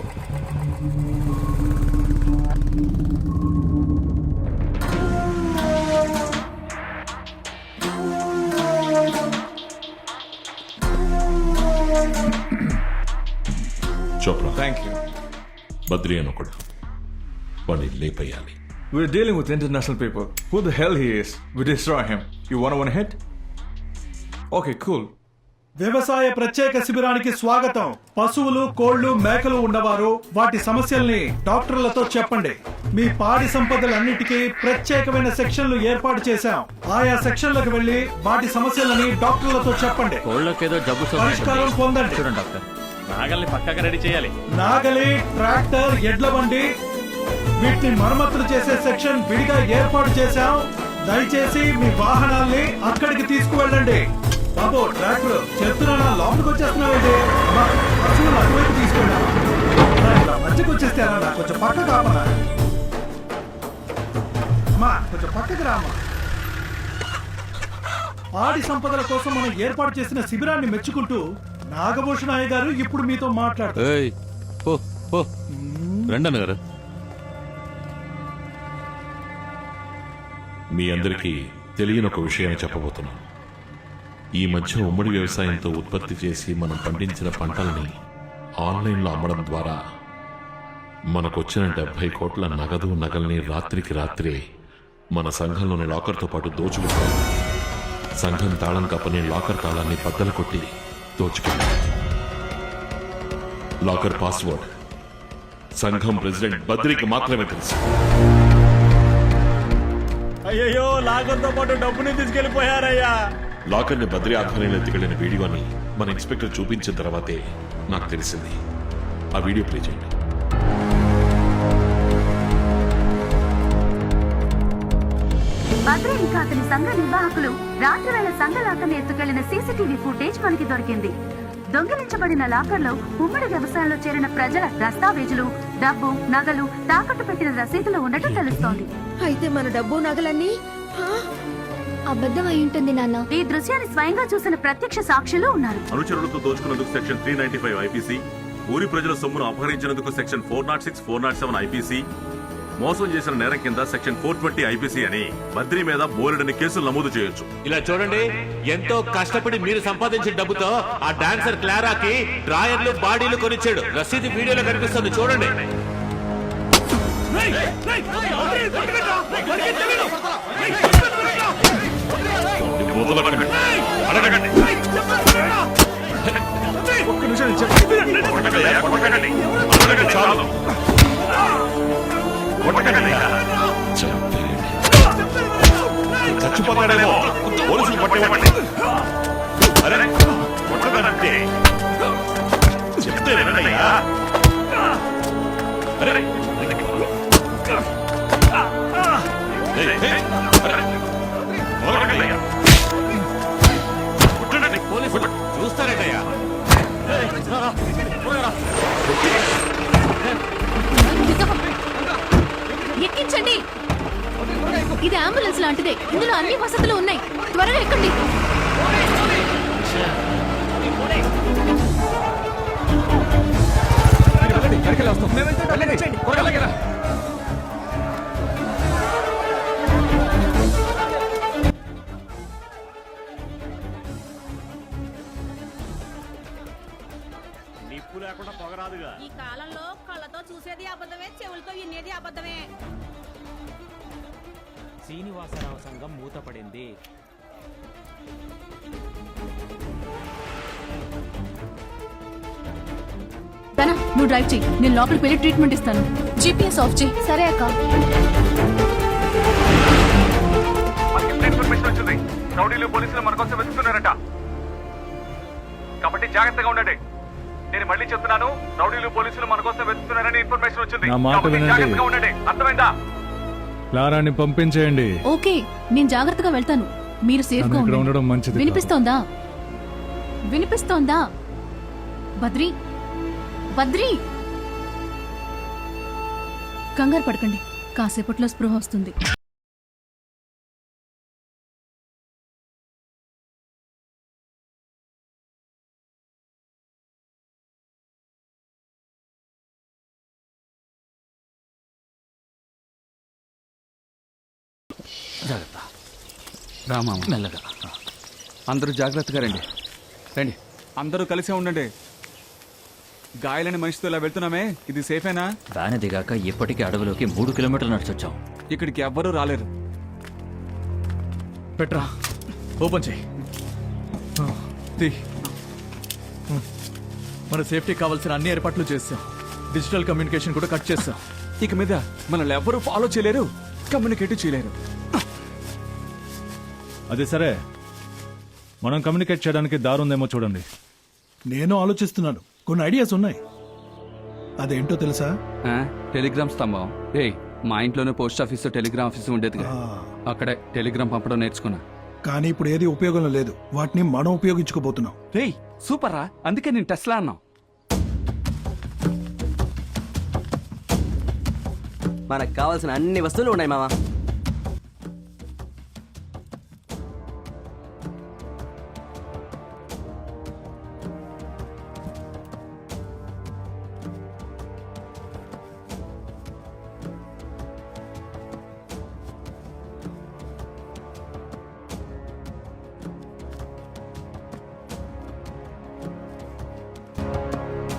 [SPEAKER 8] Chopra,
[SPEAKER 17] Thank you.
[SPEAKER 8] బద్రి అని ఒకడు, వాడిని లేపేయాలి.
[SPEAKER 17] We're dealing with international people. Who the hell he is? We destroy him. You wanna hit? Okay, cool.
[SPEAKER 19] వ్యవసాయ ప్రత్యేక శిబిరానికి స్వాగతం. పశువులు, కోళ్లు, మేకలు ఉన్నవారు వాటి సమస్యల్ని డాక్టర్లతో చెప్పండి. మీ పాడి సంపదలన్నిటికీ ప్రత్యేకమైన సెక్షన్లు ఏర్పాటు చేశాం. ఆయా సెక్షన్లకు వెళ్లి వాటి సమస్యలని డాక్టర్లతో చెప్పండి.
[SPEAKER 10] కోళ్ళకేదో జబ్బు
[SPEAKER 19] పరిష్కారం పొందండి.
[SPEAKER 10] చూడండి డాక్టర్,
[SPEAKER 7] నాగల్ని పక్కగా రెడీ చేయాలి.
[SPEAKER 19] నాగలి, ట్రాక్టర్, ఎడ్ల బండి వీటిని మరమ్మతులు చేసే సెక్షన్ విడిగా ఏర్పాటు చేశాం. దయచేసి మీ వాహనాల్ని అక్కడికి తీసుకువెళ్ళండి. బాబు ట్రాక్టర్ చెప్తున్నా, లోపలికి వచ్చేస్తున్నావేంటి? పశువులు అటువైపు తీసుకెళ్ళా. మధ్యకి వచ్చేస్తే అలా కొంచెం పక్క కాపలా. అమ్మా కొంచెం పక్కకి రామ్మా. పాడి సంపదల కోసం మనం ఏర్పాటు చేసిన శిబిరాన్ని మెచ్చుకుంటూ నాగభూషణ అయ్య గారు ఇప్పుడు మీతో మాట్లాడుతున్నారు.
[SPEAKER 8] మీ అందరికీ తెలియని ఒక విషయాన్ని చెప్పబోతున్నాను. ఈ మధ్య ఉమ్మడి వ్యవసాయంతో ఉత్పత్తి చేసి మనం పండించిన పంటల్ని ఆన్లైన్లో అమ్మడం ద్వారా మనకొచ్చిన 70 కోట్ల నగదు నగల్ని రాత్రికి రాత్రే
[SPEAKER 5] మన సంఘంలోని లాకర్తో పాటు దోచుకుంటాను. సంఘం తాళం కప్పని లాకర్ తాళాన్ని బద్దలు కొట్టి దోచుకున్నాను. లాకర్ పాస్వర్డ్ సంఘం ప్రెసిడెంట్ బద్రికి మాత్రమే తెలుసు.
[SPEAKER 3] అయ్యయ్యో, లాకర్తో పాటు డబ్బుని తీసుకెళ్లిపోయారయ్యా.
[SPEAKER 5] లాకర్ని బద్రి ఆధ్వర్యంలో ఎత్తుకెళ్లిన వీడియోని మన ఇన్స్పెక్టర్ చూపించిన తర్వాతే నాకు తెలిసింది. ఆ వీడియో ప్లే చేయండి.
[SPEAKER 21] బద్రి ఇంకా అతని సంఘ నిర్వాహకులు రాత్రి వేళ సంఘ లాకర్ని ఎత్తుకెళ్లిన సీసీటీవీ ఫుటేజ్ మనకి దొరికింది. దొంగిలించబడిన లాకర్లో ఉమ్మడి వ్యవసాయంలో చేరిన ప్రజల దస్తావేజులు, డబ్బు, నగలు, తాకట్టు పెట్టిన రసీదులు ఉన్నట్టు తెలుస్తోంది.
[SPEAKER 24] అయితే మన డబ్బు నగలన్నీ అబద్ధం అయి ఉంటుంది నాన్న.
[SPEAKER 21] ఈ దృశ్యాన్ని స్వయంగా చూసిన ప్రత్యక్ష సాక్షులు ఉన్నారు.
[SPEAKER 8] అనుచరులతో దోచుకున్నందుకు సెక్షన్ 395 ఐపీసీ, ఊరి ప్రజల సొమ్మును అపహరించినందుకు సెక్షన్ 406, 407 ఐపీసీ, మోసం చేసిన నేరం కింద సెక్షన్ 420 ఐపీసీ అని బద్రి మీద బోలెడని కేసులు నమోదు చేయొచ్చు.
[SPEAKER 5] ఇలా చూడండి, ఎంతో కష్టపడి మీరు సంపాదించిన డబ్బుతో ఆ డాన్సర్ క్లారాకి డ్రాయర్లు, బాడీలు కొనిచ్చాడు. రసీదు వీడియోలో కనిపిస్తుంది, చూడండి.
[SPEAKER 8] చచ్చిపోతాడేమో, పోలీసులు పట్టేవాడి. అరే కొట్టదంటే చెప్తే వినయ్యా. అరే
[SPEAKER 5] చూస్తారేటయ్యా.
[SPEAKER 6] ఎక్కించండి. ఇది అంబులెన్స్ లాంటిదే, ఇందులో అన్ని వసతులు ఉన్నాయి. త్వరగా ఎక్కండి.
[SPEAKER 7] నిప్పు లేకుండా పొగరాదుగా.
[SPEAKER 21] ఈ కాలంలో కళ్ళతో చూసేది అబద్ధమే, చెవులతో వినేది అబద్ధమే.
[SPEAKER 1] శ్రీనివాసరావు సంఘం మూతపడింది.
[SPEAKER 6] తన నువ్వు డ్రైవ్ చెయ్యి, నేను లోపలికి వెళ్ళి ట్రీట్మెంట్ ఇస్తాను. జీపీఎస్ ఆఫ్ చెయ్యి. సరే అక్క.
[SPEAKER 23] ఇన్ఫర్మేషన్ వచ్చింది. రౌడీలు పోలీసులు మన కోసం వెతుకుతున్నారట, కాబట్టి జాగ్రత్తగా ఉండండి. నేను మళ్ళీ చెప్తున్నాను, రౌడీలు పోలీసులు మన కోసం వెతుకుతున్నారని ఇన్ఫర్మేషన్ వచ్చింది.
[SPEAKER 3] నా మాట
[SPEAKER 23] కాబట్టి
[SPEAKER 3] వినండి.
[SPEAKER 23] జాగ్రత్తగా ఉండండి. అర్థమైందా?
[SPEAKER 3] క్లారాని పంపించేయండి.
[SPEAKER 6] ఓకే, నేను జాగ్రత్తగా వెళ్తాను. మీరు సేఫ్గా
[SPEAKER 3] ఇక్కడ
[SPEAKER 6] ఉండండి.
[SPEAKER 3] ఉండడం మంచిది.
[SPEAKER 6] వినిపిస్తోందా? వినిపిస్తోందా? బద్రి, బద్రి, కంగారు పడకండి, కాసేపట్లో స్పృహ వస్తుంది.
[SPEAKER 15] జాగ్రత్త రామా, మెల్లగా. అందరూ జాగ్రత్తగా రండి. రండి, అందరూ కలిసే ఉండండి. గాయాలని మనిషితో ఇలా వెళ్తున్నామే, ఇది సేఫేనా?
[SPEAKER 10] వ్యాన్ దిగాక ఇప్పటికీ అడవిలోకి 3 కిలోమీటర్లు నడిచొచ్చాం.
[SPEAKER 15] ఇక్కడికి ఎవ్వరూ రాలేరు.
[SPEAKER 7] పెట్రా, ఓపెన్ చేయి. మన సేఫ్టీ కావాల్సిన అన్ని ఏర్పాట్లు చేస్తాం. డిజిటల్ కమ్యూనికేషన్ కూడా కట్ చేస్తాం.
[SPEAKER 15] ఇక మీద మనల్ని ఎవ్వరూ ఫాలో చేయలేరు, కమ్యూనికేట్ చేయలేరు.
[SPEAKER 3] అదే సరే, మనం కమ్యూనికేట్ చేయడానికి దారుందేమో చూడండి.
[SPEAKER 19] నేను ఆలోచిస్తున్నాను, కొన్ని ఐడియాస్ ఉన్నాయి. అదేంటో తెలుసా?
[SPEAKER 15] టెలిగ్రామ్ స్తంభం. ఏయ్, మా ఇంట్లోనే పోస్ట్ ఆఫీసు, టెలిగ్రామ్ ఆఫీసు ఉండేదిగా. అక్కడే టెలిగ్రామ్ పంపడం నేర్చుకున్నా.
[SPEAKER 19] కానీ ఇప్పుడు ఏది ఉపయోగంలో లేదు, వాటిని మనం ఉపయోగించుకోబోతున్నాం.
[SPEAKER 15] రేయ్ సూపర్ రా, అందుకే నేను టెస్లా అన్నాం.
[SPEAKER 2] మనకు కావాల్సిన అన్ని వస్తువులు ఉన్నాయి మామా.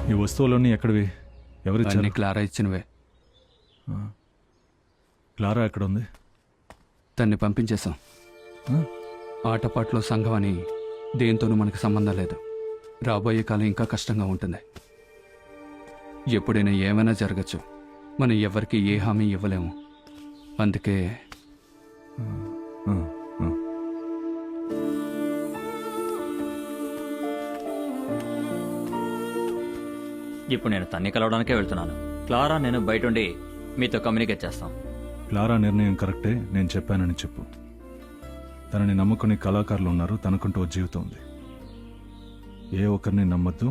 [SPEAKER 3] ఈ వస్తువులన్నీ ఎక్కడివి? ఎవరిచ్చారు?
[SPEAKER 15] క్లారా ఇచ్చినవే.
[SPEAKER 3] క్లారా ఎక్కడ ఉంది?
[SPEAKER 15] తన్ని పంపించేశాం. ఆటపాట్లో సంఘం అని దేంతోనూ మనకు సంబంధం లేదు. రాబోయే కాలం ఇంకా కష్టంగా ఉంటుంది. ఎప్పుడైనా ఏమైనా జరగచ్చు. మనం ఎవరికి ఏ హామీ ఇవ్వలేము. అందుకే
[SPEAKER 10] ఇప్పుడు నేను తన్ని కలవడానికే వెళ్తున్నాను. క్లారా నేను బయటుండి మీతో కమ్యూనికేట్ చేస్తాం.
[SPEAKER 3] క్లారా నిర్ణయం కరెక్టే, నేను చెప్పానని చెప్పు. తనని నమ్ముకునే కళాకారులు ఉన్నారు. తనకుంటూ ఓ జీవితం ఉంది. ఏ ఒక్కరిని నమ్మద్దు.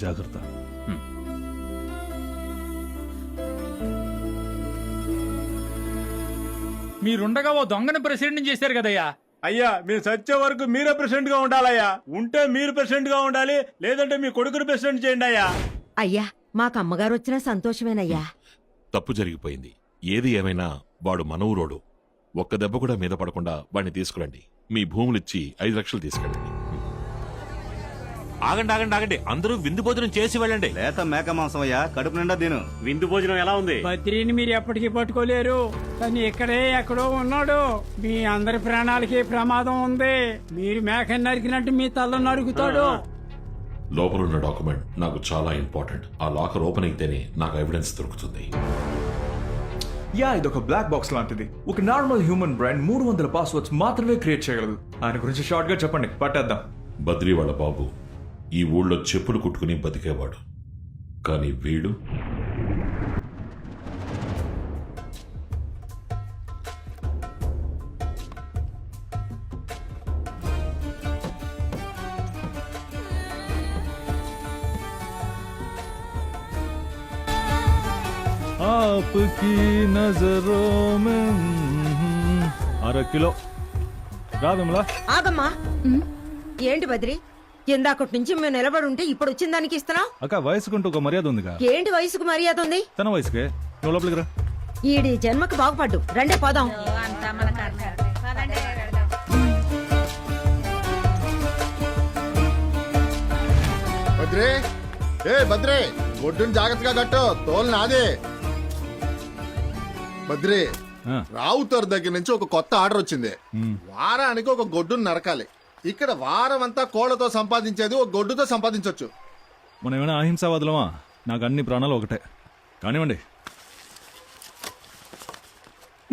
[SPEAKER 3] జాగ్రత్త.
[SPEAKER 1] మీరుండగా ఓ దొంగని ప్రెసిడెంట్ చేశారు కదయ్యా.
[SPEAKER 7] అయ్యా మీరు చచ్చే వరకు మీరే ప్రెసిడెంట్ గా ఉండాలయ్యా. ఉంటే మీరు ప్రెసిడెంట్ గా ఉండాలి, లేదంటే మీ కొడుకుని ప్రెసిడెంట్ చేయండి అయ్యా.
[SPEAKER 13] అయ్యా మాకు అమ్మగారు వచ్చినా సంతోషమేనయ్యా.
[SPEAKER 8] తప్పు జరిగిపోయింది. ఏది ఏమైనా వాడు మన ఊరోడు. ఒక్క దెబ్బ కూడా మీద పడకుండా వాడిని తీసుకురండి. మీ భూములిచ్చి 5 లక్షలు తీసుకెళ్ళండి.
[SPEAKER 5] ఆగండి ఆగండి ఆగండి, అందరూ విందు భోజనం చేసి వెళ్ళండి.
[SPEAKER 7] లేత మేక మాంసం అయ్యా, కడుపు నిండా తిను. విందు భోజనం ఎలా ఉంది?
[SPEAKER 14] బద్రీని మీరు ఎప్పటికీ పట్టుకోలేరు. తను ఇక్కడే ఎక్కడో ఉన్నాడు. మీ అందరి ప్రాణాలకి ప్రమాదం ఉంది. మీరు మేకని నరికినట్టు మీ తల నరుకుతాడు.
[SPEAKER 8] లోపలున్న డాక్యుమెంట్ నాకు చాలా ఇంపార్టెంట్. ఆ లాకర్ ఓపెన్ అయితేనే నాకు ఎవిడెన్స్ దొరుకుతుంది.
[SPEAKER 17] యా, ఇదొక బ్లాక్ బాక్స్ లాంటిది. ఒక నార్మల్ హ్యూమన్ బ్రెయిన్ 300 పాస్వర్డ్స్ మాత్రమే క్రియేట్ చేయగలదు. ఆయన గురించి షార్ట్ గా చెప్పండి, పట్టేద్దాం.
[SPEAKER 8] బద్రీ వాళ్ళ బాబు ఈ ఊళ్ళో చెప్పులు కుట్టుకుని బతికేవాడు. కానీ వీడు
[SPEAKER 3] आपकी नजरों में 1/2 కిలో రా విమలా.
[SPEAKER 13] ఆగమ్మా. ఏంటి బద్రి, ఇందాకటి నుంచి మేము నిలబడి ఉంటే ఇప్పుడు వచ్చిన దానికి ఇస్తున్నావు?
[SPEAKER 3] అక్క, వయసుకుంటూ ఒక మర్యాద ఉందిగా.
[SPEAKER 13] ఏంటి వయసుకు మర్యాద ఉంది?
[SPEAKER 3] తన వయసుకే. నువ్వు లోపలికి రా.
[SPEAKER 13] ఈడి జన్మకు బాగుపడ్డు. రండే పోదాం.
[SPEAKER 4] బద్రే, ఏ బద్రే, ఒడ్డుని జాగ్రత్తగా కట్టు. తోలు నాదే. బద్రే, రావుతోర్ దగ్గర నుంచి ఒక కొత్త ఆర్డర్ వచ్చింది. వారానికి ఒక గొడ్డును నరకాలి. ఇక్కడ వారం అంతా కోళ్లతో సంపాదించేది ఒక గొడ్డుతో సంపాదించవచ్చు.
[SPEAKER 3] మనం ఏమైనా అహింసావాదులమా? నాకు అన్ని ప్రాణాలు ఒకటే. కానివ్వండి.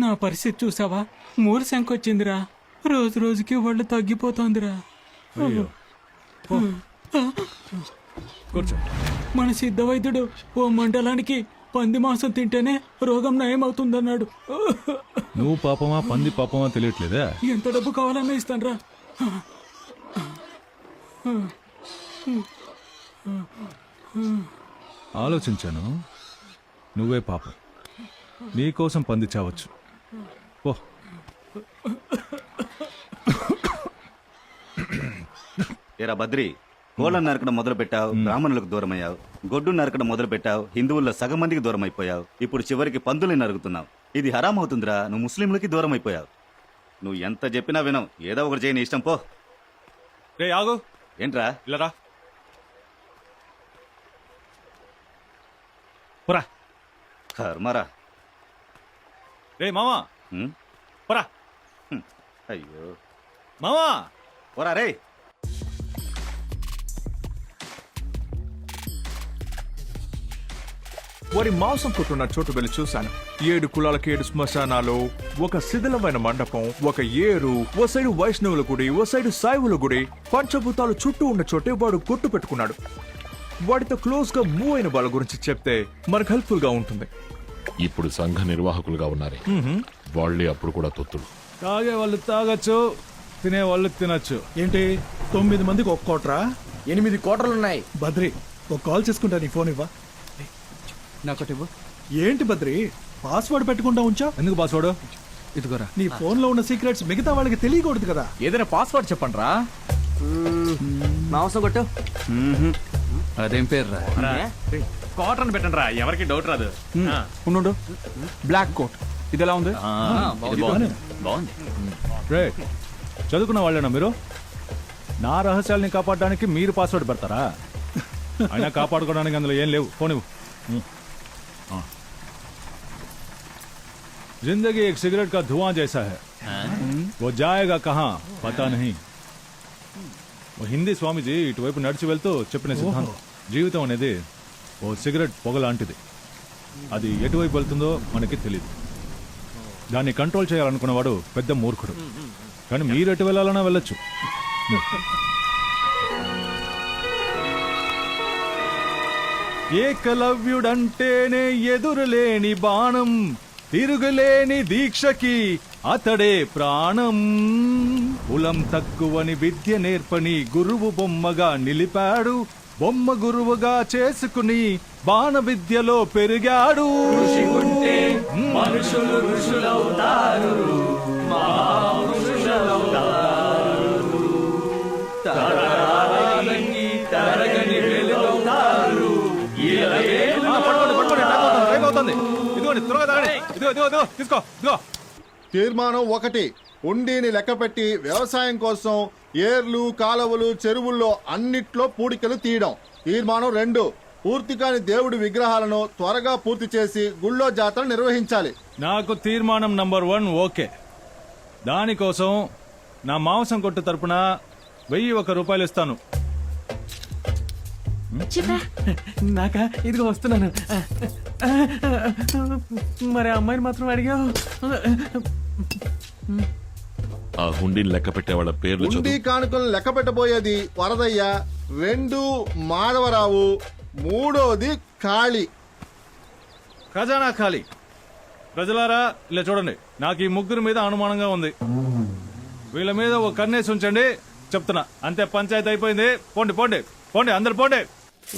[SPEAKER 14] నా పరిస్థితి చూసావా? 3 శంకొచ్చిందిరా. రోజు రోజుకి ఒళ్ళు తగ్గిపోతోందిరా.
[SPEAKER 3] కూర్చో.
[SPEAKER 14] మన సిద్ధ వైద్యుడు ఓ మండలానికి పంది మాంసం తింటేనే రోగం నయమవుతుందన్నాడు.
[SPEAKER 3] నువ్వు పాపమా పంది పాపమా తెలియట్లేదా?
[SPEAKER 14] ఎంత డబ్బు కావాలన్నా ఇస్తానరా.
[SPEAKER 3] ఆలోచించాను. నువ్వే పాపం. నీకోసం పంది చావచ్చు. ఓ
[SPEAKER 7] ఏరా బద్రి, కోళ్ళను నరకడం మొదలు పెట్టావు, బ్రాహ్మణులకు దూరం అయ్యావు. గొడ్డు నరకడం మొదలు పెట్టావు, హిందువుల్లో సగం మందికి దూరం అయిపోయావు. ఇప్పుడు చివరికి పందుల్ని నరుకుతున్నావు. ఇది హరాం అవుతుందిరా. నువ్వు ముస్లింలకి దూరం అయిపోయావు. నువ్వు ఎంత చెప్పినా వినవు. ఏదో ఒకటి చేయని ఇష్టం పో.
[SPEAKER 3] రే ఆగు.
[SPEAKER 7] ఏంట్రా?
[SPEAKER 3] ఇలారా. పురా.
[SPEAKER 7] కర్మరా.
[SPEAKER 3] రే మామా. పురా.
[SPEAKER 7] అయ్యో
[SPEAKER 3] మామా.
[SPEAKER 7] పోరా రే.
[SPEAKER 17] వారి మాంసం కొట్టున్న చోటు వెళ్ళి చూశాను. 7 కులాలకి 7 శ్మశానాలు, ఒక శిథిలమైన మండపం, ఒక ఏరు, ఓ సైడు వైష్ణవుల గుడి, ఓ సైడు సాయివుల గుడి. పంచభూతాలు చుట్టూ ఉన్న చోటే వాడు కొట్టు పెట్టుకున్నాడు. వాడితో క్లోజ్ గా మూవ్ అయిన వాళ్ళ గురించి చెప్తే మనకు హెల్ప్ఫుల్ గా ఉంటుంది.
[SPEAKER 8] ఇప్పుడు సంఘ నిర్వాహకులుగా ఉన్నారే వాళ్ళే అప్పుడు కూడా తొత్తులు.
[SPEAKER 3] తాగే వాళ్ళు తాగొచ్చు, తినే వాళ్ళు తినచ్చు.
[SPEAKER 19] ఏంటి 9 మందికి ఒక కోటరా?
[SPEAKER 2] 8 కోటర్లున్నాయి.
[SPEAKER 19] బద్రి, ఒక కాల్ చేసుకుంటా. నీ ఫోన్ ఇవ్వా.
[SPEAKER 15] నాకొటి ఇవ్వు.
[SPEAKER 19] ఏంటి బద్రి, పాస్వర్డ్ పెట్టుకుంటా ఉంచా?
[SPEAKER 3] ఎందుకు పాస్వర్డ్?
[SPEAKER 15] ఇదిగోరా.
[SPEAKER 19] నీ ఫోన్ లో ఉన్న సీక్రెట్స్ మిగతా వాళ్ళకి తెలియకూడదు కదా.
[SPEAKER 7] ఏదైనా పాస్వర్డ్ చెప్పండి రా.
[SPEAKER 2] మాంసం కొట్టు.
[SPEAKER 15] అదేం పేరు రా?
[SPEAKER 7] కాటన్ పెట్టండి రా, ఎవరికి డౌట్ రాదు.
[SPEAKER 15] ఉండు. Black coat. ఇది ఎలా ఉంది?
[SPEAKER 10] బాగుంది.
[SPEAKER 3] రే, చదువుకున్న వాళ్ళేనా మీరు? నా రహస్యాల్ని కాపాడడానికి మీరు పాస్వర్డ్ పెడతారా? అయినా కాపాడుకోవడానికి అందులో ఏం లేవు. ఫోన్ ఇవ్వు. जिंदगी एक सिगरेट का धुआं जैसा है, वो जाएगा कहाँ पता नहीं ఓ హిందీ స్వామీజీ ఇటువైపు నడిచి వెళ్తూ చెప్పిన సిద్ధాంతం జీవితం అనేది ఓ సిగరెట్ పొగ లాంటిది. అది ఎటువైపు వెళ్తుందో మనకి తెలియదు. దాన్ని కంట్రోల్ చేయాలనుకున్నవాడు పెద్ద మూర్ఖుడు. కానీ మీరు ఎటు వెళ్ళాలన్నా వెళ్ళొచ్చు. ఏకలవ్యుడంటేనే ఎదురులేని బాణం, తిరుగులేని దీక్షకి అతడే ప్రాణం. కులం తక్కువని విద్య నేర్పని గురువు బొమ్మగా నిలిపాడు. బొమ్మ గురువుగా చేసుకుని బాణ విద్యలో పెరిగాడు.
[SPEAKER 1] మనుషులు ఋషులవుతారు, తరగని వెలుగుతారు.
[SPEAKER 4] తీర్మానం 1, ఉండీని లెక్కపెట్టి వ్యవసాయం కోసం ఏర్లు, కాలువలు, చెరువుల్లో అన్నిట్లో పూడికలు తీయడం. తీర్మానం 2, పూర్తి కాని దేవుడి విగ్రహాలను త్వరగా పూర్తి చేసి గుళ్ళో జాతర నిర్వహించాలి.
[SPEAKER 3] నాకు తీర్మానం నంబర్ 1 ఓకే. దానికోసం నా మాంసం కొట్టు తరపున 1001 రూపాయలు ఇస్తాను.
[SPEAKER 7] నాకా ఇదిగో వస్తున్నాను. మరి అమ్మాయిని మాత్రం అడిగావు.
[SPEAKER 8] ఆ హుండీని లెక్క పెట్టే వాళ్ళ పేర్లు
[SPEAKER 4] ఉండి కానుకలు లెక్క పెట్టబోయేది వరదయ్య, 2 మాధవరావు, 3వది ఖాళీ.
[SPEAKER 3] ఖజానా ఖాళీ. ప్రజలారా ఇలా చూడండి, నాకు ఈ ముగ్గురు మీద అనుమానంగా ఉంది. వీళ్ళ మీద ఒక కన్నేసి ఉంచండి చెప్తున్నా. అంతే, పంచాయతీ అయిపోయింది. పోండి పోండి పోండి, అందరు పోండి.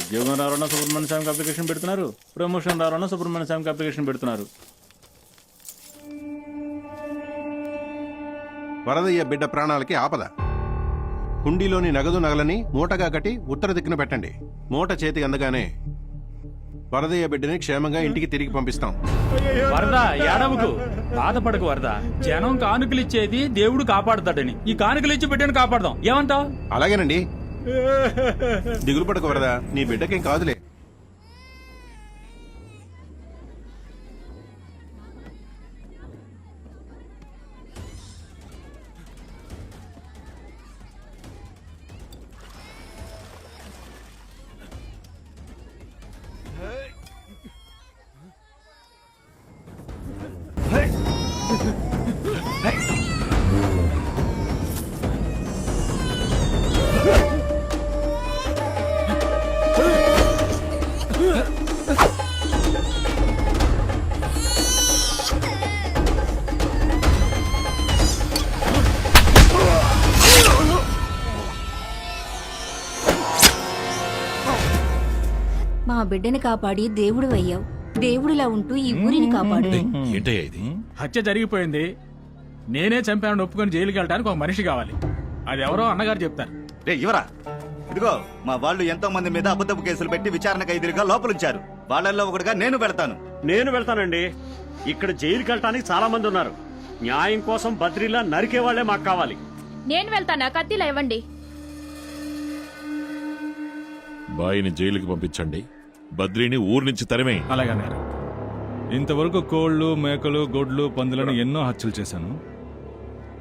[SPEAKER 14] ఉద్యోగం రావాలన్నా సుబ్రహ్మణ్య స్వామికి అప్లికేషన్ పెడుతున్నారు, ప్రమోషన్ రావాలన్నా సుబ్రహ్మణ్య స్వామికి అప్లికేషన్ పెడుతున్నారు.
[SPEAKER 23] వరదయ్య బిడ్డ ప్రాణాలకి ఆపద. హుండీలోని నగదు నగలని మూటగా కట్టి ఉత్తర దిక్కున పెట్టండి. మూట చేతికి అందగానే వరదయ్య బిడ్డని క్షేమంగా ఇంటికి తిరిగి పంపిస్తాం.
[SPEAKER 1] వరద ఏడవకు, బాధపడకు వరద. జనం కానుకలు ఇచ్చేది దేవుడు కాపాడుతాడని ఈ కానుకలు ఇచ్చి బిడ్డను కాపాడదాం. ఏమంటావు?
[SPEAKER 23] అలాగేనండి, దిగులు పడకు వరదా, నీ బిడ్డకేం కాదులే.
[SPEAKER 12] మా బిడ్డని కాపాడి దేవుడు అయ్యావు. దేవుడిలా ఉంటూ ఈ ఊరిని కాపాడు.
[SPEAKER 8] ఏంటయ్యా ఇది?
[SPEAKER 14] హత్య జరిగిపోయింది, నేనే చంపానని ఒప్పుకొని జైలుకి వెళ్ళడానికి ఒక మనిషి కావాలి. అది ఎవరో అన్నగారు చెప్తారు.
[SPEAKER 9] ఇవరా, ఇదిగో మా వాళ్ళు ఎంతో మంది మీద అబద్ధపు కేసులు పెట్టి విచారణ ఖైదీలుగా లోపలుంచారు. వాళ్ళల్లో ఒకటిగా నేను వెళ్తాను.
[SPEAKER 11] నేను వెళ్తానండి. ఇక్కడ జైలుకి వెళ్ళటానికి చాలా మంది ఉన్నారు. న్యాయం కోసం బద్రీలా నరికే వాళ్లే మాకు కావాలి.
[SPEAKER 21] నేను వెళ్తానా? కత్తిలా ఇవ్వండి.
[SPEAKER 8] బాయిని జైలుకి పంపించండి, బద్రీని ఊరు నుంచి తరిమే.
[SPEAKER 3] అలాగే. ఇంతవరకు కోళ్లు, మేకలు, గొడ్లు, పందులను ఎన్నో హత్యలు చేశాను.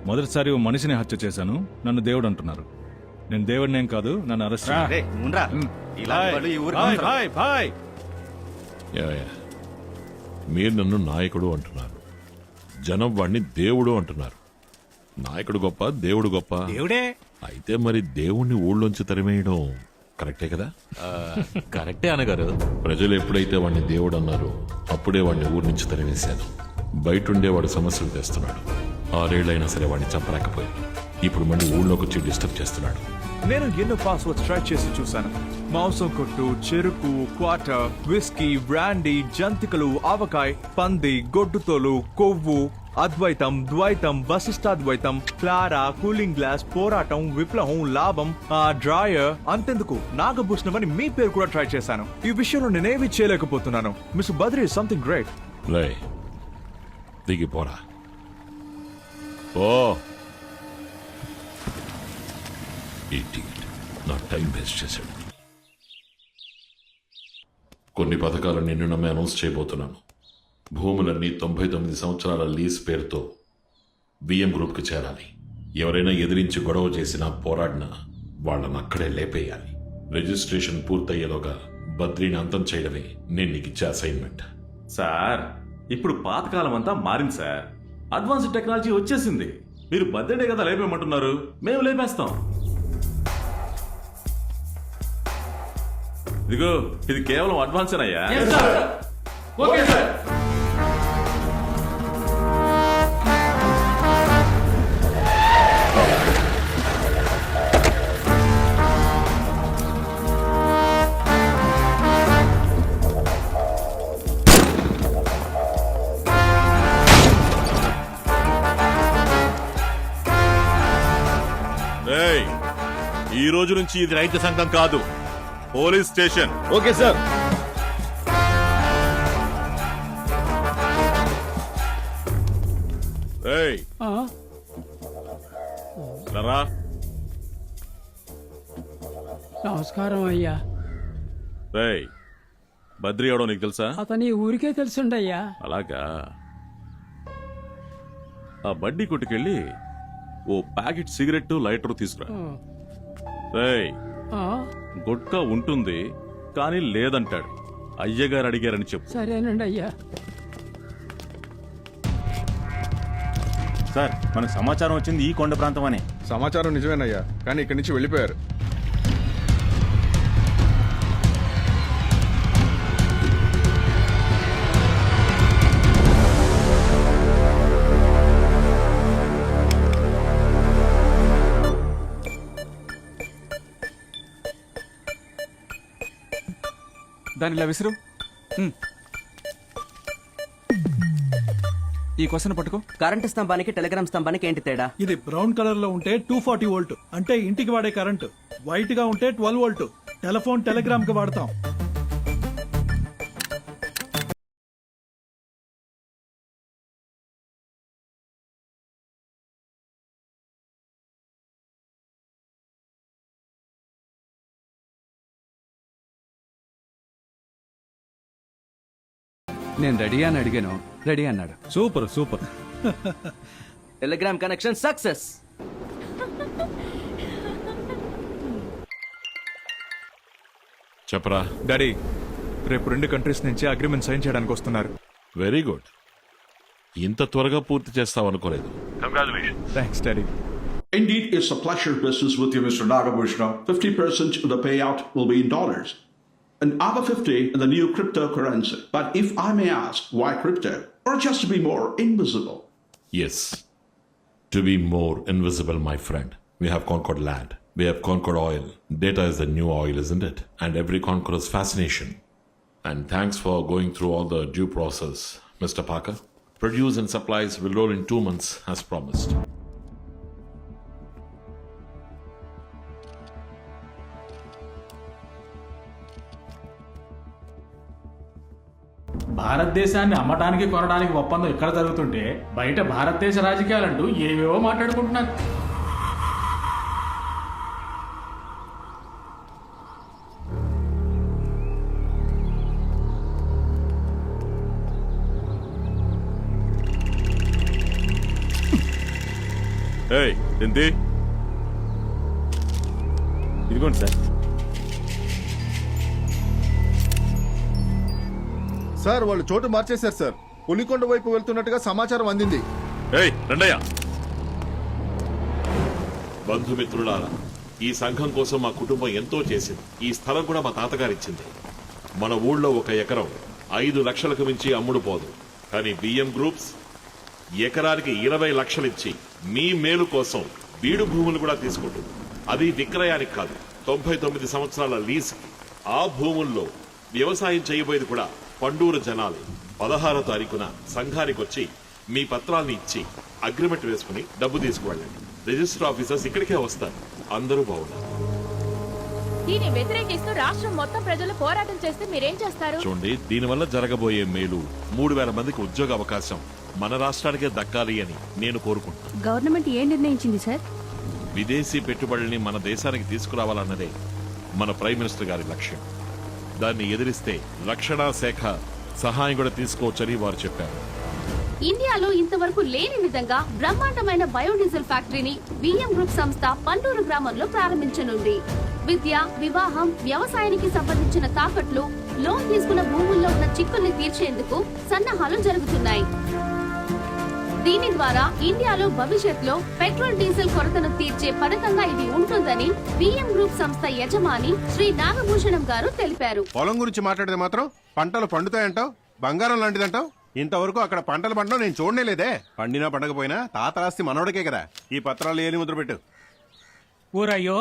[SPEAKER 3] మొదటిసారి ఓ మనిషిని హత్య చేశాను. నన్ను దేవుడు అంటున్నారు. నేను దేవుడినేం కాదు, నన్ను అరెస్ట్
[SPEAKER 8] మీరు నన్ను నాయకుడు అంటున్నారు, జనం వాడిని దేవుడు అంటున్నారు. నాయకుడు గొప్ప, దేవుడు గొప్ప?
[SPEAKER 7] దేవుడే.
[SPEAKER 8] అయితే మరి దేవుణ్ణి ఊళ్ళోంచి తరిమేయడం కరెక్టే కదా?
[SPEAKER 10] కరెక్టే అన్నగారు.
[SPEAKER 8] ప్రజలు ఎప్పుడైతే వాడిని దేవుడు అన్నారో అప్పుడే వాడిని ఊరి నుంచి తరివేశాను. బయటుండే వాడు సమస్యలు తెస్తున్నాడు. 6 ఏళ్ళైనా సరే వాడిని చంపలేకపోయాడు. ఇప్పుడు మళ్ళీ ఊళ్ళోకి వచ్చి డిస్టర్బ్ చేస్తున్నాడు.
[SPEAKER 17] నేను ఎన్నో పాస్వర్డ్స్ ట్రై చేసి చూశాను. మాంసం కొట్టు, చెరుకు, క్వార్టర్, విస్కీ, బ్రాండీ, జంతికలు, ఆవకాయ, పంది, గొడ్డుతోలు, కొవ్వు, అద్వైతం, ద్వైతం, వశిష్టాద్వైతం, క్లారా, కూలింగ్ గ్లాస్, పోరాటం, విప్లవం, లాభం, డ్రాయర్, అంతెందుకు నాగభూషణం అని మీ పేరు కూడా ట్రై చేశాను. ఈ విషయంలో నేనేవి చేయలేకపోతున్నాను. Mister Badri is something great.
[SPEAKER 8] లే, దిగిపోరా. ఓ నా టైం వేస్ట్ చేశాడు. కొన్ని పథకాలు నిన్ను నమ్మి అనౌన్స్ చేయబోతున్నాను. భూములన్నీ 99 సంవత్సరాల లీజ్ పేరుతో
[SPEAKER 5] బియ్యం గ్రూప్కి చేరాలి. ఎవరైనా ఎదిరించి గొడవ చేసినా పోరాడినా వాళ్ళని అక్కడే లేపేయాలి. రిజిస్ట్రేషన్ పూర్తయ్యేలోగా బద్రీని అంతం చేయడమే నేను నీకు ఇచ్చే అసైన్మెంట్.
[SPEAKER 7] సార్ ఇప్పుడు పాతకాలం అంతా మారింది సార్. అడ్వాన్స్డ్ టెక్నాలజీ వచ్చేసింది. మీరు బర్త్డే కదా లేపేయమంటున్నారు, మేము లేపేస్తాం. ఇదిగో ఇది కేవలం అడ్వాన్స్ అయ్యా.
[SPEAKER 8] ఈ రోజు నుంచి ఇది రైతు సంఘం కాదు, పోలీస్ స్టేషన్.
[SPEAKER 3] Okay sir.
[SPEAKER 16] నమస్కారం అయ్యా.
[SPEAKER 7] బద్రి ఎవడో నీకు తెలుసా?
[SPEAKER 16] అతని ఊరికే తెలుసుండయ్యా.
[SPEAKER 7] అలాగా. ఆ బడ్డీ కొట్టుకెళ్ళి ఓ ప్యాకెట్ సిగరెట్ లైటర్ తీసుకురా. గుట్కా ఉంటుంది కానీ లేదంటాడు. అయ్యగారు అడిగారని చెప్పు.
[SPEAKER 16] సరేనండి అయ్యా.
[SPEAKER 7] సార్ మనకు సమాచారం వచ్చింది ఈ కొండ ప్రాంతం అని.
[SPEAKER 17] సమాచారం నిజమేనయ్యా, కానీ ఇక్కడి నుంచి వెళ్ళిపోయారు.
[SPEAKER 15] దాని ఇలా విసురు. ఈ క్వశ్చన్ పట్టుకో.
[SPEAKER 2] కరెంటు స్తంభానికి టెలిగ్రామ్ స్తంభానికి ఏంటి తేడా?
[SPEAKER 19] ఇది బ్రౌన్ కలర్ లో ఉంటే 240 వోల్ట్ అంటే ఇంటికి వాడే కరెంటు. వైట్ గా ఉంటే 12 వోల్ట్ టెలిఫోన్ టెలిగ్రామ్ కి వాడతాం.
[SPEAKER 15] నేను రెడీ అని అడిగాను, రెడీ అన్నాడు.
[SPEAKER 7] Super super.
[SPEAKER 2] Telegram connection success.
[SPEAKER 5] చెప్పరా
[SPEAKER 17] డాడీ, రేపు 2 కంట్రీస్ నుంచి అగ్రిమెంట్ సైన్ చేయడానికి వస్తున్నారు.
[SPEAKER 5] Very good. ఇంత త్వరగా పూర్తి చేస్తావనుకోలేదు. Congratulation.
[SPEAKER 17] Thanks daddy.
[SPEAKER 18] Indeed, it's a pleasure business with you, Mr. Nagabhushna. 50% of the payout will be in dollars, and other 50 in the new cryptocurrency. But if I may ask, why crypto? Or just to be more invisible?
[SPEAKER 5] Yes. To be more invisible, my friend. We have conquered land. We have conquered oil. Data is the new oil, isn't it? And every conqueror's fascination. And thanks for going through all the due process, Mr. Parker. Produce and supplies will roll in 2 months as promised.
[SPEAKER 14] భారతదేశాన్ని అమ్మటానికి కొనడానికి ఒప్పందం ఇక్కడ జరుగుతుంటే బయట భారతదేశ రాజకీయాలంటూ ఏవేవో మాట్లాడుకుంటున్నారు.
[SPEAKER 7] ఏంటి? ఇదిగోండి సార్.
[SPEAKER 4] సార్ వాళ్ళు చోటు మార్చేశారు సార్. పులికొండ వైపు వెళ్తున్నట్టుగా సమాచారం అందింది.
[SPEAKER 7] రండయ్యా.
[SPEAKER 5] బంధుమిత్రులారా, ఈ సంఘం కోసం మా కుటుంబం ఎంతో చేసింది. ఈ స్థలం కూడా మా తాతగారు ఇచ్చింది. మన ఊళ్ళో 1 ఎకరం 5 లక్షలకు మించి అమ్ముడు పోదు. కానీ బియ్యం గ్రూప్స్ ఎకరానికి 20 లక్షలు ఇచ్చి మీ మేలు కోసం బీడు భూములు కూడా తీసుకుంటుంది. అది విక్రయానికి కాదు, 99 సంవత్సరాల లీజ్. ఆ భూముల్లో వ్యవసాయం చేయబోయేది కూడా పండూరు జనాలే. 16వ తారీఖున సంఘానికి వచ్చి మీ పత్రాల్ని ఇచ్చి అగ్రిమెంట్ వేసుకుని డబ్బు తీసుకువెళ్ళండి. రిజిస్టర్ ఆఫీసర్స్ ఇక్కడికే వస్తారు. అందరూ బాగున్నారు.
[SPEAKER 21] దీన్ని వ్యతిరేకిస్తూ రాష్ట్రం మొత్తం ప్రజలు పోరాటం చేస్తే మీరేం చేస్తారు?
[SPEAKER 5] చూడండి, దీనివల్ల జరగబోయే మేలు 3000 మందికి ఉద్యోగ అవకాశం మన రాష్ట్రానికే దక్కాలి అని నేను కోరుకుంటున్నాను.
[SPEAKER 21] గవర్నమెంట్ ఏం నిర్ణయించింది సార్?
[SPEAKER 5] విదేశీ పెట్టుబడుల్ని మన దేశానికి తీసుకురావాలన్నదే మన ప్రైమ్ మినిస్టర్ గారి లక్ష్యం. దాన్ని ఎదిరిస్తే రక్షణ శాఖ సహాయం కూడా తీసుకోవచ్చని వారు చెప్పారు.
[SPEAKER 21] ఇండియాలో ఇంతవరకు లేని విధంగా బ్రహ్మాండమైన బయోడీజిల్ ఫ్యాక్టరీని విఎం గ్రూప్ సంస్థ పండూరు గ్రామంలో ప్రారంభించనుంది. విద్య, వివాహం, వ్యవసాయానికి సంబంధించిన తాకట్లు, లోన్ తీసుకున్న భూముల్లో ఉన్న చిక్కుల్ని తీర్చేందుకు సన్నాహాలు జరుగుతున్నాయి. దీని ద్వారా ఇండియాలో భవిష్యత్తులో పెట్రోల్, డీజిల్ కొరతను తీర్చే పథకంగా ఇది ఉంటుందని విఎం గ్రూప్ సంస్థ యజమాని శ్రీ నాగభూషణం గారు తెలిపారు.
[SPEAKER 23] పొలం గురించి మాట్లాడితే మాత్రం పంటలు పండుతాయంటావు, బంగారం లాంటిదంటావు. ఇంతవరకు అక్కడ పంటలు పండడం నేను చూడనే లేదే. పండినా పండకపోయినా తాతరాస్తి మనోడికే కదా. ఈ పత్రాలు ఏని ముద్ర పెట్టు.
[SPEAKER 1] ఊరయ్యో,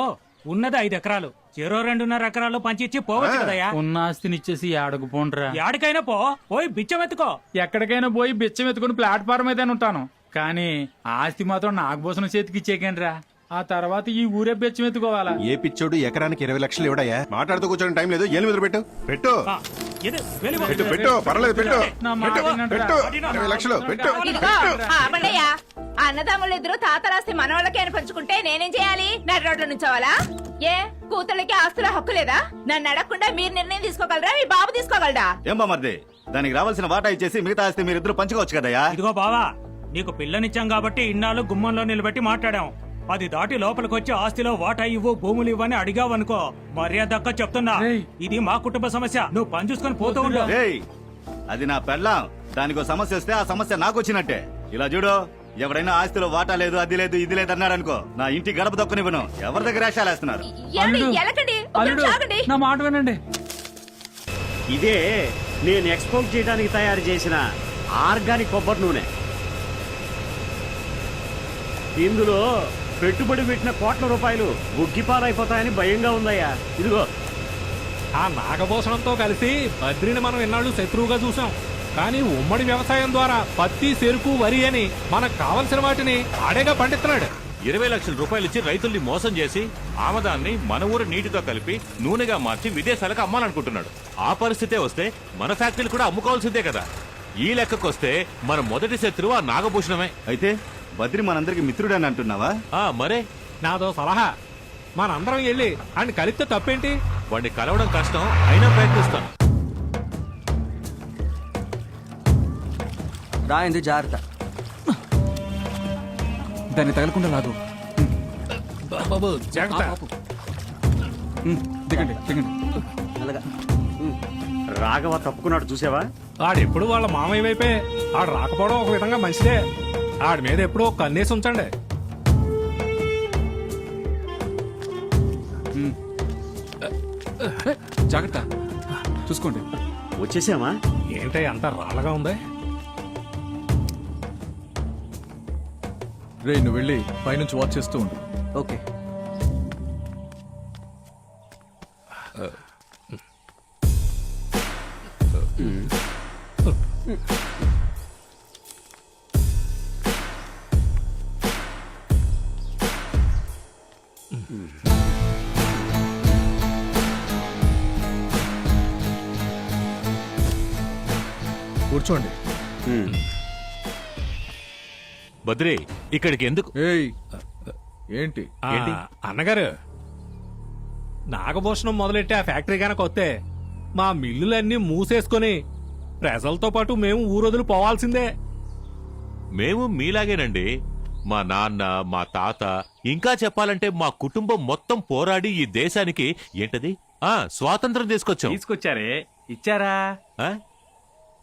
[SPEAKER 1] ఉన్నది 5 ఎకరాలు, చెరో 2.5 ఎకరాలు పంచిచ్చి పోవచ్చు కదయ్యా. ఉన్న ఆస్తినిచ్చేసి ఆడకు పోండ్రా. యాడికైనా పోయి బిచ్చం ఎత్తుకో. ఎక్కడికైనా పోయి బిచ్చం ఎత్తుకుని ప్లాట్ఫారం అయితే ఉంటాను, కానీ ఆస్తి మాత్రం నాగభూషణం చేతికి ఇచ్చేకండ్రా. ఆ తర్వాత ఈ ఊరే బిచ్చం ఎత్తుకోవాలా.
[SPEAKER 23] ఏ పిచ్చోడు ఎకరానికి 20 లక్షలు ఇవ్వడయ్యా. మాట్లాడుతూ కూర్చొని టైం లేదు. ఏని ముద్ర పెట్టు. పెట్టు పెట్టు పెట్టు పర్లేదు. పెట్టు పెట్టు 20 లక్షలు పెట్టు.
[SPEAKER 13] అన్నదమ్ములు ఇద్దరు తాతరాస్తి మనవాళ్ళకి అని పంచుకుంటే నేనేం చేయాలి? నడి రోడ్ల నుంచోవాలా? ఏ కూతుళ్ళకి ఆస్తుల హక్కు లేదా? నన్ను అడగకుండా మీరు నిర్ణయం తీసుకోగలరా? మీ బాబు తీసుకోగలరా?
[SPEAKER 9] ఏం బామర్ది, దానికి రావాల్సిన వాటా ఇచ్చేసి మిగతా ఆస్తి మీరిద్దరు పంచుకోవచ్చు కదయ్యా.
[SPEAKER 1] ఇదిగో బావా, నీకు పిల్లనిచ్చాం కాబట్టి ఇన్నాళ్ళు గుమ్మంలో నిలబెట్టి మాట్లాడాం. 10 దాటి లోపలికొచ్చి ఆస్తిలో వాటా ఇవ్వు, భూములు ఇవ్వని అడిగావనుకో మర్యాద దక్క చెప్తున్నా. ఇది మా కుటుంబ సమస్య, నువ్వు పని చూసుకొని పోతూ ఉండు.
[SPEAKER 9] అది నా పెళ్ళాం, దానికో సమస్య వస్తే ఆ సమస్య నాకు వచ్చినట్టే. ఇలా చూడు, ఎవరైనా ఆస్తిలో వాటా లేదు, అది లేదు, ఇది లేదు అన్నాడు అనుకో, నా ఇంటి గడప దొక్కనివ్వను. ఎవరి దగ్గర వేషాలేస్తున్నారు?
[SPEAKER 1] నా మాట వినండి.
[SPEAKER 11] ఇదే నేను ఎక్స్పోర్ట్ చేయడానికి తయారు చేసిన ఆర్గానిక్ కొబ్బరి నూనె. ఇందులో పెట్టుబడి పెట్టిన కోట్ల రూపాయలు బుగ్గిపాలైపోతాయని భయంగా ఉందయ్యా. ఇదిగో,
[SPEAKER 14] ఆ నాగభూషణంతో కలిసి బద్రిని మనం ఎన్నాళ్ళు శత్రువుగా చూసాం, కానీ ఉమ్మడి వ్యవసాయం ద్వారా పత్తి, చెరుకు, వరి అని మనకు కావలసిన వాటిని ఆడేగా పండిస్తున్నాడు.
[SPEAKER 8] 20 లక్షల రూపాయలు ఇచ్చి రైతుల్ని మోసం చేసి ఆమదాన్ని మన ఊరు నీటితో కలిపి నూనెగా మార్చి విదేశాలకు అమ్మాలనుకుంటున్నాడు. ఆ పరిస్థితే వస్తే మన ఫ్యాక్టరీలు కూడా అమ్ముకోవాల్సిందే కదా. ఈ లెక్కకొస్తే మన మొదటి శత్రువు ఆ నాగభూషణమే.
[SPEAKER 9] అయితే బద్రి మనందరికి మిత్రుడని అంటున్నావా?
[SPEAKER 8] మరే,
[SPEAKER 14] నాదో సలహా, మనందరం వెళ్ళి ఆయన కలిస్తే తప్పేంటి?
[SPEAKER 8] వాడిని కలవడం కష్టం, అయినా ప్రయత్నిస్తాను.
[SPEAKER 2] రాయింది జాగ్రత్త.
[SPEAKER 15] దాన్ని తగలకుండా లాగు.
[SPEAKER 14] బాబు జాగ్రత్త.
[SPEAKER 15] దిగండి దిగండి.
[SPEAKER 11] రాఘవ తప్పుకున్నాడు చూసావా?
[SPEAKER 14] ఆడెప్పుడు వాళ్ళ మామయ్య వైపే. ఆడు రాకపోవడం ఒక విధంగా మంచిదే. ఆడి మీద ఎప్పుడో కన్నేసి ఉంచండి.
[SPEAKER 15] జాగ్రత్త, చూసుకోండి.
[SPEAKER 11] వచ్చేసామా?
[SPEAKER 14] ఏంటో అంత రాళ్ళగా ఉంది.
[SPEAKER 17] రే, నువ్వు వెళ్ళి పైనుంచి వాచ్ చేస్తూ ఉండు.
[SPEAKER 2] ఓకే.
[SPEAKER 17] కూర్చోండి.
[SPEAKER 8] బద్రి, ఇక్కడికి ఎందుకు?
[SPEAKER 17] ఏంటి
[SPEAKER 14] అన్నగారు, నాగభూషణం మొదలెట్టి ఆ ఫ్యాక్టరీ కనుక వస్తే మా మిల్లులన్నీ మూసేసుకొని ప్రజలతో పాటు మేము ఊరొదులు పోవాల్సిందే.
[SPEAKER 8] మేము మీలాగేనండి. మా నాన్న, మా తాత, ఇంకా చెప్పాలంటే మా కుటుంబం మొత్తం పోరాడి ఈ దేశానికి ఏంటది స్వాతంత్రం
[SPEAKER 7] తీసుకొచ్చారే. ఇచ్చారా?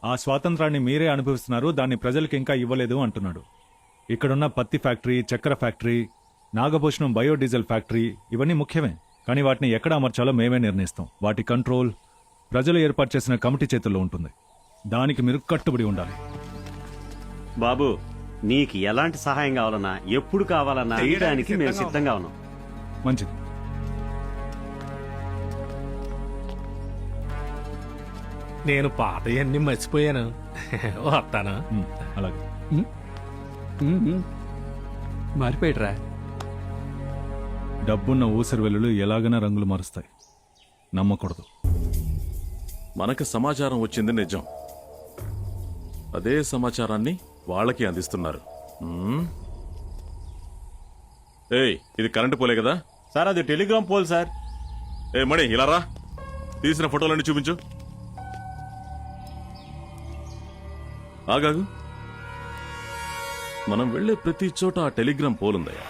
[SPEAKER 3] ఆ స్వాతంత్రాన్ని మీరే అనుభవిస్తున్నారు, దాన్ని ప్రజలకు ఇంకా ఇవ్వలేదు అంటున్నాడు. ఇక్కడున్న పత్తి ఫ్యాక్టరీ, చక్కెర ఫ్యాక్టరీ, నాగభూషణం బయోడీజిల్ ఫ్యాక్టరీ ఇవన్నీ ముఖ్యమే. కానీ వాటిని ఎక్కడ అమర్చాలో మేమే నిర్ణయిస్తాం. వాటి కంట్రోల్ ప్రజలు ఏర్పాటు చేసిన కమిటీ చేతుల్లో ఉంటుంది. దానికి మీరు కట్టుబడి ఉండాలి.
[SPEAKER 11] బాబు, నీకు ఎలాంటి సహాయం కావాలన్నా, ఎప్పుడు కావాలన్నా చేయడానికి మేము సిద్ధంగా ఉన్నాం.
[SPEAKER 3] మంచిది.
[SPEAKER 14] నేను పాతయన్నీ మర్చిపోయాను. వస్తాను.
[SPEAKER 3] అలాగే.
[SPEAKER 15] మారిపోయాడురా.
[SPEAKER 3] డబ్బున్న ఊసరి వెల్లులు ఎలాగైనా రంగులు మారుస్తాయి. నమ్మకూడదు.
[SPEAKER 8] మనకు సమాచారం వచ్చింది నిజం. అదే సమాచారాన్ని వాళ్ళకి అందిస్తున్నారు. ఇది కరెంటు పోలే కదా
[SPEAKER 7] సార్? అది టెలిగ్రామ్ పోల్ సార్.
[SPEAKER 8] మణి, ఇలా రా. తీసిన ఫోటోలన్నీ చూపించు. ఆగాగు. మనం వెళ్ళే ప్రతి చోట ఆ టెలిగ్రామ్ పోలుందయ్యా.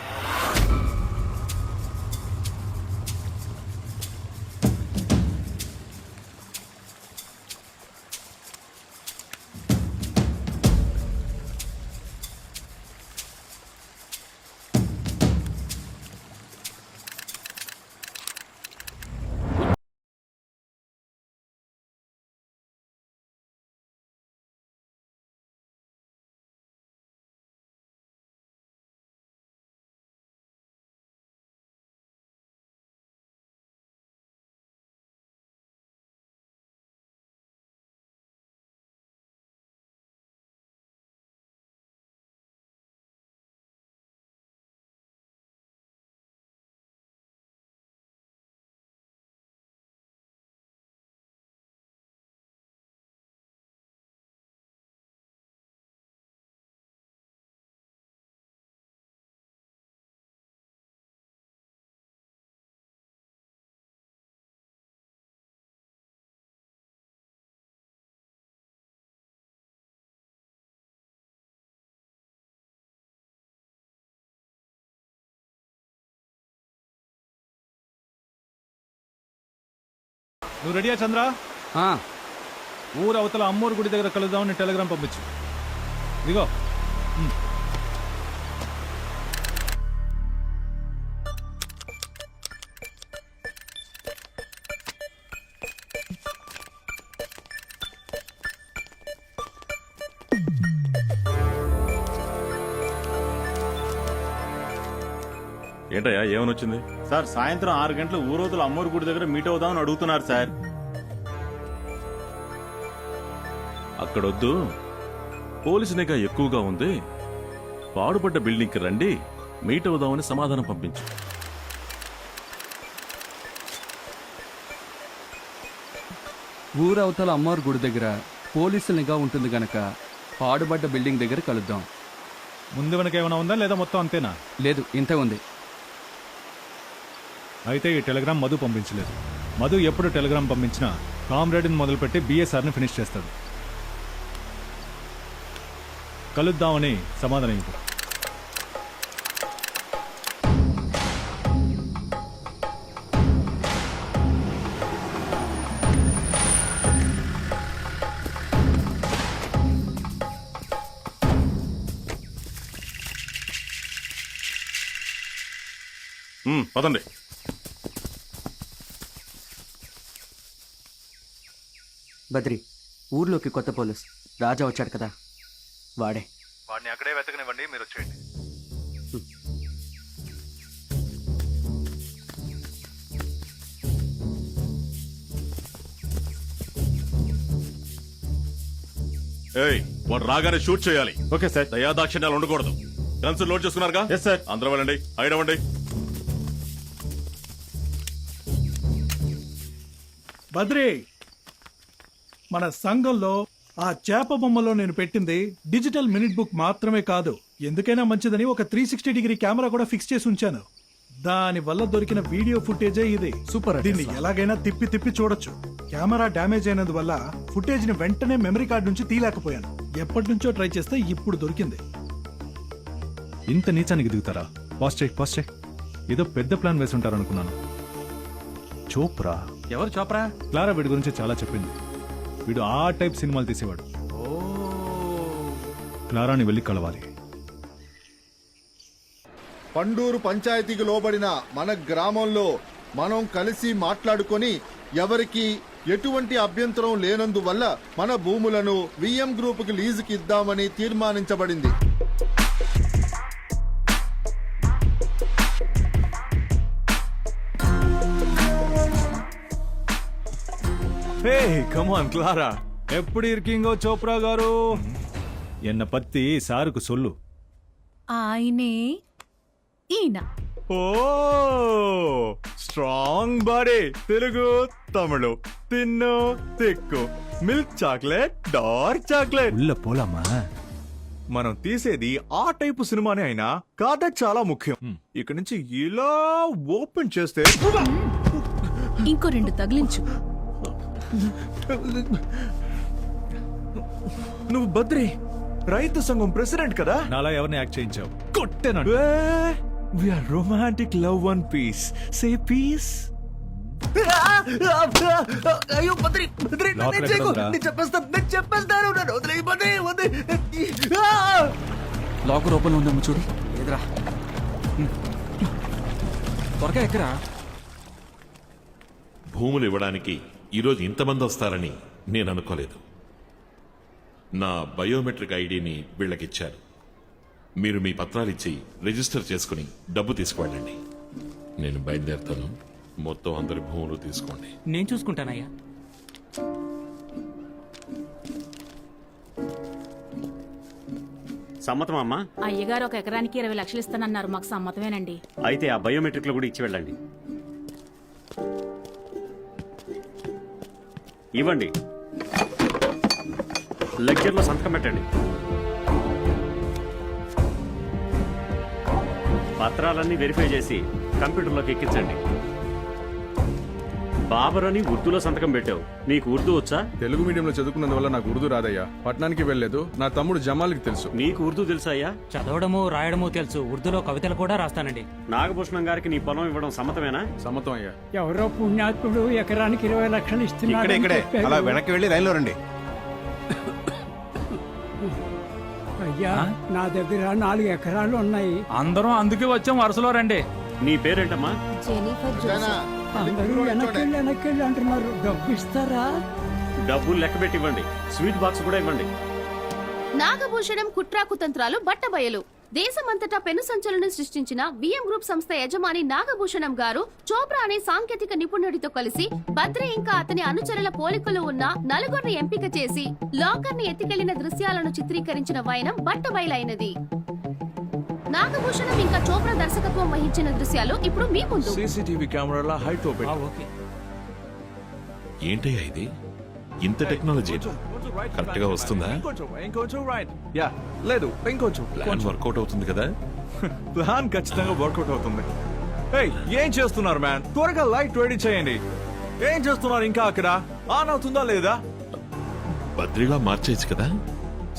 [SPEAKER 3] నువ్వు రెడీయా చంద్ర? ఊరు అవతల అమ్మోరు గుడి దగ్గర కలుద్దామని టెలిగ్రామ్ పంపించు. ఇదిగో.
[SPEAKER 8] ఏంటయ్యా ఏమని వచ్చింది?
[SPEAKER 7] సార్ సాయంత్రం 6 గంటల ఊరోతులు అమ్మోరు గుడి దగ్గర మీట్ అవుదామని అడుగుతున్నారు సార్.
[SPEAKER 8] అక్కడొద్దు, పోలీసు నిఘా ఎక్కువగా ఉంది, పాడుపడ్డ బిల్డింగ్కి రండి, మీట్ అవుదామని సమాధానం పంపించు.
[SPEAKER 15] ఊరవతల అమ్మవారి గుడి దగ్గర పోలీసుల నిఘా ఉంటుంది గనక పాడుబడ్డ బిల్డింగ్ దగ్గర కలుద్దాం.
[SPEAKER 3] ముందు వెనక ఏమైనా ఉందా లేదా మొత్తం అంతేనా?
[SPEAKER 15] లేదు, ఇంతే ఉంది.
[SPEAKER 3] అయితే ఈ టెలిగ్రామ్ మధు పంపించలేదు. మధు ఎప్పుడు టెలిగ్రామ్ పంపించినా కామ్రేడ్ని మొదలుపెట్టి బిఎస్ఆర్ని ఫినిష్ చేస్తాడు. కలుద్దామని సమాధానం ఇవ్వు.
[SPEAKER 8] పదండి.
[SPEAKER 2] బద్రి, ఊర్లోకి కొత్త పోలీస్ రాజా వచ్చాడు కదా, వాడే.
[SPEAKER 3] వాడిని అక్కడే వెతకనివ్వండి, మీరు వచ్చేయండి.
[SPEAKER 8] ఏయ్, వాడు రాగానే షూట్ చేయాలి.
[SPEAKER 7] Okay sir.
[SPEAKER 8] దయాదాక్షిణ్యాలు ఉండకూడదు. గన్స్ లోడ్ చేసుకున్నారుగా?
[SPEAKER 7] Yes sir.
[SPEAKER 8] అందరూ వెళ్ళండి, హైడ్ అవ్వండి.
[SPEAKER 19] బద్రి, మన సంఘంలో ఆ చేప బొమ్మలో నేను పెట్టింది డిజిటల్ మినిట్ బుక్ మాత్రమే కాదు, ఎందుకైనా మంచిదని ఒక 360 డిగ్రీ కెమెరా కూడా ఫిక్స్ చేసి ఉంచాను. దాని వల్ల దొరికిన వీడియో ఫుటేజే ఇది. సూపర్. దీన్ని ఎలాగైనా తిప్పి తిప్పి చూడొచ్చు. కెమెరా డ్యామేజ్ అయినందువల్ల ఫుటేజ్ ని వెంటనే మెమరీ కార్డ్ నుంచి తీయలేకపోయాను. ఎప్పటి నుంచో ట్రై చేస్తే ఇప్పుడు దొరికింది.
[SPEAKER 3] ఇంత నీచానికి దిగుతారా? పాస్ట్ చేయి. ఏదో పెద్ద ప్లాన్ వేసి ఉంటారనుకున్నాను. చోప్రా.
[SPEAKER 7] ఎవరు చోప్రా?
[SPEAKER 3] క్లారా వీడి గురించి చాలా చెప్పింది. వీడు ఆ టైప్ సినిమాలు తీసేవాడు. క్లారాని వెళ్ళి కలవాలి.
[SPEAKER 4] పండూరు పంచాయతీకి లోబడిన మన గ్రామంలో మనం కలిసి మాట్లాడుకొని ఎవరికి ఎటువంటి అభ్యంతరం లేనందువల్ల మన భూములను విఎం గ్రూపుకి లీజుకి ఇద్దామని తీర్మానించబడింది.
[SPEAKER 3] హే కమ్ ఆన్ క్లారా, ఎప్పుడు ఇరికింగో చోప్రా గారు? ఎన్న పత్తి సారుకు సొల్లు.
[SPEAKER 6] ఆయనే ఈయన.
[SPEAKER 3] ఓ స్ట్రాంగ్ బాడీ, తెలుగు తమిళ, తిన్ను తిక్కు, మిల్క్ చాక్లెట్, డార్క్ చాక్లెట్. ఉల్ల పోలమ్మా, మనం తీసేది ఆ టైపు సినిమానే అయినా కథ చాలా ముఖ్యం. ఇక నుంచి ఇలా ఓపెన్ చేస్తే
[SPEAKER 6] ఇంకో 2 తగిలించు.
[SPEAKER 3] నువ్వు బద్రి
[SPEAKER 17] రైతు సంఘం ప్రెసిడెంట్ కదా.
[SPEAKER 3] నాలా ఎవరిని యాక్ట్ చేయించావు?
[SPEAKER 17] కొట్టేనా? We are romantic love one piece. Say piece.
[SPEAKER 2] అయ్యో బద్రి బద్రి
[SPEAKER 3] లోపల
[SPEAKER 2] నేను చేయకు.
[SPEAKER 3] ఎక్కడుందిరా?
[SPEAKER 2] నేను చెప్పేస్తాను నన్ను వదిలేయ్ బద్రి వద్దు.
[SPEAKER 15] లాకర్ ఓపెన్ ఉందేమో చూడు. ఎదురా త్వరగా ఎక్కరా.
[SPEAKER 5] భూములు ఇవ్వడానికి ఈరోజు ఇంతమంది వస్తారని నేను అనుకోలేదు. నా బయోమెట్రిక్ ఐడిని వీళ్ళకిచ్చారు. మీరు మీ పత్రాలిచ్చి రిజిస్టర్ చేసుకుని డబ్బు తీసుకువెళ్ళండి. నేను బయలుదేరుతాను. మొత్తం అందరి భూములు తీసుకోండి.
[SPEAKER 1] నేను చూసుకుంటానయ్యా.
[SPEAKER 11] సమ్మతం అమ్మా?
[SPEAKER 6] అయ్యగారు ఒక ఎకరానికి 20 లక్షలు ఇస్తానన్నారు. మాకు సమ్మతమేనండి.
[SPEAKER 11] అయితే ఆ బయోమెట్రిక్ లో కూడా ఇచ్చి వెళ్ళండి. ఇవ్వండి. లెక్చర్లో సంతకం పెట్టండి. పత్రాలన్నీ వెరిఫై చేసి కంప్యూటర్లోకి ఎక్కించండి. బాబర్ అని ఉర్దూలో సంతకం పెట్టావు. నీకు ఉర్దూ వచ్చా?
[SPEAKER 17] తెలుగు మీడియంలో చదువుకున్నందువల్ల నాకు ఉర్దూ రాదయ్యా. పట్టణానికి వెళ్ళలేదు. నా తమ్ముడు జమాల్కి తెలుసు.
[SPEAKER 11] నీకు ఉర్దూ తెలుసా అయ్యా?
[SPEAKER 1] చదవడము రాయడము తెలుసు. ఉర్దూలో కవితలు కూడా రాస్తానండి.
[SPEAKER 11] నాగభూషణం గారికి నీ పొలం ఇవ్వడం సమ్మతమేనా?
[SPEAKER 17] సమ్మతం అయ్యా.
[SPEAKER 16] ఎవరో పుణ్యాత్ముడు ఎకరానికి 20 లక్షలు ఇస్తున్నాడు.
[SPEAKER 23] ఇక్కడే అలా వెనక్కి వెళ్ళి లైన్లో రండి.
[SPEAKER 16] అయ్యా నా దగ్గర 4 ఎకరాలు ఉన్నాయి.
[SPEAKER 1] అందరం అందుకే వచ్చాం. వరుసలో రండి.
[SPEAKER 11] నీ పేరేంటమ్మా?
[SPEAKER 16] అందరూ వెనకెళ్ళి అంటున్నారు. డబ్బు ఇస్తారా?
[SPEAKER 11] డబ్బులు లెక్క పెట్టి ఇవ్వండి. స్వీట్ బాక్స్ కూడా ఇవ్వండి.
[SPEAKER 21] నాగభూషణం కుట్రా కుతంత్రాలు బట్టబయలు. దేశమంతటా పెను సంచలనం సృష్టించిన విఎం గ్రూప్ సంస్థ యజమాని నాగభూషణం గారు చోప్రా అనే సాంకేతిక నిపుణుడితో కలిసి బద్రి ఇంకా అతని అనుచరుల పోలికలు ఉన్న 4 ఎంపిక చేసి లాకర్ ని ఎత్తికెళ్లిన దృశ్యాలను చిత్రీకరించిన వైనం బట్టబయలైనది. నాగభూషణం ఇంకా చోప్రా దర్శకత్వం వహించిన దృశ్యాలు ఇప్పుడు మీ ముందు.
[SPEAKER 17] సీసీటీవీ కెమెరాల హైట్
[SPEAKER 5] ఏంటయ్యా ఇది? ఇంత టెక్నాలజీ కరెక్ట్ గా వస్తుందా?
[SPEAKER 17] ఇంకొంచెం రైట్. యా లేదు ఇంకొంచెం.
[SPEAKER 5] ప్లాన్ వర్కౌట్ అవుతుంది కదా?
[SPEAKER 17] ప్లాన్ ఖచ్చితంగా వర్కౌట్ అవుతుంది. ఏయ్ ఏం చేస్తున్నారు మ్యాన్? త్వరగా లైట్ రెడీ చేయండి. ఏం చేస్తున్నారు ఇంకా అక్కడ? ఆన్ అవుతుందా లేదా?
[SPEAKER 5] బద్రిలా మార్చేయచ్చు కదా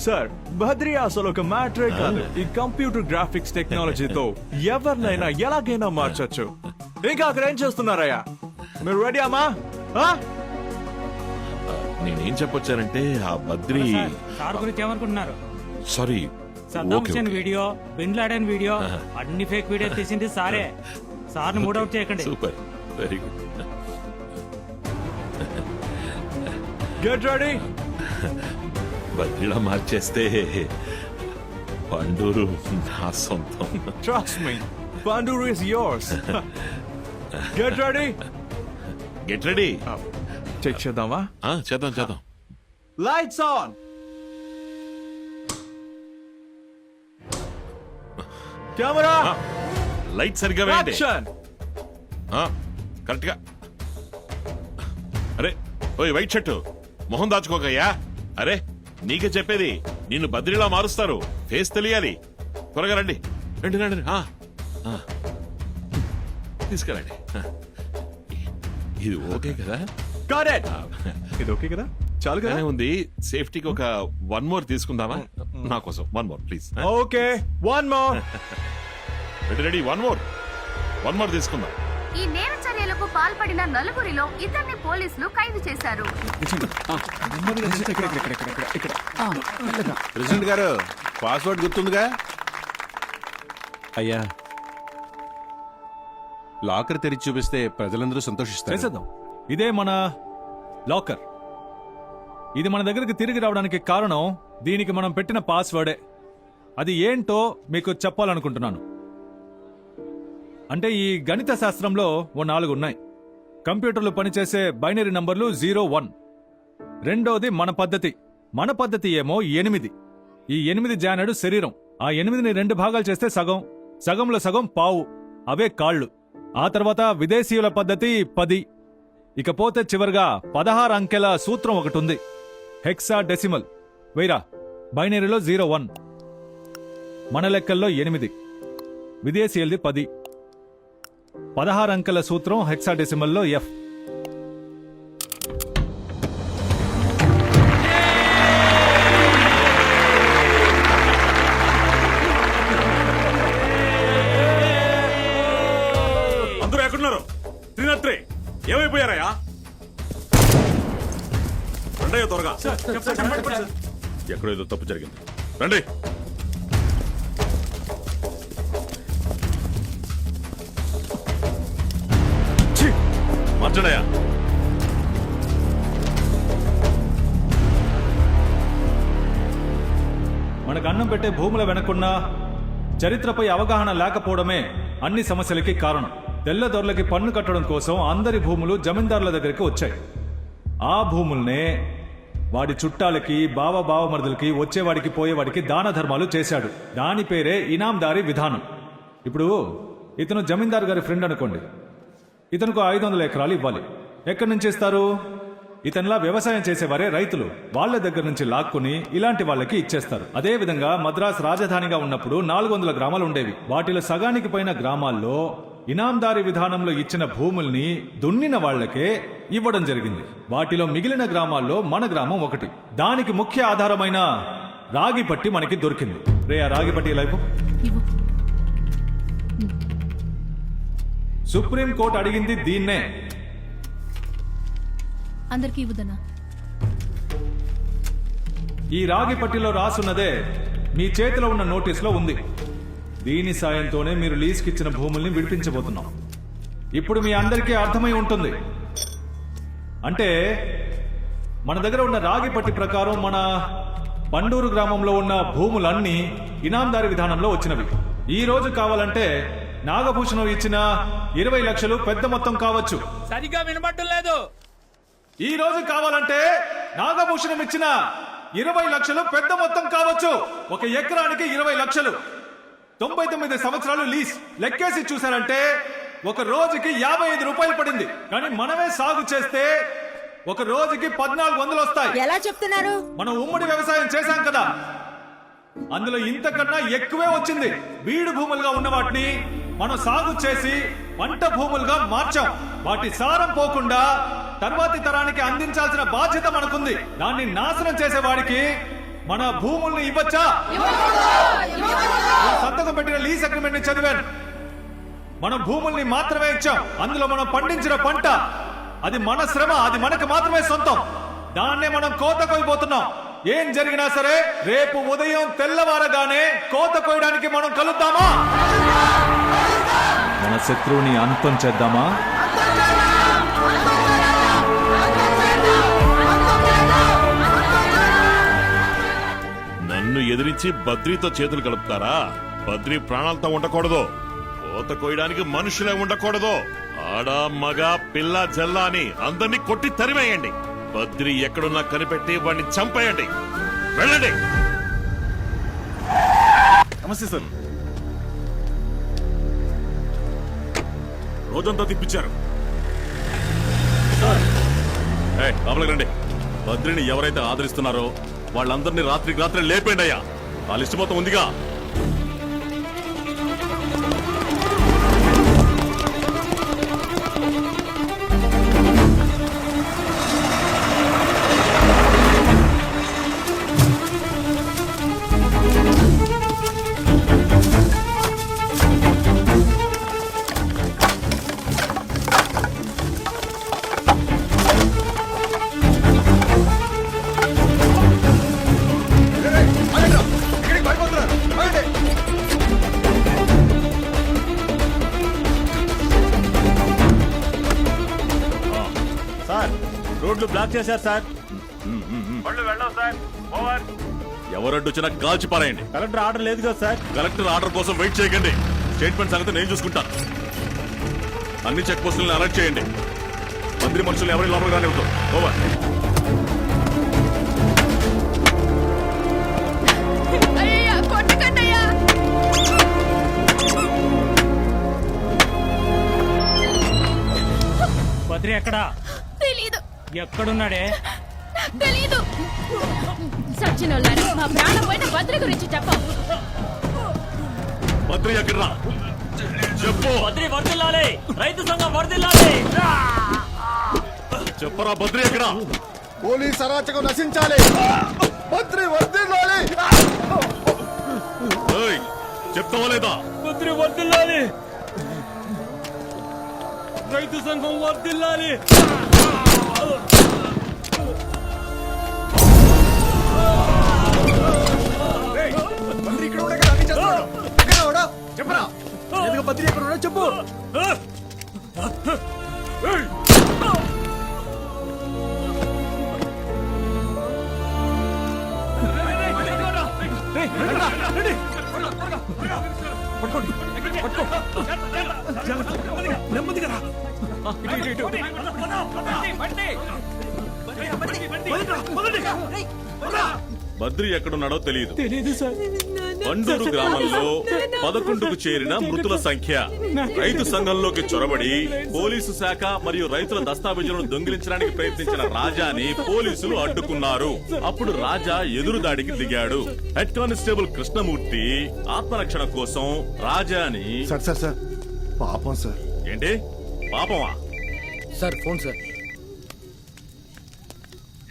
[SPEAKER 17] సార్. బద్రి అసలు ఒక మ్యాటరే కాదు. ఈ కంప్యూటర్ గ్రాఫిక్స్ టెక్నాలజీతో ఎవరినైనా ఎలాగైనా మార్చొచ్చు. ఇంకా అక్కడ ఏం చేస్తున్నారయ్యా? మీరు రెడీ అమ్మా?
[SPEAKER 5] నేనేం చెప్పొచ్చానంటే ఆ బద్రి
[SPEAKER 1] సార్ గురించి ఏమనుకుంటున్నారు?
[SPEAKER 5] Sorry,
[SPEAKER 1] Saddam Hussein video, bin Laden video, అన్ని ఫేక్ వీడియో తీసింది సారే. సార్ని మూడ్ అవుట్ చేయకండి.
[SPEAKER 5] Super, very good.
[SPEAKER 17] Get ready.
[SPEAKER 5] బద్రిలా మార్చేస్తే పండూరు నా సొంతం.
[SPEAKER 17] Trust me, Panduru is yours. Get ready.
[SPEAKER 5] Get ready.
[SPEAKER 17] Check చేద్దామా?
[SPEAKER 5] చేద్దాం.
[SPEAKER 17] Lights on. కెమెరా.
[SPEAKER 5] లైట్ సరిగ్గా వేయండి. కరెక్ట్ గా. అరే ఓయ్ వైట్ షర్టు, మొహం దాచుకోకయ్యా. అరే నీకే చెప్పేది, నిన్ను బద్రిలా మారుస్తారు. ఫేస్ తెలియాలి. త్వరగా రండి. రండి. తీసుకురండి. ఇది ఓకే కదా?
[SPEAKER 17] ఇది ఓకే కదా? చాలు కదా?
[SPEAKER 5] ఉంది. సేఫ్టీకి ఒక 1 more తీసుకుందామా? నా కోసం 1 more please.
[SPEAKER 17] Okay 1 more.
[SPEAKER 5] Ready 1 more తీసుకుందాం.
[SPEAKER 21] ఈ నేర చర్యలకు పాల్పడిన 4 2 పోలీసులు ఖైదు చేశారు.
[SPEAKER 23] ప్రెసిడెంట్ గారు పాస్వర్డ్ గుర్తుందిగా?
[SPEAKER 17] అయ్యా
[SPEAKER 23] లాకర్ తెరిచి చూపిస్తే ప్రజలందరూ సంతోషిస్తారు.
[SPEAKER 3] చేసేద్దాం. ఇదే మన లాకర్. ఇది మన దగ్గరికి తిరిగి రావడానికి కారణం దీనికి మనం పెట్టిన పాస్వర్డే. అది ఏంటో మీకు చెప్పాలనుకుంటున్నాను. అంటే ఈ గణిత శాస్త్రంలో 4 ఉన్నాయి. కంప్యూటర్లు పనిచేసే బైనరీ నంబర్లు 0, 1. రెండోది మన పద్ధతి ఏమో 8. ఈ 8 జానడు శరీరం. ఆ 8ని 2 భాగాలు చేస్తే సగం, సగంలో సగం పావు. అవే కాళ్ళు. ఆ తర్వాత విదేశీయుల పద్ధతి 10. ఇకపోతే చివరిగా 16 అంకెల సూత్రం ఒకటి ఉంది. Hexadecimal. వైరా బైనరీలో 0, 1. మన లెక్కల్లో 8. విదేశీయులది 10. 16 అంకెల సూత్రం హెక్సా డెసిమల్లో ఎఫ్.
[SPEAKER 8] ఎక్కడో ఏదో తప్పు జరిగింది. రండి. మార్చడయా.
[SPEAKER 3] మనకు అన్నం పెట్టే భూముల వెనకున్న చరిత్రపై అవగాహన లేకపోవడమే అన్ని సమస్యలకి కారణం. తెల్లదొరలకి పన్ను కట్టడం కోసం అందరి భూములు జమీందారుల దగ్గరికి వచ్చాయి. ఆ భూముల్నే వాడి చుట్టాలకి, బావమరుదులకి, వచ్చేవాడికి పోయేవాడికి దాన ధర్మాలు చేశాడు. దాని పేరే ఇనాందారీ విధానం. ఇప్పుడు ఇతను జమీందారు గారి ఫ్రెండ్ అనుకోండి. ఇతనుకు 500 ఎకరాలు ఇవ్వాలి. ఎక్కడి నుంచి ఇస్తారు? ఇతనిలా వ్యవసాయం చేసేవారే రైతులు. వాళ్ళ దగ్గర నుంచి లాక్కుని ఇలాంటి వాళ్ళకి ఇచ్చేస్తారు. అదే విధంగా మద్రాస్ రాజధానిగా ఉన్నప్పుడు 400 గ్రామాలు ఉండేవి. వాటిలో సగానికి పైన గ్రామాల్లో ఇనాందారీ విధానంలో ఇచ్చిన భూముల్ని దున్నిన వాళ్లకే ఇవ్వడం జరిగింది. వాటిలో మిగిలిన గ్రామాల్లో మన గ్రామం ఒకటి. దానికి ముఖ్య ఆధారమైన రాగిపట్టి మనకి దొరికింది. రే, ఆ రాగిపట్టి లైపు. సుప్రీం కోర్టు అడిగింది దీన్నే.
[SPEAKER 12] అందరికీ ఇవ్వదనా?
[SPEAKER 3] ఈ రాగిపట్టిలో రాసున్నదే మీ చేతిలో ఉన్న నోటీసులో ఉంది. దీని సాయంతోనే మీరు లీజుకిచ్చిన భూముల్ని విడిపించబోతున్నాం. ఇప్పుడు మీ అందరికీ అర్థమై ఉంటుంది. అంటే మన దగ్గర ఉన్న రాగిపట్టి ప్రకారం మన పండూరు గ్రామంలో ఉన్న భూములన్నీ ఇనాందారీ విధానంలో వచ్చినవి. ఈ రోజు కావాలంటే నాగభూషణం ఇచ్చిన 20 లక్షలు పెద్ద మొత్తం కావచ్చు.
[SPEAKER 1] సరిగా వినబడటం లేదు.
[SPEAKER 3] ఈ రోజు కావాలంటే నాగభూషణం ఇచ్చిన 20 లక్షలు పెద్ద మొత్తం కావచ్చు. ఒక ఎకరానికి 20 లక్షలు. 99 సంవత్సరాలు లీజ్ లెక్కేసి చూసారంటే ఒక రోజుకి 55 రూపాయలు పడింది. కానీ మనమే సాగు చేస్తే ఒక రోజుకి 1400 వస్తాయి.
[SPEAKER 13] ఎలా చెప్తున్నారు?
[SPEAKER 3] మనం ఉమ్మడి వ్యవసాయం చేశాం కదా, అందులో ఇంతకన్నా ఎక్కువే వచ్చింది. బీడు భూములుగా ఉన్న వాటిని మనం సాగు చేసి పంట భూములుగా మార్చాం. వాటి సారం పోకుండా తర్వాతి తరానికి అందించాల్సిన బాధ్యత మనకుంది. దాన్ని నాశనం చేసేవాడికి మన భూముల్ని ఇవ్వచ్చా? సంతకం పెట్టిన లీజ్ అగ్రిమెంట్ ని చదివాను. మన భూముల్ని మాత్రమే ఇచ్చాం. అందులో మనం పండించిన పంట అది మన శ్రమ, అది మనకు మాత్రమే సొంతం. దాన్నే మనం కోత కోయబోతున్నాం. ఏం జరిగినా సరే రేపు ఉదయం తెల్లవారగానే కోత కోయడానికి మనం కలుద్దామా? మన శత్రువుని అంతం చేద్దామా?
[SPEAKER 8] నన్ను ఎదిరించి బద్రీతో చేతులు కలుపుతారా? బద్రీ ప్రాణాలతో ఉండకూడదు. కోత కోయడానికి మనుషులే ఉండకూడదు. ఆడ, మగ, పిల్ల, జల్ల అని అందరినీ కొట్టి తరిమేయండి. బద్రీ ఎక్కడున్నా కనిపెట్టి వాడిని చంపేయండి. వెళ్ళండి.
[SPEAKER 3] నమస్తే సార్.
[SPEAKER 8] రోజంతా తిప్పించారు. లోపలికి రండి. బద్రీని ఎవరైతే ఆదరిస్తున్నారో వాళ్ళందరినీ రాత్రికి రాత్రి లేపేయండి అయ్యా. ఆ లిస్టు మొత్తం ఉందిగా.
[SPEAKER 9] సార్, రోడ్లు బ్లాక్ చేశారు సార్.
[SPEAKER 8] ఎవరడ్డొచ్చినా కాల్చి పారేయండి.
[SPEAKER 9] కలెక్టర్ ఆర్డర్ లేదు కదా సార్.
[SPEAKER 8] కలెక్టర్ ఆర్డర్ కోసం వెయిట్ చేయకండి. స్టేట్మెంట్ సంగతి నేను చూసుకుంటాను. అన్ని చెక్ పోస్టులను అలర్ట్ చేయండి. మంత్రి మనుషులు ఎవరి లోపల రానివ్వదు. ఓవర్.
[SPEAKER 1] బద్రి ఎక్కడా?
[SPEAKER 12] తెలీదు.
[SPEAKER 1] ఎక్కడున్నాడే?
[SPEAKER 12] తెలీదు. సచ్చినోళ్ళారా, మా ప్రాణం పోయిన బద్రి గురించి చెప్పు.
[SPEAKER 8] బద్రి ఎక్కడ్రా? చెప్పు.
[SPEAKER 10] బద్రి వర్దిల్లాలి, రైతు సంఘం వర్దిల్లాలి.
[SPEAKER 8] చెప్పరా బద్రి ఎక్కడా?
[SPEAKER 4] పోలీస్ అరాచకం నశించాలి. బద్రి వర్ధిల్లాలి.
[SPEAKER 8] చెప్తావా లేదా?
[SPEAKER 10] బద్రి వర్దిల్లాలి, రైతు సంఘం వర్దిల్లాలి.
[SPEAKER 8] బద్రి ఎక్కడున్నాడో తెలియదు.
[SPEAKER 14] తెలీదు సార్.
[SPEAKER 8] పండూరు గ్రామంలో 11కు చేరిన మృతుల సంఖ్య. రైతు సంఘంలోకి చొరబడి పోలీసు శాఖ మరియు రైతుల దస్తావేజులను దొంగిలించడానికి ప్రయత్నించిన రాజాని పోలీసులు అడ్డుకున్నారు. అప్పుడు రాజా ఎదురుదాడికి దిగాడు. హెడ్ కానిస్టేబుల్ కృష్ణమూర్తి ఆత్మరక్షణ కోసం రాజాని
[SPEAKER 4] సార్ పాపం సార్.
[SPEAKER 8] ఏంటి పాపమా?
[SPEAKER 2] Sir phone sir.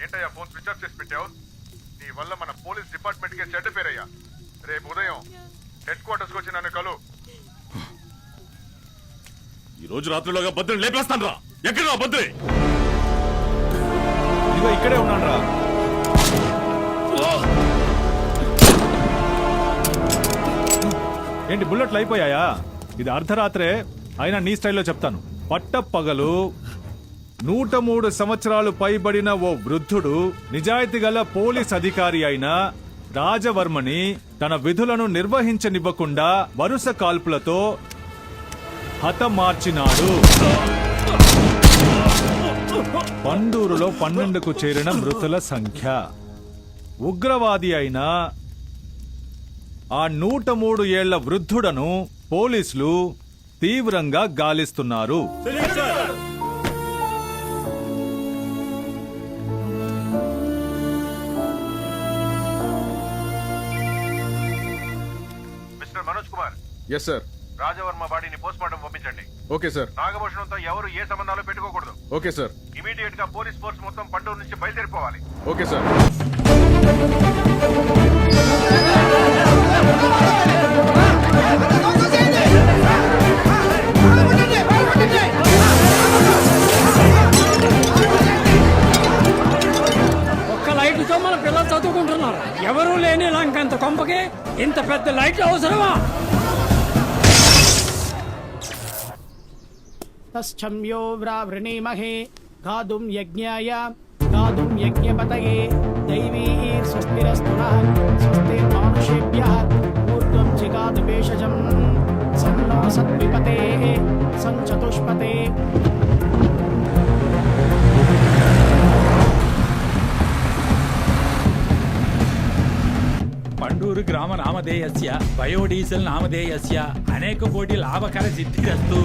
[SPEAKER 4] ఏంటయ్యా ఫోన్ స్విచ్ ఆఫ్ చేసి పెట్టావు? నీ వల్ల మన పోలీస్ డిపార్ట్మెంట్ కి చెడ్డ పేరయ్యా. రేపు ఉదయం హెడ్ క్వార్టర్స్ కి వచ్చి నన్ను కలు.
[SPEAKER 8] ఈ రోజు రాత్రిలోగా బద్రిని లేపేస్తాను రా. ఎక్కడ బద్రి?
[SPEAKER 3] ఇదిగో ఇక్కడే ఉన్నాను రా. ఏంటి బుల్లెట్లు అయిపోయాయా? ఇది అర్ధరాత్రే అయినా నీ స్టైల్లో చెప్తాను. పట్టపగలు 103 సంవత్సరాలు పైబడిన ఓ వృద్ధుడు నిజాయితీ గల పోలీస్ అధికారి అయిన రాజవర్మని తన విధులను నిర్వహించనివ్వకుండా వరుస కాల్పులతో హతమార్చినాడు. పండూరులో 12కు చేరిన మృతుల సంఖ్య. ఉగ్రవాది అయిన ఆ 103 ఏళ్ల వృద్ధుడను పోలీసులు తీవ్రంగా గాలిస్తున్నారు.
[SPEAKER 4] Mister Manoj Kumar.
[SPEAKER 17] Yes sir.
[SPEAKER 4] Rajavarma బాడీని పోస్ట్ మార్టం పంపించండి.
[SPEAKER 17] Okay sir.
[SPEAKER 4] నాగభూషణంతో ఎవరు ఏ సంబంధాలు పెట్టుకోకూడదు.
[SPEAKER 17] Okay sir.
[SPEAKER 4] ఇమీడియట్ గా పోలీస్ ఫోర్స్ మొత్తం పంటూరు నుంచి బయలుదేరిపోవాలి.
[SPEAKER 17] Okay sir.
[SPEAKER 16] ఒక్క లైట్తో మన పిల్లలు చదువుకుంటున్నారు. ఎవరూ లేని లంకంత కొంపకి ఇంత పెద్ద లైట్ అవసరమా? తస్ఛమ్యో వ్రావృణీమహే గాదుం యజ్ఞాయ గాదుం యజ్ఞపతయే దైవీ స్వస్తిరస్తునః స్వస్తి మానుషేభ్యః ఊర్ధ్వం జిగాదు భేషజం సన్నో సద్విపతే సంచతుష్పతే.
[SPEAKER 1] పండూరు గ్రామ నామధేయస్య బయోడీజిల్ నామధేయస్య అనేక కోటి లాభకర సిద్ధిరస్తు.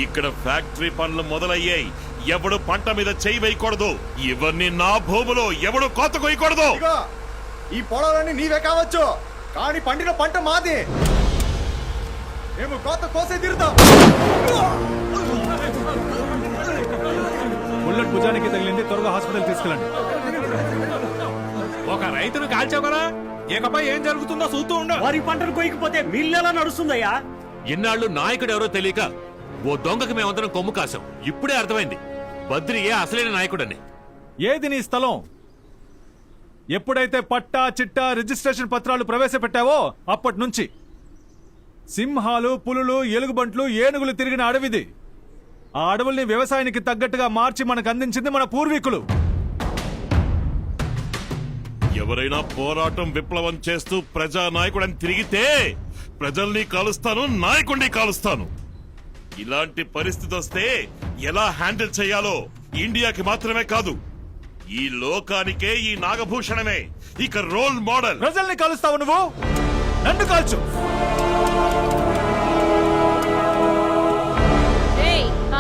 [SPEAKER 8] ఇక్కడ ఫ్యాక్టరీ పనులు మొదలయ్యాయి. ఎవడు పంట మీద చేయి వేయకూడదు. ఇవన్నీ నా భూములు. ఎవడు కోత కొయ్యకూడదు.
[SPEAKER 9] ఈ పొలాలన్నీ నీవే కావచ్చు, కానీ పండిన పంట మాది. మేము కోత కోసే తీరుతాం.
[SPEAKER 3] బుల్లెట్ భుజానికి తగిలింది. త్వరగా హాస్పిటల్ తీసుకెళ్ళండి.
[SPEAKER 1] ఒక రైతును కాల్చావు కదా, ఇకపై ఏం జరుగుతుందో చూస్తూ ఉండు.
[SPEAKER 11] వరి పంటను కొయ్యకపోతే మిల్లెలా నడుస్తుందయ్యా?
[SPEAKER 8] ఇన్నాళ్ళు నాయకుడు ఎవరో తెలియక ఓ దొంగకి మేమందరం కొమ్ము కాసాం. ఇప్పుడే అర్థమైంది బద్రియే అసలైన నాయకుడని.
[SPEAKER 3] ఏది నీ స్థలం? ఎప్పుడైతే పట్టా చిట్టా రిజిస్ట్రేషన్ పత్రాలు ప్రవేశపెట్టావో అప్పటి నుంచి సింహాలు, పులులు, ఎలుగుబంట్లు, ఏనుగులు తిరిగిన అడవిది. ఆ అడవుల్ని వ్యవసాయానికి తగ్గట్టుగా మార్చి మనకు అందించింది మన పూర్వీకులు.
[SPEAKER 8] ఎవరైనా పోరాటం విప్లవం చేస్తూ ప్రజా నాయకుడని తిరిగితే ప్రజల్ని కాలుస్తాను, నాయకుడిని కాలుస్తాను. ఇలాంటి పరిస్థితి వస్తే ఎలా హ్యాండిల్ చేయాలో ఇండియాకి మాత్రమే కాదు, ఈ లోకానికే ఈ నాగభూషణమే ఇక రోల్ మోడల్.
[SPEAKER 3] ప్రజల్ని కాలుస్తావు నువ్వు, నన్ను కాల్చు.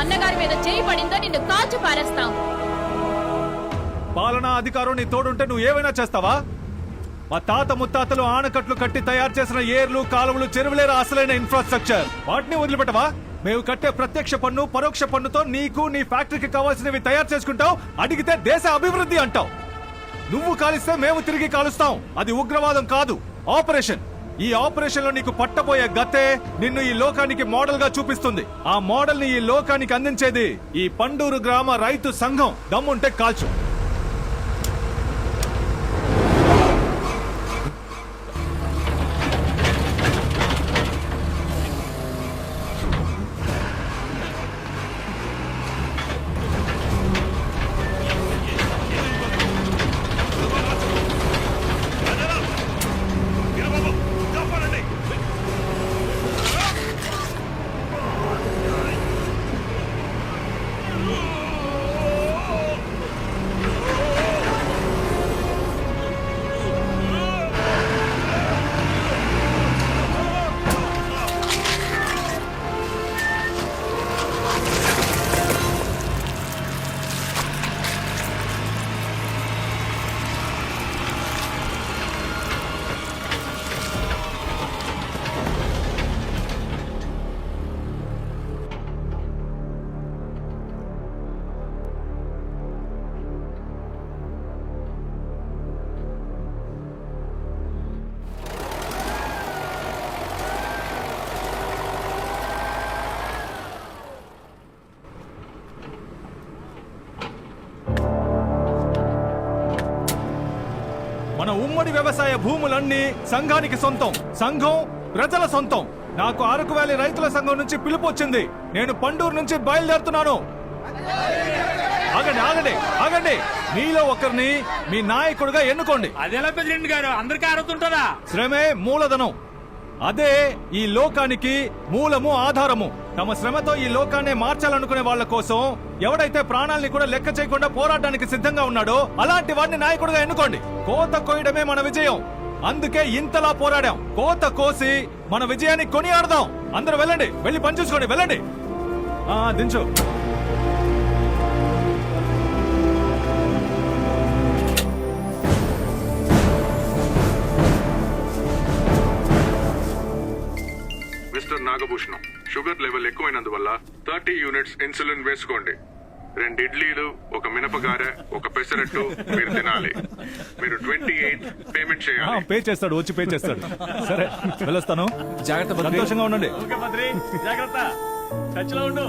[SPEAKER 12] అన్నగారి మీద చేయి పడిందో నిన్ను కాల్చి పారేస్తాం.
[SPEAKER 3] పాలనా అధికారం నీ తోడుంటే నువ్వు ఏమైనా చేస్తావా? మా తాత ముత్తాతలు ఆనకట్లు కట్టి తయారు చేసిన ఏర్లు, కాలువలు, చెరువులేరా అసలైన ఇన్ఫ్రాస్ట్రక్చర్. వాటిని వదిలిపెట్టవా? మేము కట్టే ప్రత్యక్ష పన్ను పరోక్ష పన్నుతో నీకు నీ ఫ్యాక్టరీకి కావాల్సినవి తయారు చేసుకుంటావు. అడిగితే దేశ అభివృద్ధి అంటావు. నువ్వు కాలిస్తే మేము తిరిగి కాలుస్తాం. అది ఉగ్రవాదం కాదు, ఆపరేషన్. ఈ ఆపరేషన్ లో నీకు పట్టబోయే గతే నిన్ను ఈ లోకానికి మోడల్ గా చూపిస్తుంది. ఆ మోడల్ ని ఈ లోకానికి అందించేది ఈ పండూరు గ్రామ రైతు సంఘం. దమ్ముంటే కాల్చు. మన ఉమ్మడి వ్యవసాయ భూములన్నీ సంఘానికి సొంతం. సంఘం ప్రజల సొంతం. నాకు అరకు వ్యాలీ రైతుల సంఘం నుంచి పిలుపు వచ్చింది. నేను పండూరు నుంచి బయలుదేరుతున్నాను. ఆగండి ఆగండి ఆగండి. మీలో ఒకరిని మీ నాయకుడిగా ఎన్నుకోండి.
[SPEAKER 1] అదేలా ప్రెసిడెంట్ గారు, అందరికీ అర్హతుంటుందా?
[SPEAKER 3] శ్రమే మూలధనం. అదే ఈ లోకానికి మూలము, ఆధారము. తమ శ్రమతో ఈ లోకాన్ని మార్చాలనుకునే వాళ్ళ కోసం ఎవడైతే ప్రాణాల్ని కూడా లెక్క చేయకుండా పోరాడడానికి సిద్ధంగా ఉన్నాడో అలాంటి వాడిని నాయకుడిగా ఎన్నుకోండి. కోత కోయడమే మన విజయం. అందుకే ఇంతలా పోరాడాం. కోత కోసి మన విజయాన్ని కొనియాడదాం. అందరూ వెళ్ళండి, వెళ్ళి పని చూసుకోండి. వెళ్ళండి. దించు.
[SPEAKER 18] మిస్టర్ నాగభూషణం, షుగర్ లెవెల్ ఎక్కువైనందువల్ల 30 యూనిట్స్ ఇన్సులిన్ వేసుకోండి. 2 ఇడ్లీలు, ఒక మినపగారె, ఒక పెసరట్టు మీరు తినాలి. మీరు 28 పేమెంట్ చేయాలి.
[SPEAKER 3] పే చేస్తాడు, వచ్చి పే చేస్తాడు. సరే వెళ్ళొస్తాను.
[SPEAKER 15] జాగ్రత్త,
[SPEAKER 3] సంతోషంగా ఉండండి.
[SPEAKER 7] ఓకే బద్రి, జాగ్రత్త. టచ్లో ఉండు.